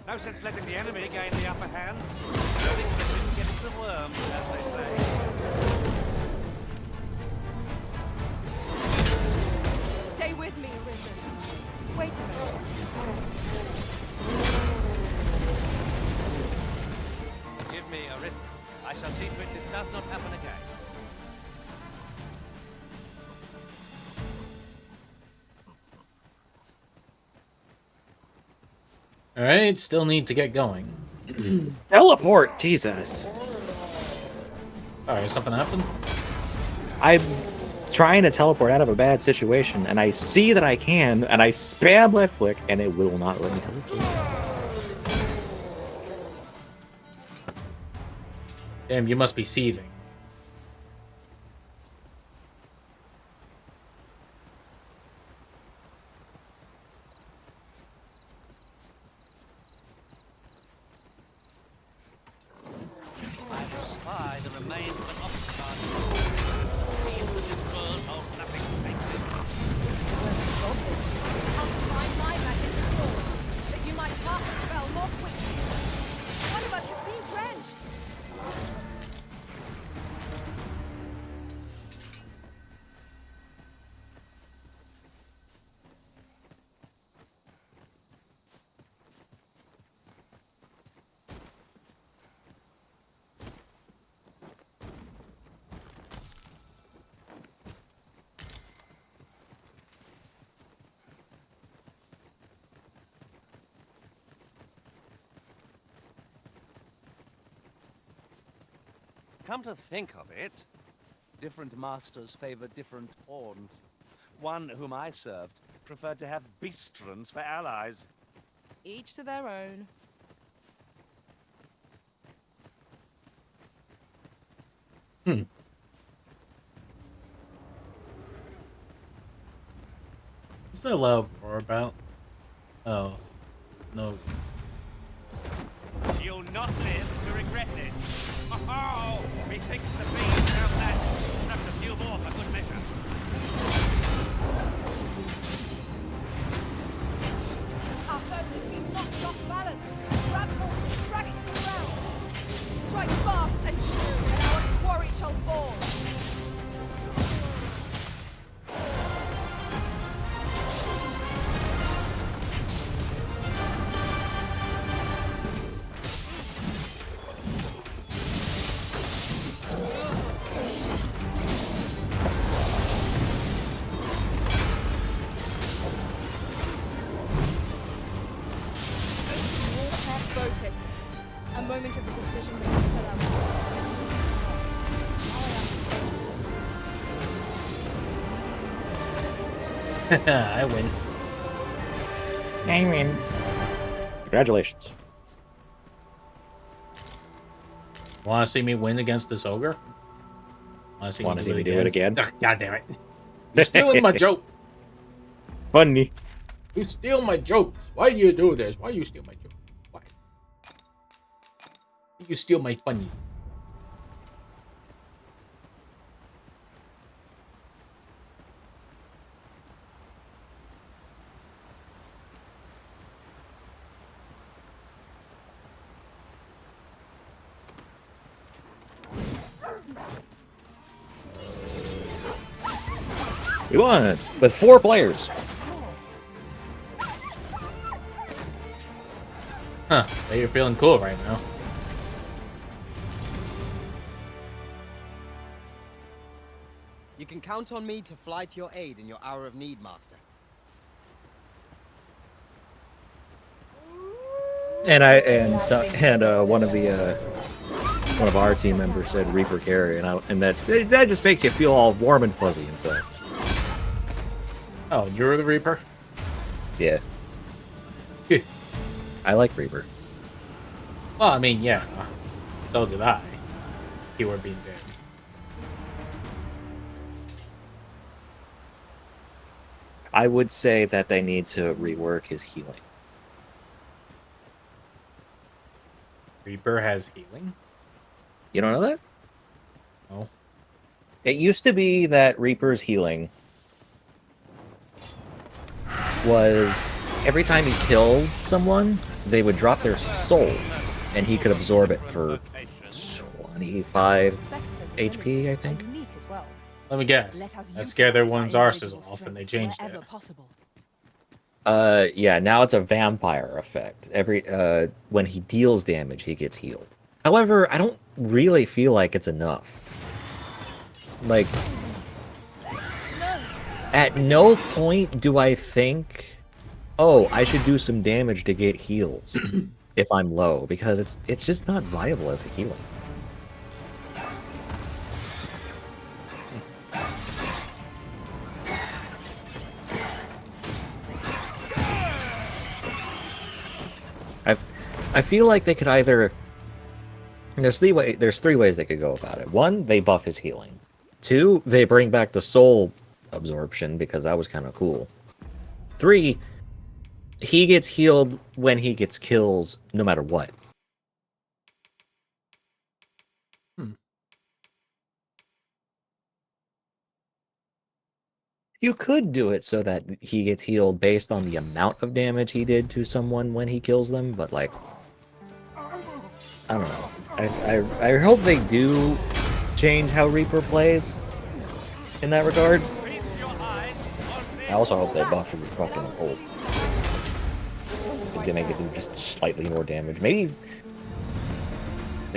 No sense letting the enemy gain the upper hand. Nothing that didn't get into the worm, as they say. Stay with me, Arisen. Wait a minute. Give me a wrist. I shall see to it this does not happen again. Alright, still need to get going. Teleport! Jesus. Alright, something happened? I'm trying to teleport out of a bad situation, and I see that I can, and I spam left click, and it will not let me teleport. Damn, you must be seething. I spy the remains of an obstacle. Thieves of this world hold nothing sacred. I'll find my magic sword, that you might cast the spell more quickly. One of us has been drenched. Come to think of it, different masters favor different pawns. One whom I served preferred to have beastrons for allies. Each to their own. What's that loud roar about? Oh. No. You'll not live to regret this. Oh, methinks the bees have that. Perhaps a few more for good measure. Our foe has been knocked off balance. Grab hold, drag it to the ground. Strike fast and true. I win. I win. Congratulations. Want to see me win against this ogre? Want to see me do it again? Ugh, God damn it! You're stealing my joke. Funny. You steal my jokes. Why do you do this? Why you steal my joke? Why? You steal my funny. We won with 4 players. Huh. Bet you're feeling cool right now. You can count on me to fly to your aid in your hour of need, Master. And one of our team members said Reaper carry, and that just makes you feel all warm and fuzzy inside. Oh, you're the Reaper? Yeah. I like Reaper. Well, I mean, yeah. So did I. You were being dead. I would say that they need to rework his healing. Reaper has healing? You don't know that? No. It used to be that Reaper's healing was every time he killed someone, they would drop their soul, and he could absorb it for 25 HP, I think. Let me guess. That scared everyone's arses off, and they changed it. Yeah, now it's a vampire effect. When he deals damage, he gets healed. However, I don't really feel like it's enough. Like, at no point do I think, oh, I should do some damage to get heals if I'm low, because it's just not viable as a healing. I feel like they could either... There's 3 ways they could go about it. 1, they buff his healing. 2, they bring back the soul absorption, because that was kind of cool. 3, he gets healed when he gets kills, no matter what. You could do it so that he gets healed based on the amount of damage he did to someone when he kills them, but like... I don't know. I hope they do change how Reaper plays in that regard. I also hope they buff his fucking ult. To make it do just slightly more damage. Maybe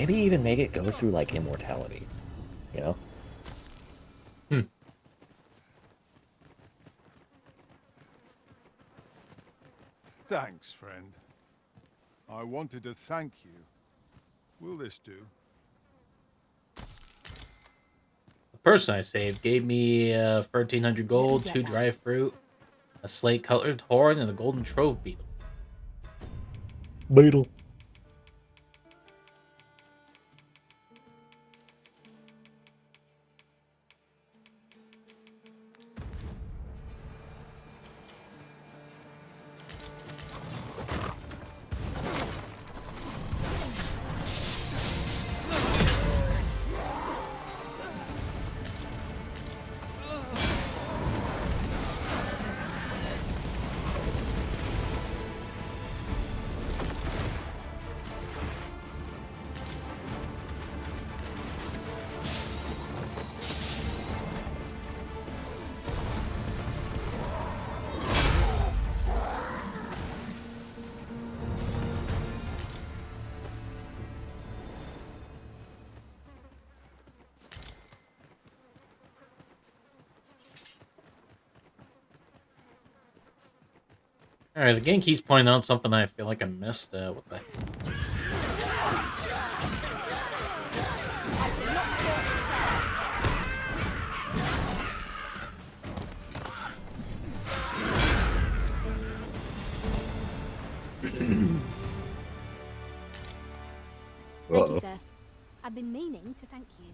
even make it go through like immortality. You know? Thanks, friend. I wanted to thank you. Will this do? The person I saved gave me 1,300 gold, 2 dry fruit, a slate-colored horn, and a golden trove beetle. Beetle. Alright, the game keeps pointing out something I feel like I missed. What the... I've been meaning to thank you.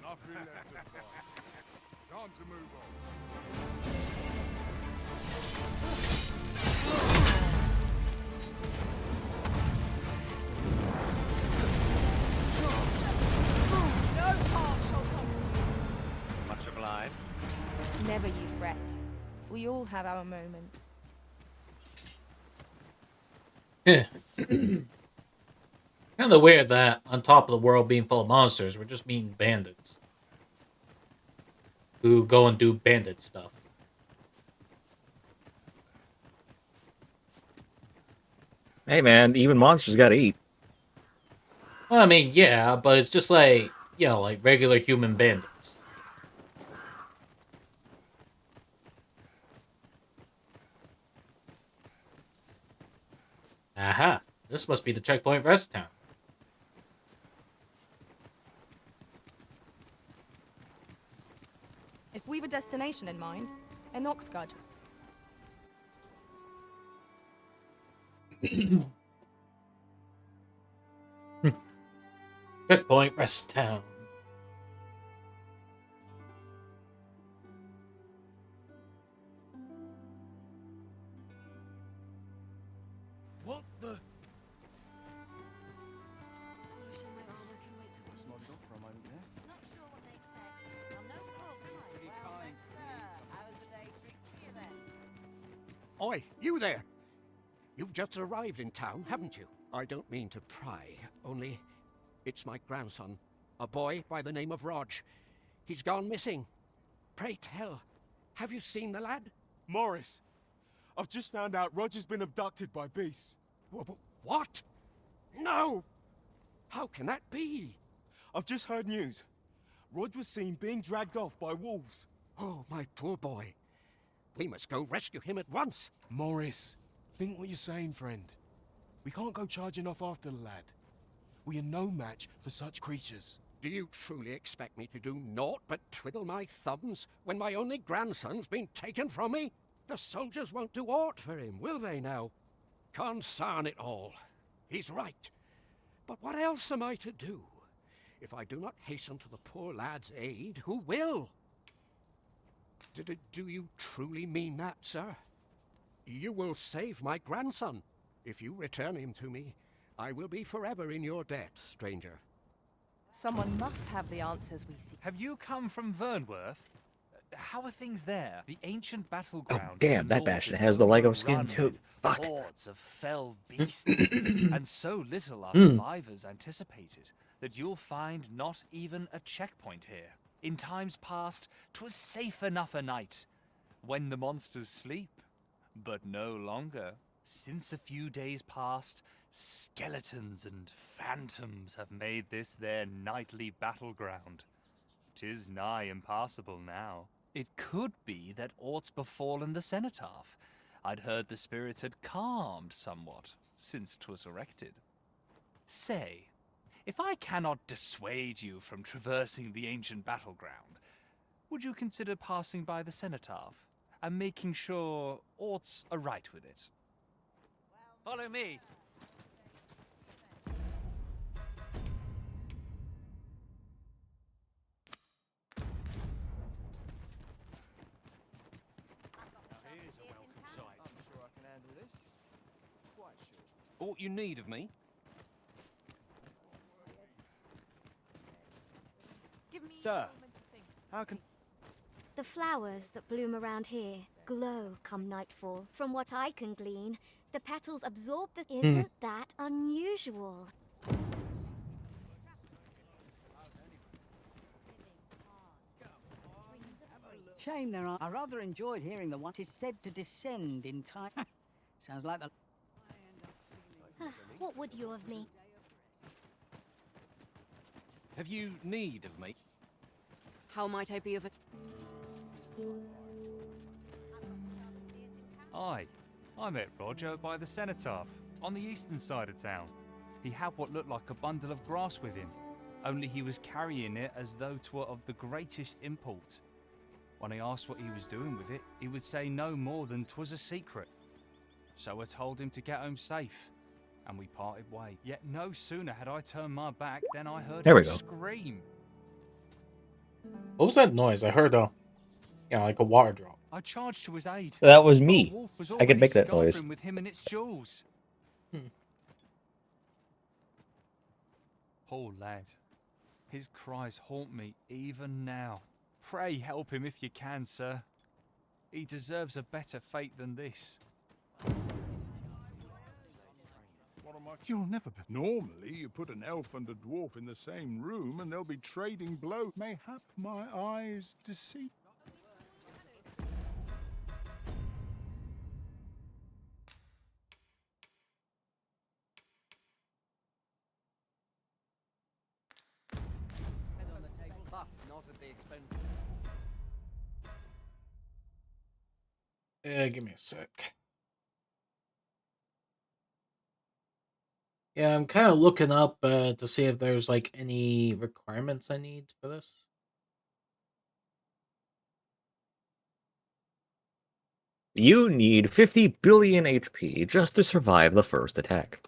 Nothing left to fight. Time to move on. No harm shall come to you. Much obliged. Never you fret. We all have our moments. Kind of weird that on top of the world being full of monsters, we're just meeting bandits who go and do bandit stuff. Hey man, even monsters gotta eat. Well, I mean, yeah, but it's just like, you know, like regular human bandits. Aha, this must be the checkpoint rest town. If we've a destination in mind, an Oxguard. Checkpoint rest town. What the? Polishing my armor can wait till the nodded off for a moment there. Not sure what they expect. I'm no cook. Pretty kind. How was the day treating you then? Oi, you there! You've just arrived in town, haven't you? I don't mean to pry, only it's my grandson, a boy by the name of Rog. He's gone missing. Pray tell, have you seen the lad? Morris, I've just found out Roger's been abducted by beasts. What? No! How can that be? I've just heard news. Rog was seen being dragged off by wolves. Oh, my poor boy. We must go rescue him at once. Morris, think what you're saying, friend. We can't go charging off after the lad. We are no match for such creatures. Do you truly expect me to do naught but twiddle my thumbs when my only grandson's been taken from me? The soldiers won't do aught for him, will they now? Consarn it all. He's right. But what else am I to do? If I do not hasten to the poor lad's aid, who will? Do you truly mean that, sir? You will save my grandson. If you return him to me, I will be forever in your debt, stranger. Someone must have the answers we seek. Have you come from Vernworth? How are things there? The ancient battleground. Oh, damn, that bastard has the Lego skin too. Fuck. Hordes of fell beasts, and so little are survivors anticipated that you'll find not even a checkpoint here. In times past, 'twas safe enough a night when the monsters sleep, but no longer. Since a few days past, skeletons and phantoms have made this their nightly battleground. 'Tis nigh impassable now. It could be that aught's befallen the cenotaph. I'd heard the spirits had calmed somewhat since 'twas erected. Say, if I cannot dissuade you from traversing the ancient battleground, would you consider passing by the cenotaph and making sure aught's aright with it? Follow me. Here's a welcome sight. I'm sure I can handle this. Quite sure. Aught you need of me? Sir, how can... The flowers that bloom around here glow come nightfall. From what I can glean, the petals absorb the... Isn't that unusual? Shame there are. I rather enjoyed hearing the one. It's said to descend in time. Sounds like the... What would you of me? Have you need of me? How might I be of a... Aye, I met Roger by the cenotaph, on the eastern side of town. He had what looked like a bundle of grass with him, only he was carrying it as though 'twere of the greatest import. When I asked what he was doing with it, he would say no more than 'twas a secret. So I told him to get home safe, and we parted ways. Yet no sooner had I turned my back than I heard There we him go. scream. What was that noise? I heard like a water drop. I charged to his aid. That was but me. A wolf was I could already make that noise. scarpering with him and its jewels. Poor lad. His cries haunt me even now. Pray help him if you can, sir. He deserves a better fate than this. You'll never... Normally, you put an elf and a dwarf in the same room and they'll be trading blows. Mayhap my eyes deceive... Not at the expense. Give me a sec. Yeah, I'm kind of looking up to see if there's like any requirements I need for this. You need 50 billion HP just to survive the first attack.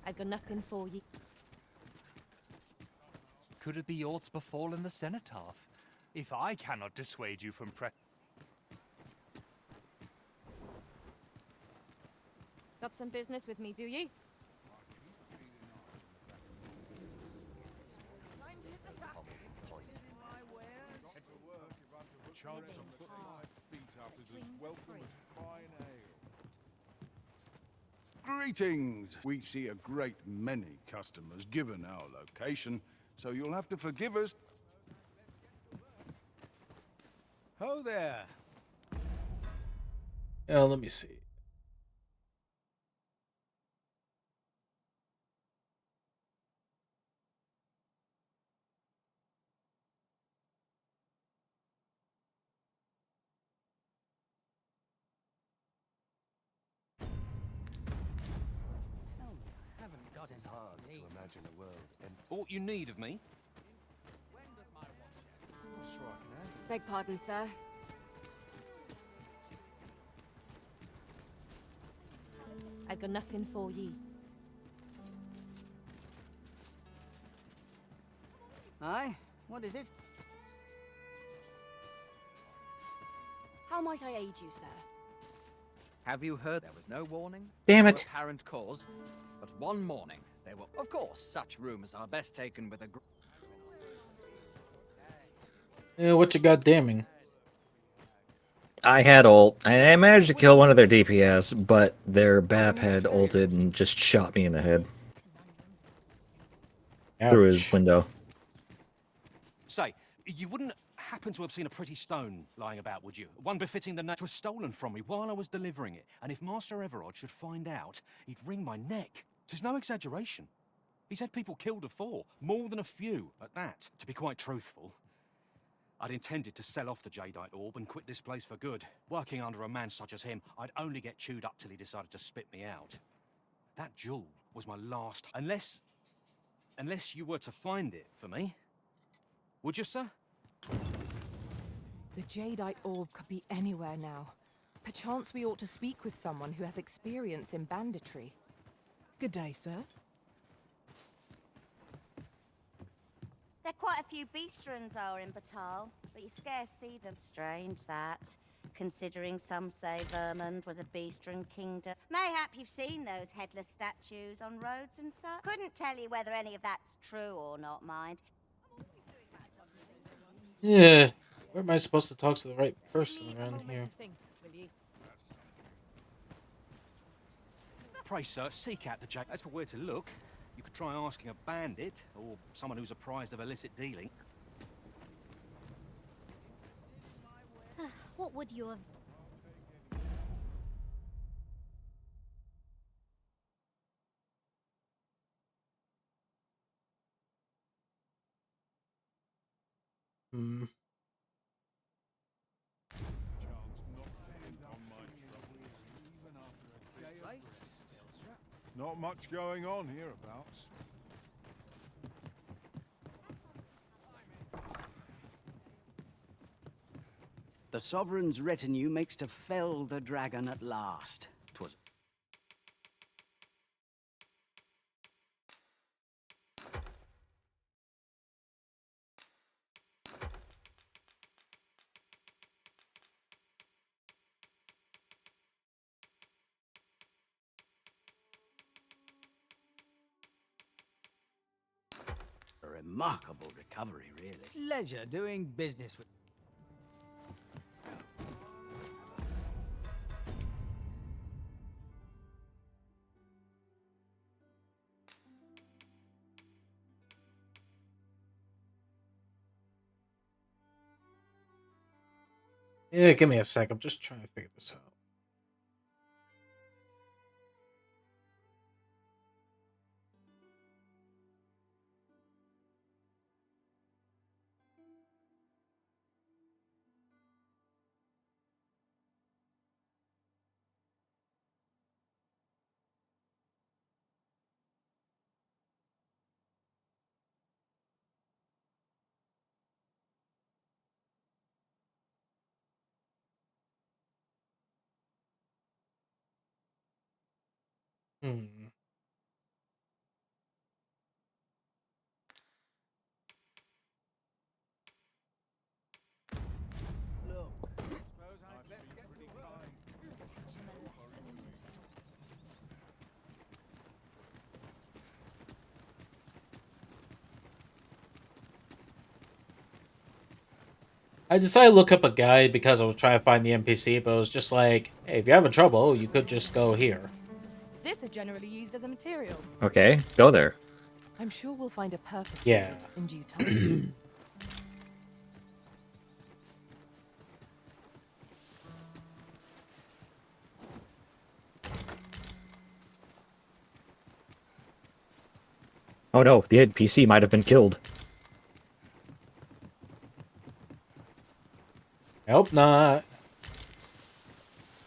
I got nothing for you. Could it be aught's befallen the cenotaph? If I cannot dissuade you from Got some business with me, do you? Chance to put my feet up is as welcome as fine ale. Greetings! We see a great many customers given our location, so you'll have to forgive us. Ho there! Yeah, let me see. It's hard to imagine a world. And aught you need of me? I'm sure I can handle it. Beg pardon, sir. I got nothing for ye. Aye? What is it? How might I aid you, sir? Have you heard there was no warning? Damn No it. apparent cause. But one morning, there were... Of course, such rumors are best taken with a... Yeah, what you got damning? I had ult. I managed to kill one of their DPS, but their BAP had ulted and just shot me in the head. Through his window. Say, you wouldn't happen to have seen a pretty stone lying about, would you? One befitting the name. It was stolen from me while I was delivering it, and if Master Everard should find out, he'd wring my neck. 'Tis no exaggeration. He's had people killed afore, more than a few at that. To be quite truthful, I'd intended to sell off the Jadeite orb and quit this place for good. Working under a man such as him, I'd only get chewed up till he decided to spit me out. That jewel was my last... Unless you were to find it for me. Would you, sir? The Jadeite orb could be anywhere now. Perchance we ought to speak with someone who has experience in banditry. Good day, sir. There are quite a few beastrons are in Batal, but you scarce see them. Strange that, considering some say Vermund was a beastron kingdom. Mayhap you've seen those headless statues on roads and such. Couldn't tell you whether any of that's true or not, mind. Yeah, where am I supposed to talk to the right person around here? Pray, sir, seek out the Jade. As for where to look, you could try asking a bandit or someone who's apprised of illicit dealing. What would you have... Hmm. Not much going on hereabouts. The Sovereign's retinue makes to fell the dragon at last. 'Twas a remarkable recovery, really. Pleasure doing business with... Yeah, give me a sec. I'm just trying to figure this out. Hmm. I decided to look up a guide because I was trying to find the NPC, but it was just like, hey, if you're having trouble, you could just go here. This is generally used as a material. Okay, go there. I'm sure we'll find a purpose Yeah. for it in due time. Oh no, the NPC might have been killed. I hope not.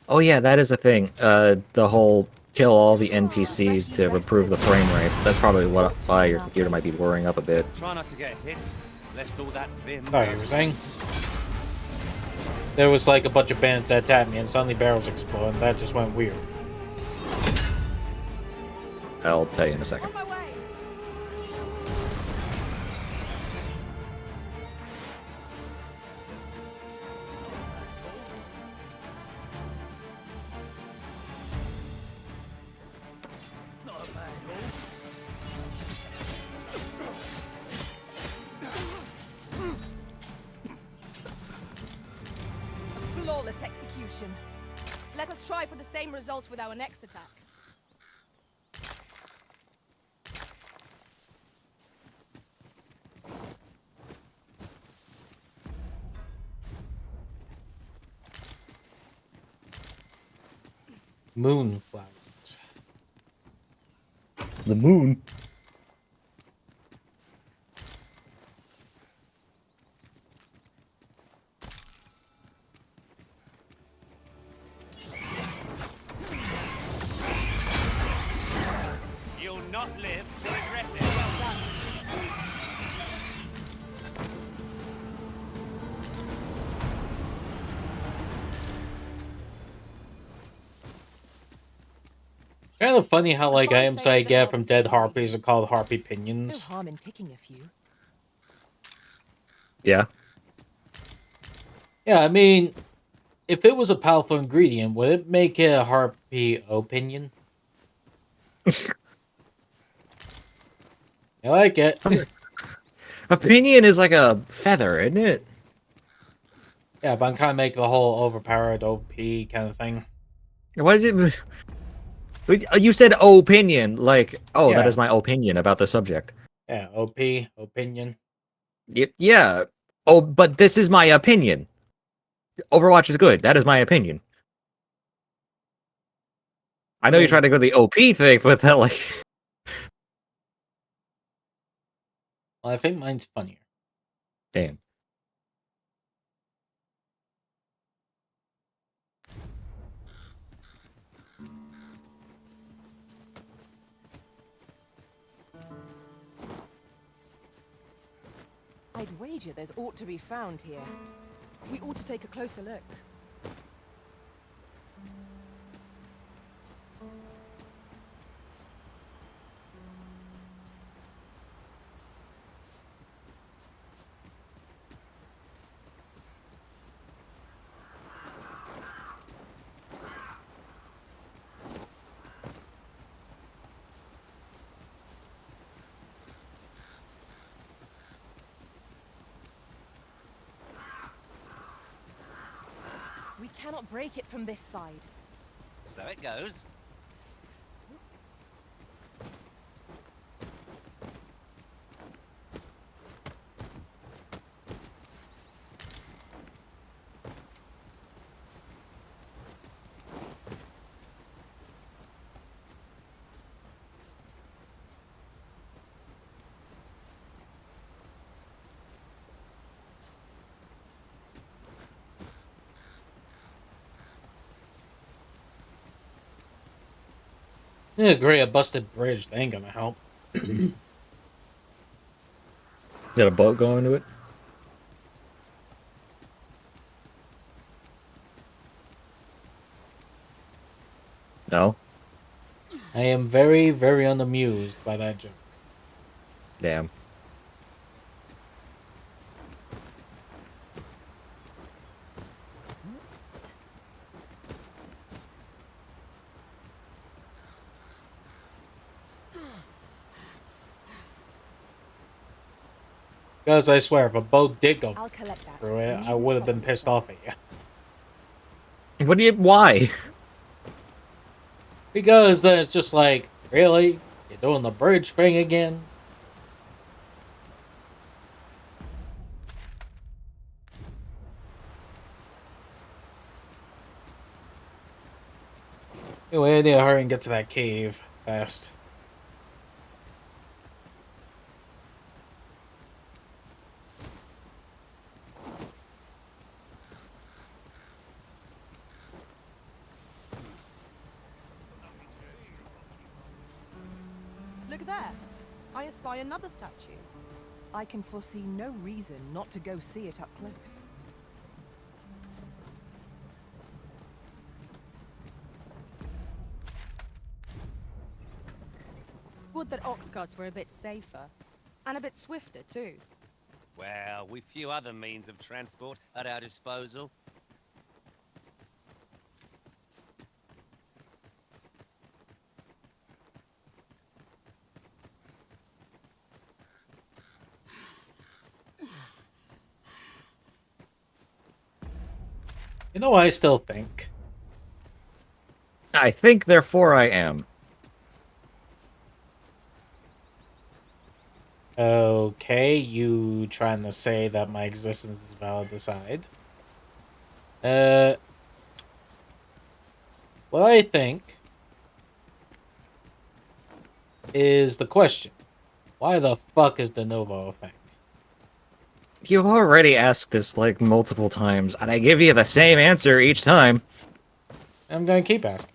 Oh yeah, that is a thing. The whole kill all the NPCs to improve the frame rates. That's probably why your computer might be whirring up a bit. Try not to get hit, lest all that vim... Sorry, you were saying? There was like a bunch of bands that attacked me and suddenly barrels exploded and that just went weird. I'll tell you in a second. Flawless execution. Let us try for the same result with our next attack. Moonflowers. The moon. You'll not live to regret it. Well done. Kind of funny how like items I get from dead harpies are called harpy No pinions. harm in picking a few. Yeah. Yeah, I mean, if it was a powerful ingredient, would it make it a harpy opinion? I like it. Opinion is like a feather, isn't it? Yeah, but I'm kind of making the whole overpowered OP kind of thing. What is it? You said opinion, like, oh, that Yeah. is my opinion about the subject. Yeah, opinion. Yeah. Oh, but this is my opinion. Overwatch is good. That is my opinion. I know you're trying to go the OP thing, but that, like... Well, I think mine's funnier. Damn. I'd wager there's ought to be found here. We ought to take a closer look. We cannot break it from this side. So it goes. Yeah, agree, a busted bridge. That ain't gonna help. Got a boat going to it? No? I am very, very unamused by that joke. Damn. Because I swear, if a boat did go I'll collect that. through it, I would have been pissed off at you. What do you... Why? Because then it's just like, really? You're doing the bridge thing again? Anyway, I need to hurry and get to that cave fast. Look there. I espy another statue. I can foresee no reason not to go see it up close. Would that ox carts were a bit safer. And a bit swifter, too. Well, with few other means of transport at our disposal. You know what I still think? I think, therefore I am. Okay, you trying to say that my existence is valid aside. What I think is the question. Why the fuck is de novo a thing? You've already asked this, like, multiple times, and I give you the same answer each time. I'm gonna keep asking.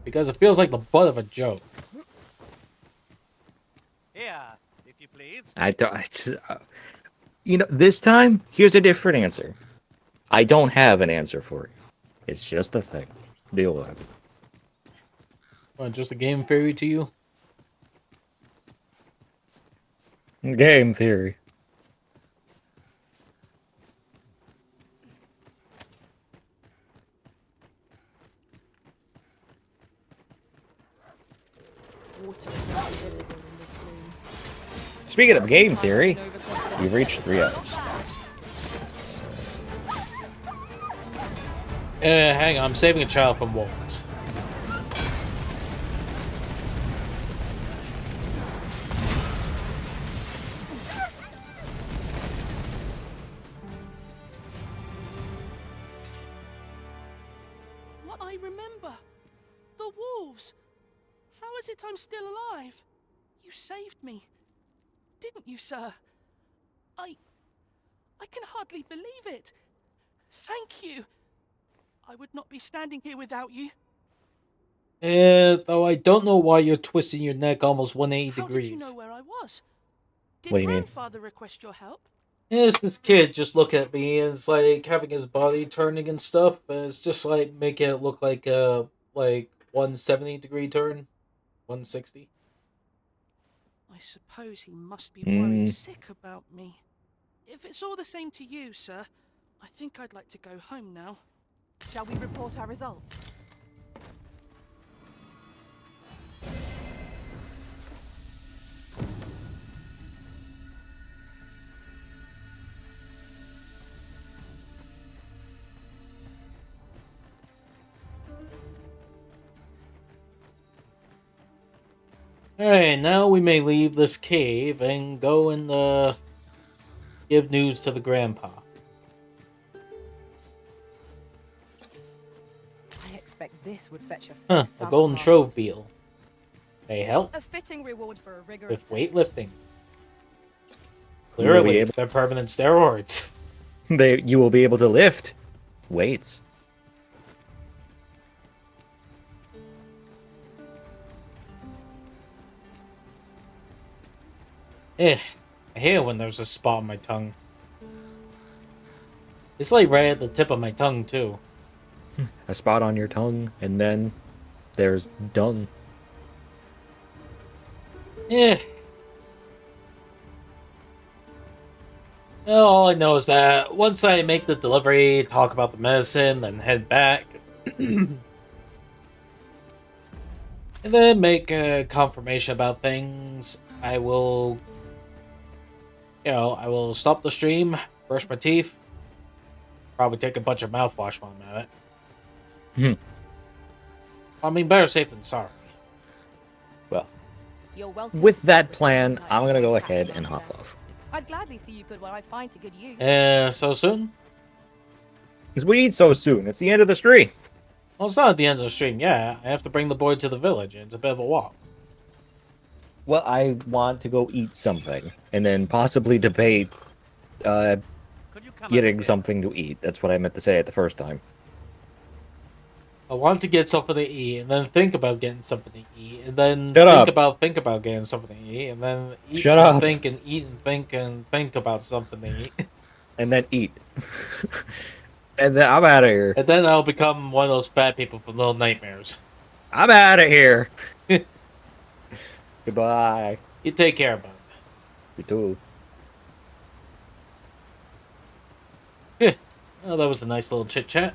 Because it feels like the butt of a joke. Here, if you please. You know, this time, here's a different answer. I don't have an answer for you. It's just a thing. Deal with it. What, just a game theory to you? Game theory. Water is not visible in this gloom. Speaking of game theory, you've reached 3 hours. Hang on, I'm saving a child from wolves. What I remember. The wolves. How is it I'm still alive? You saved me. Didn't you, sir? I can hardly believe it. Thank you. I would not be standing here without you. Though I don't know why you're twisting your neck almost 180 How degrees. did you know where I was? Did What do you mean? grandfather request your help? Yes, this kid just look at me and it's like having his body turning and stuff, but it's just like making it look like a 170-degree turn, 160. I suppose he must be Hmm. worried sick about me. If it's all the same to you, sir, I think I'd like to go home now. Shall we report our results? Alright, now we may leave this cave and go and give news to the grandpa. I expect this would fetch a Huh, fair the sum, golden Harvard. trove beetle. They help A fitting reward for a rigorous with weightlifting. You will be Clearly, able- they're permanent steroids. You will be able to lift weights. I hate it when there's a spot on my tongue. It's like right at the tip of my tongue, too. A spot on your tongue, and then there's dung. Well, all I know is that once I make the delivery, talk about the medicine, then head back, and then make a confirmation about things, I will, I will stop the stream, brush my teeth, probably take a bunch of mouthwash while I'm at it. I mean, better safe than sorry. Well, You're welcome with to that stay plan, with I'm gonna go Knight, ahead and Master. hop off. I'd gladly see you put what I find to good use. So soon? Because we eat so soon. It's the end of the stream. Well, it's not at the end of the stream, yeah. I have to bring the boy to the village, and it's a bit of a walk. Well, I want to go eat something, and then possibly debate getting something to eat. That's what I meant to say at the first time. I want to get something to eat, and then think about getting something to eat, and then Shut think about getting something to eat, and then eat Shut and up. think and eat and think and think about something to eat. And then eat. And then I'm out of here. And then I'll become one of those fat people from Little Nightmares. I'm out of here. Goodbye. You take care, bud. You too. Oh, that was a nice little chit chat.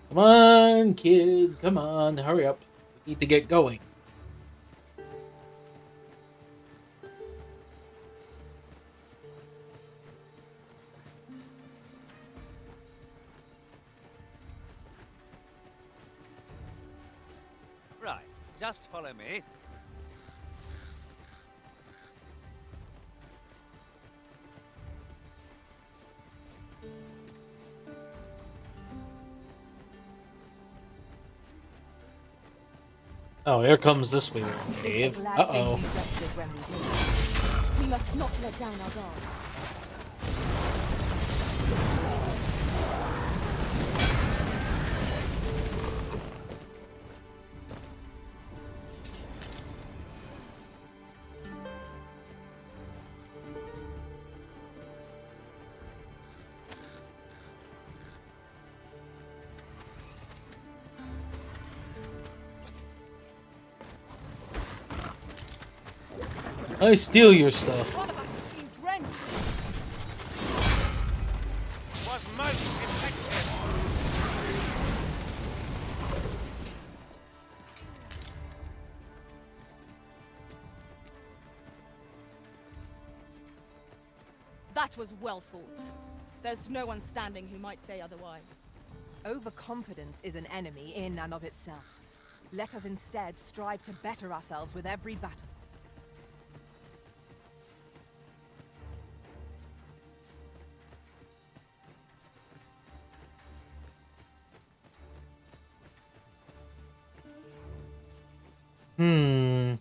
Come on, kid. Come on. Hurry up. We need to get going. Right, just follow me. Oh, here comes this way, It's a Dave. glad Uh-oh. thing you rested when we did. We must not let down our guard. I steal your stuff. One of us is being drenched. most effective. That was well fought. There's no one standing who might say otherwise. Overconfidence is an enemy in and of itself. Let us instead strive to better ourselves with every battle. Hmm.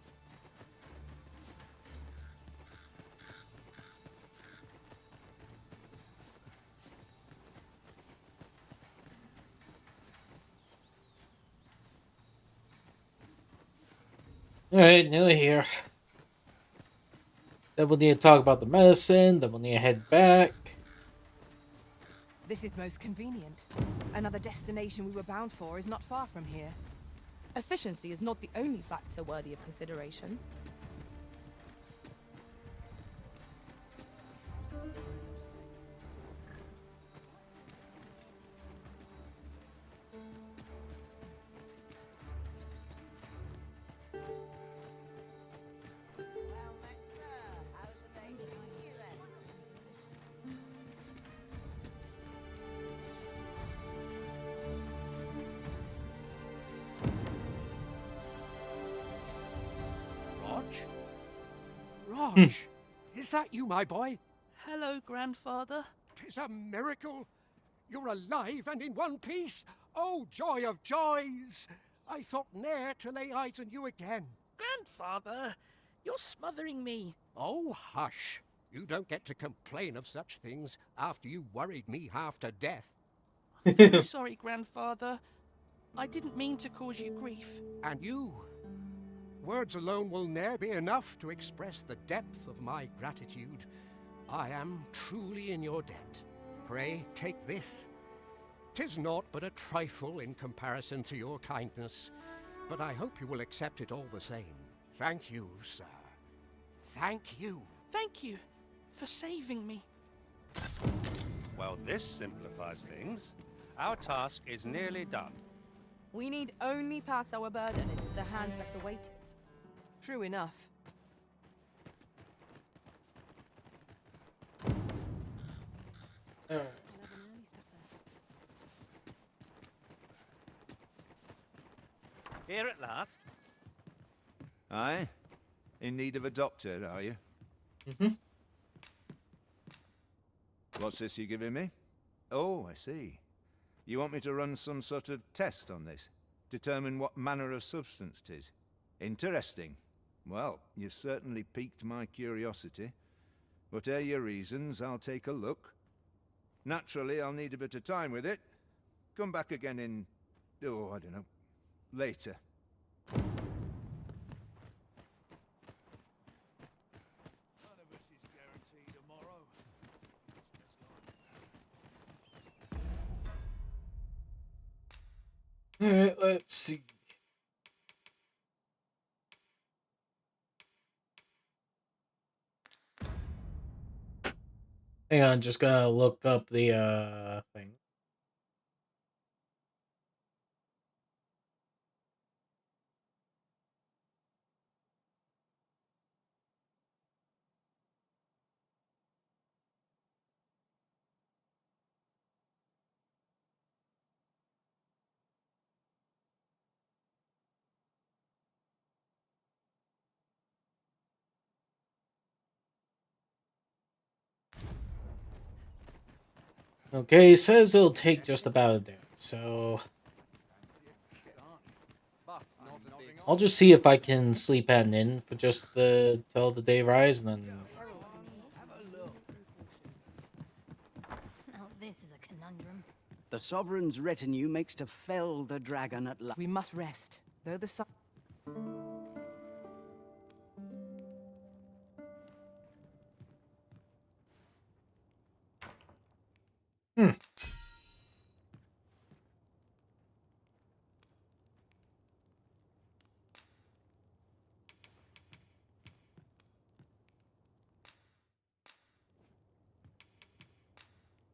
Alright, nearly here. Then we'll need to talk about the medicine, then we'll need to head back. This is most convenient. Another destination we were bound for is not far from here. Efficiency is not the only factor worthy of consideration. Rog, is that you, my boy? Hello, Grandfather. 'Tis a miracle. You're alive and in one piece. Oh, joy of joys! I thought ne'er to lay eyes on you again. Grandfather, you're smothering me. Oh, hush. You don't get to complain of such things after you worried me half to death. I'm very sorry, Grandfather. I didn't mean to cause you grief. And you? Words alone will ne'er be enough to express the depth of my gratitude. I am truly in your debt. Pray, take this. 'Tis naught but a trifle in comparison to your kindness, but I hope you will accept it all the same. Thank you, sir. Thank you. Thank you for saving me. Well, this simplifies things. Our task is nearly done. We need only pass our burden into the hands that await it. True enough. Here at last. Aye? In need of a doctor, are you? Mm-hmm. What's this you're giving me? Oh, I see. You want me to run some sort of test on this? Determine what manner of substance 'tis? Interesting. Well, you've certainly piqued my curiosity. Whatever your reasons, I'll take a look. Naturally, I'll need a bit of time with it. Come back again in... oh, I don't know. Later. Alright, let's see. Hang on, just gotta look up the thing. Okay, it says it'll take just about a day, so I'll just see if I can sleep at an inn for just the till the day rise, and then Now this is a conundrum. The Sovereign's retinue makes to fell the dragon at last. We must rest, though the sun...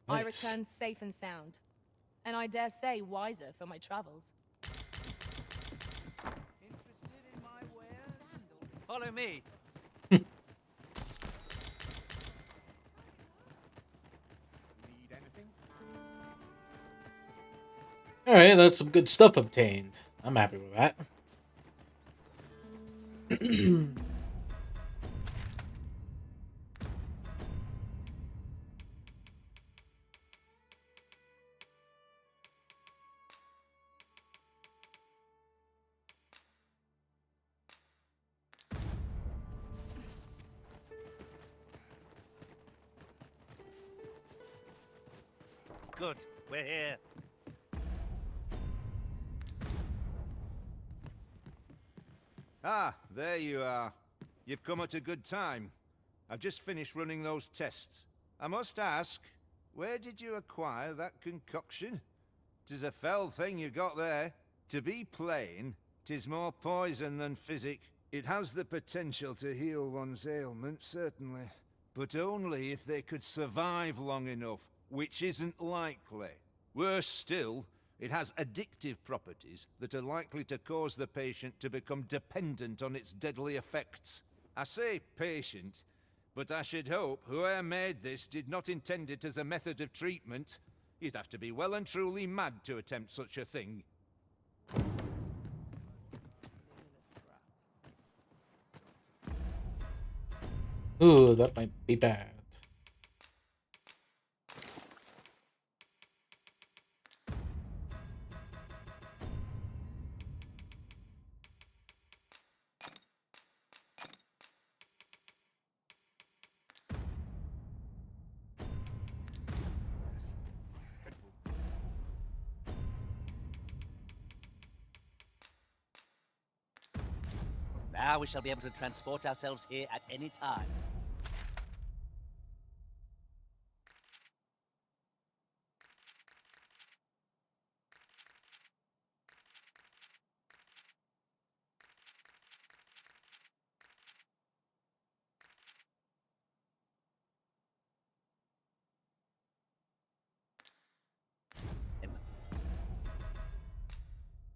I Nice. return safe and sound, and I dare say wiser for my travels. Follow me. All right, that's some good stuff obtained. I'm happy with that. Good, we're here. Ah, there you are. You've come at a good time. I've just finished running those tests. I must ask, where did you acquire that concoction? 'Tis a fell thing you got there. To be plain, 'tis more poison than physic. It has the potential to heal one's ailments, certainly. But only if they could survive long enough, which isn't likely. Worse still, it has addictive properties that are likely to cause the patient to become dependent on its deadly effects. I say patient, but I should hope whoever made this did not intend it as a method of treatment. You'd have to be well and truly mad to attempt such a thing. Ooh, that might be bad. Now we shall be able to transport ourselves here at any time.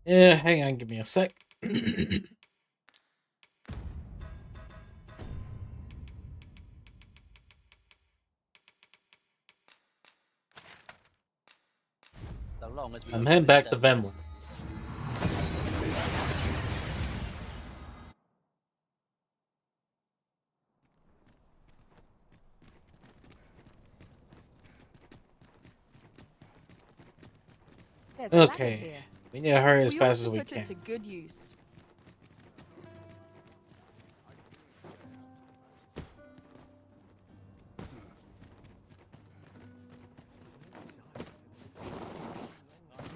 Yeah, hang on, give me a sec. So long as we I'm don't heading lose back to stones. Venwood. There's a ladder Okay, here. we need to hurry as We ought fast as to we put can. it to good use.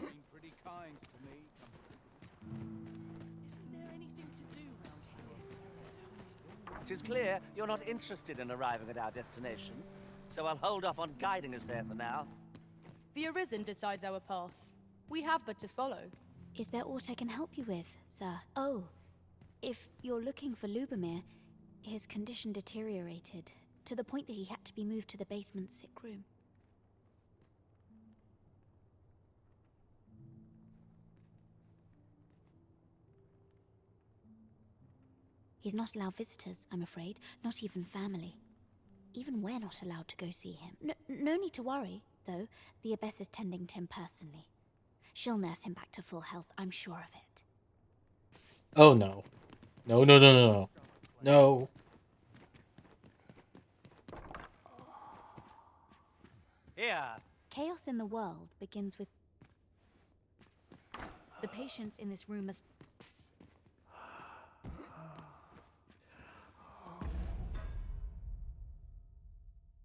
Been pretty kind to me. Isn't there anything to do round here? It is clear you're not interested in arriving at our destination, so I'll hold off on guiding us there for now. The Arisen decides our path. We have but to follow. Is there aught I can help you with, sir? Oh, if you're looking for Lubomir, his condition deteriorated to the point that he had to be moved to the basement sick room. He's not allowed visitors, I'm afraid, not even family. Even we're not allowed to go see him. No need to worry, though. The Abbess is tending to him personally. She'll nurse him back to full health, I'm sure of it. Oh no. No, no, no, no, no. No. Here. Chaos in the world begins with... The patients in this room must...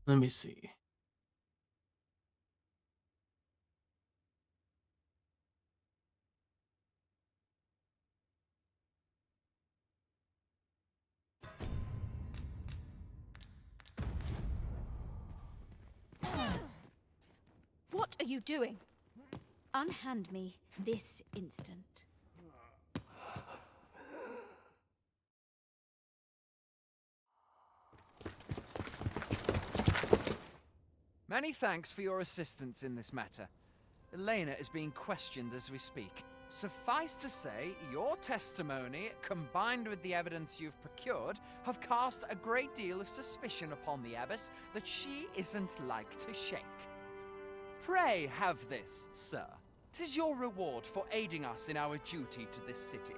Let me see. What are you doing? Unhand me this instant. Many thanks for your assistance in this matter. Elena is being questioned as we speak. Suffice to say, your testimony, combined with the evidence you've procured, have cast a great deal of suspicion upon the abbess that she isn't like to shake. Pray have this, sir. 'Tis your reward for aiding us in our duty to this city.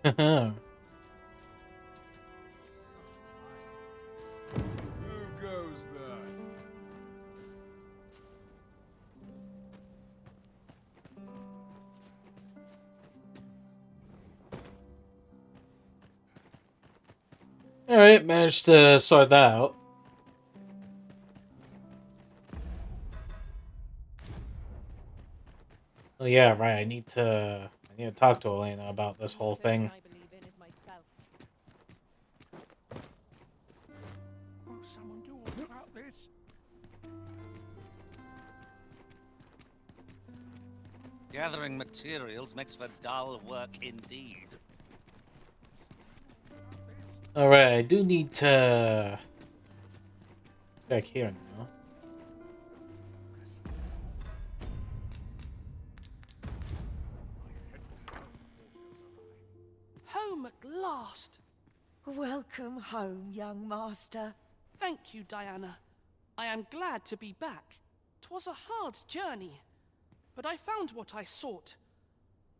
Who goes there? Alright, managed to sort that out. Oh yeah, right, I need to talk to Elena about this whole thing. Will someone do aught about this? Gathering materials makes for dull work indeed. Alright, I do need to check here now. Home at last! Welcome home, young master. Thank you, Diana. I am glad to be back. 'Twas a hard journey, but I found what I sought.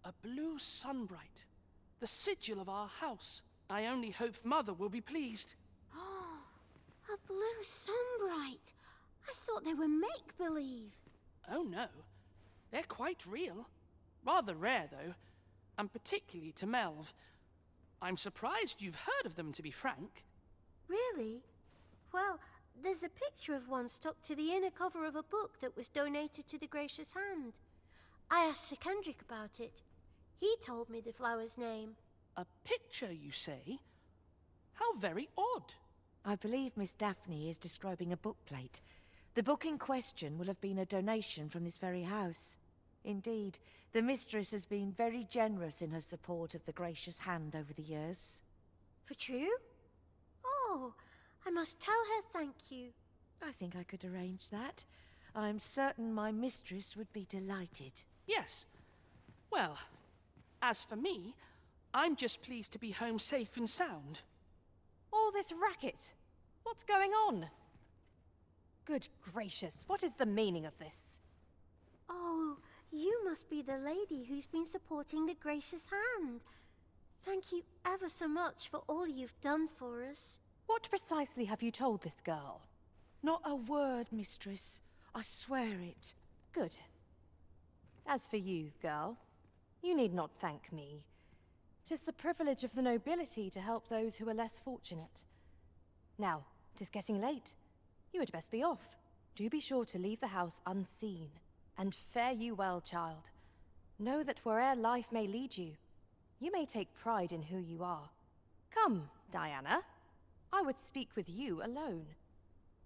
A blue sunbright, the sigil of our house. I only hope Mother will be pleased. Oh, a blue sunbright. I thought they were make-believe. Oh no, they're quite real. Rather rare, though, and particularly to Melv. I'm surprised you've heard of them, to be frank. Really? Well, there's a picture of one stuck to the inner cover of a book that was donated to the Gracious Hand. I asked Sir Kendrick about it. He told me the flower's name. A picture, you say? How very odd. I believe Miss Daphne is describing a bookplate. The book in question will have been a donation from this very house. Indeed, the mistress has been very generous in her support of the Gracious Hand over the years. For true? Oh, I must tell her thank you. I think I could arrange that. I'm certain my mistress would be delighted. Yes. Well, as for me, I'm just pleased to be home safe and sound. All this racket. What's going on? Good gracious, what is the meaning of this? Oh, you must be the lady who's been supporting the Gracious Hand. Thank you ever so much for all you've done for us. What precisely have you told this girl? Not a word, mistress. I swear it. Good. As for you, girl, you need not thank me. 'Tis the privilege of the nobility to help those who are less fortunate. Now, 'tis getting late. You had best be off. Do be sure to leave the house unseen. And fare you well, child. Know that where'er life may lead you, you may take pride in who you are. Come, Diana. I would speak with you alone.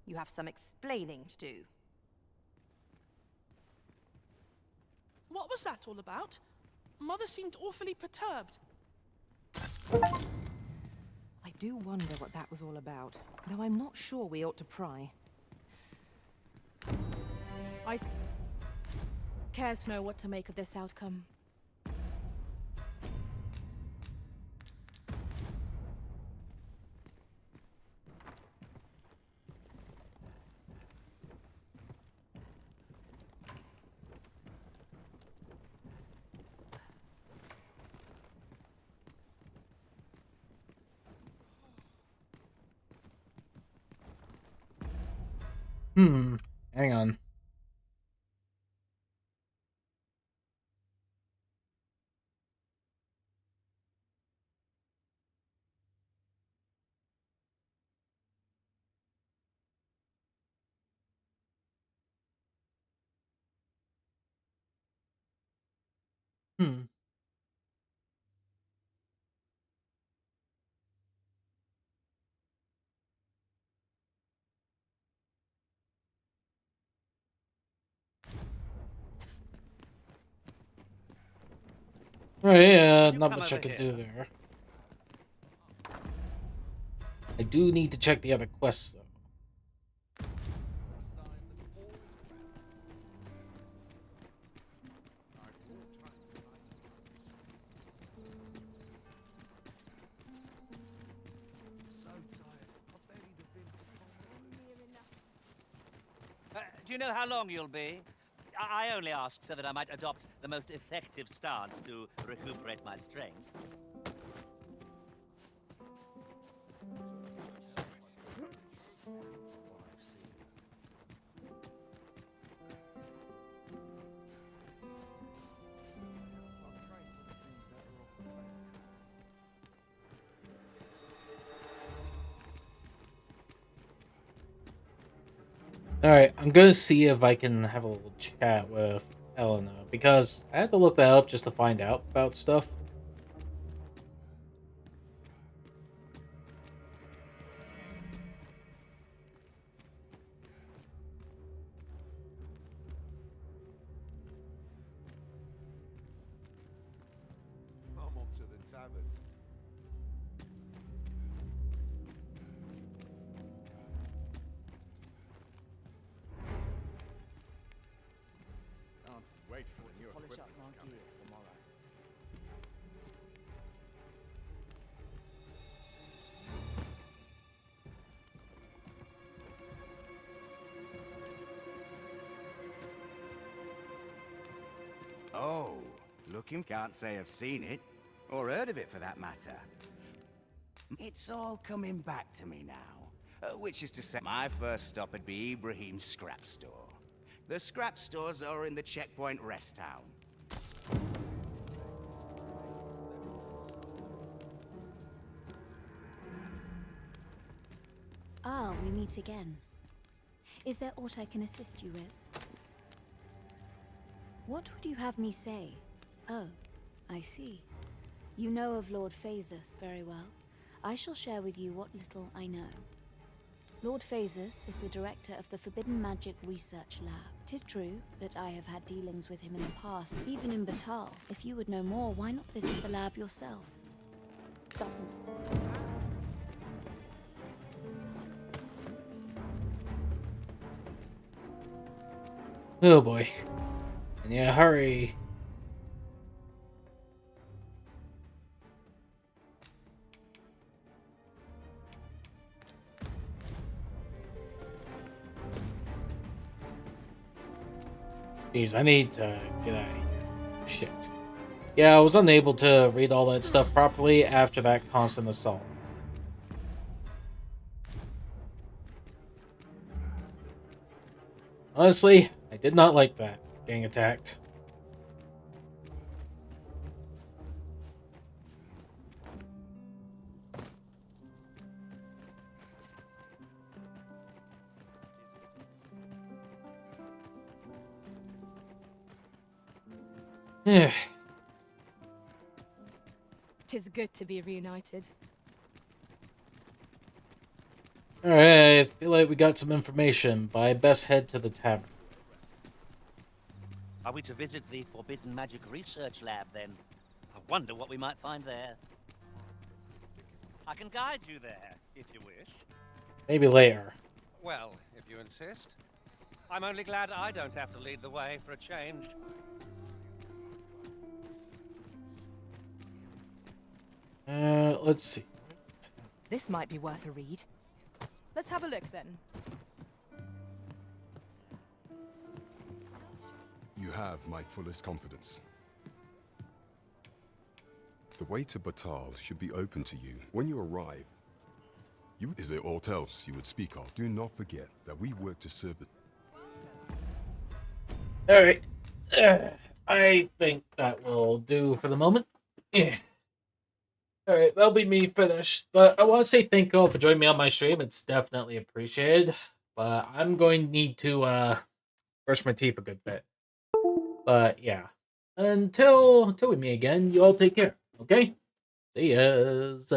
You have some explaining to do. What was that all about? Mother seemed awfully perturbed. I do wonder what that was all about, though I'm not sure we ought to pry. I scarce know what to make of this outcome. Hang on. Alright, not much I could do there. I do need to check the other quests, though. Do you know how long you'll be? I only asked so that I might adopt the most effective stance to recuperate my strength. Alright, I'm gonna see if I can have a little chat with Elena, because I had to look that up just to find out about stuff. I'm off to the tavern. Can't wait for the new equipment to come in. tomorrow. Oh, looking. Can't say I've seen it, or heard of it for that matter. It's all coming back to me now. Which is to say, my first stop would be Ibrahim's scrap store. The scrap stores are in the Checkpoint Rest Town. Ah, we meet again. Is there aught I can assist you with? What would you have me say? Oh, I see. You know of Lord Phasus very well. I shall share with you what little I know. Lord Phasus is the director of the Forbidden Magic Research Lab. 'Tis true that I have had dealings with him in the past, even in Batal. If you would know more, why not visit the lab yourself? Oh boy. And yeah, hurry. Jeez, I need to get out of here. Shit. Yeah, I was unable to read all that stuff properly after that constant assault. Honestly, I did not like that, getting attacked. Yeah. 'Tis good to be reunited. Alright, I feel like we got some information, but I best head to the tavern. Are we to visit the Forbidden Magic Research Lab, then? I wonder what we might find there. I can guide you there, if you wish. Maybe later. Well, if you insist. I'm only glad I don't have to lead the way for a change. Let's see. This might be worth a read. Let's have a look then. You have my fullest confidence. The way to Batal should be open to you. When you arrive, is there aught else you would speak of? Do not forget that we work to serve it. Alright. I think that will do for the moment. Yeah. Alright, that'll be me finished. But I want to say thank you all for joining me on my stream. It's definitely appreciated. But I'm going to need to brush my teeth a good bit. But yeah. Until we meet again, you all take care. Okay? See yas.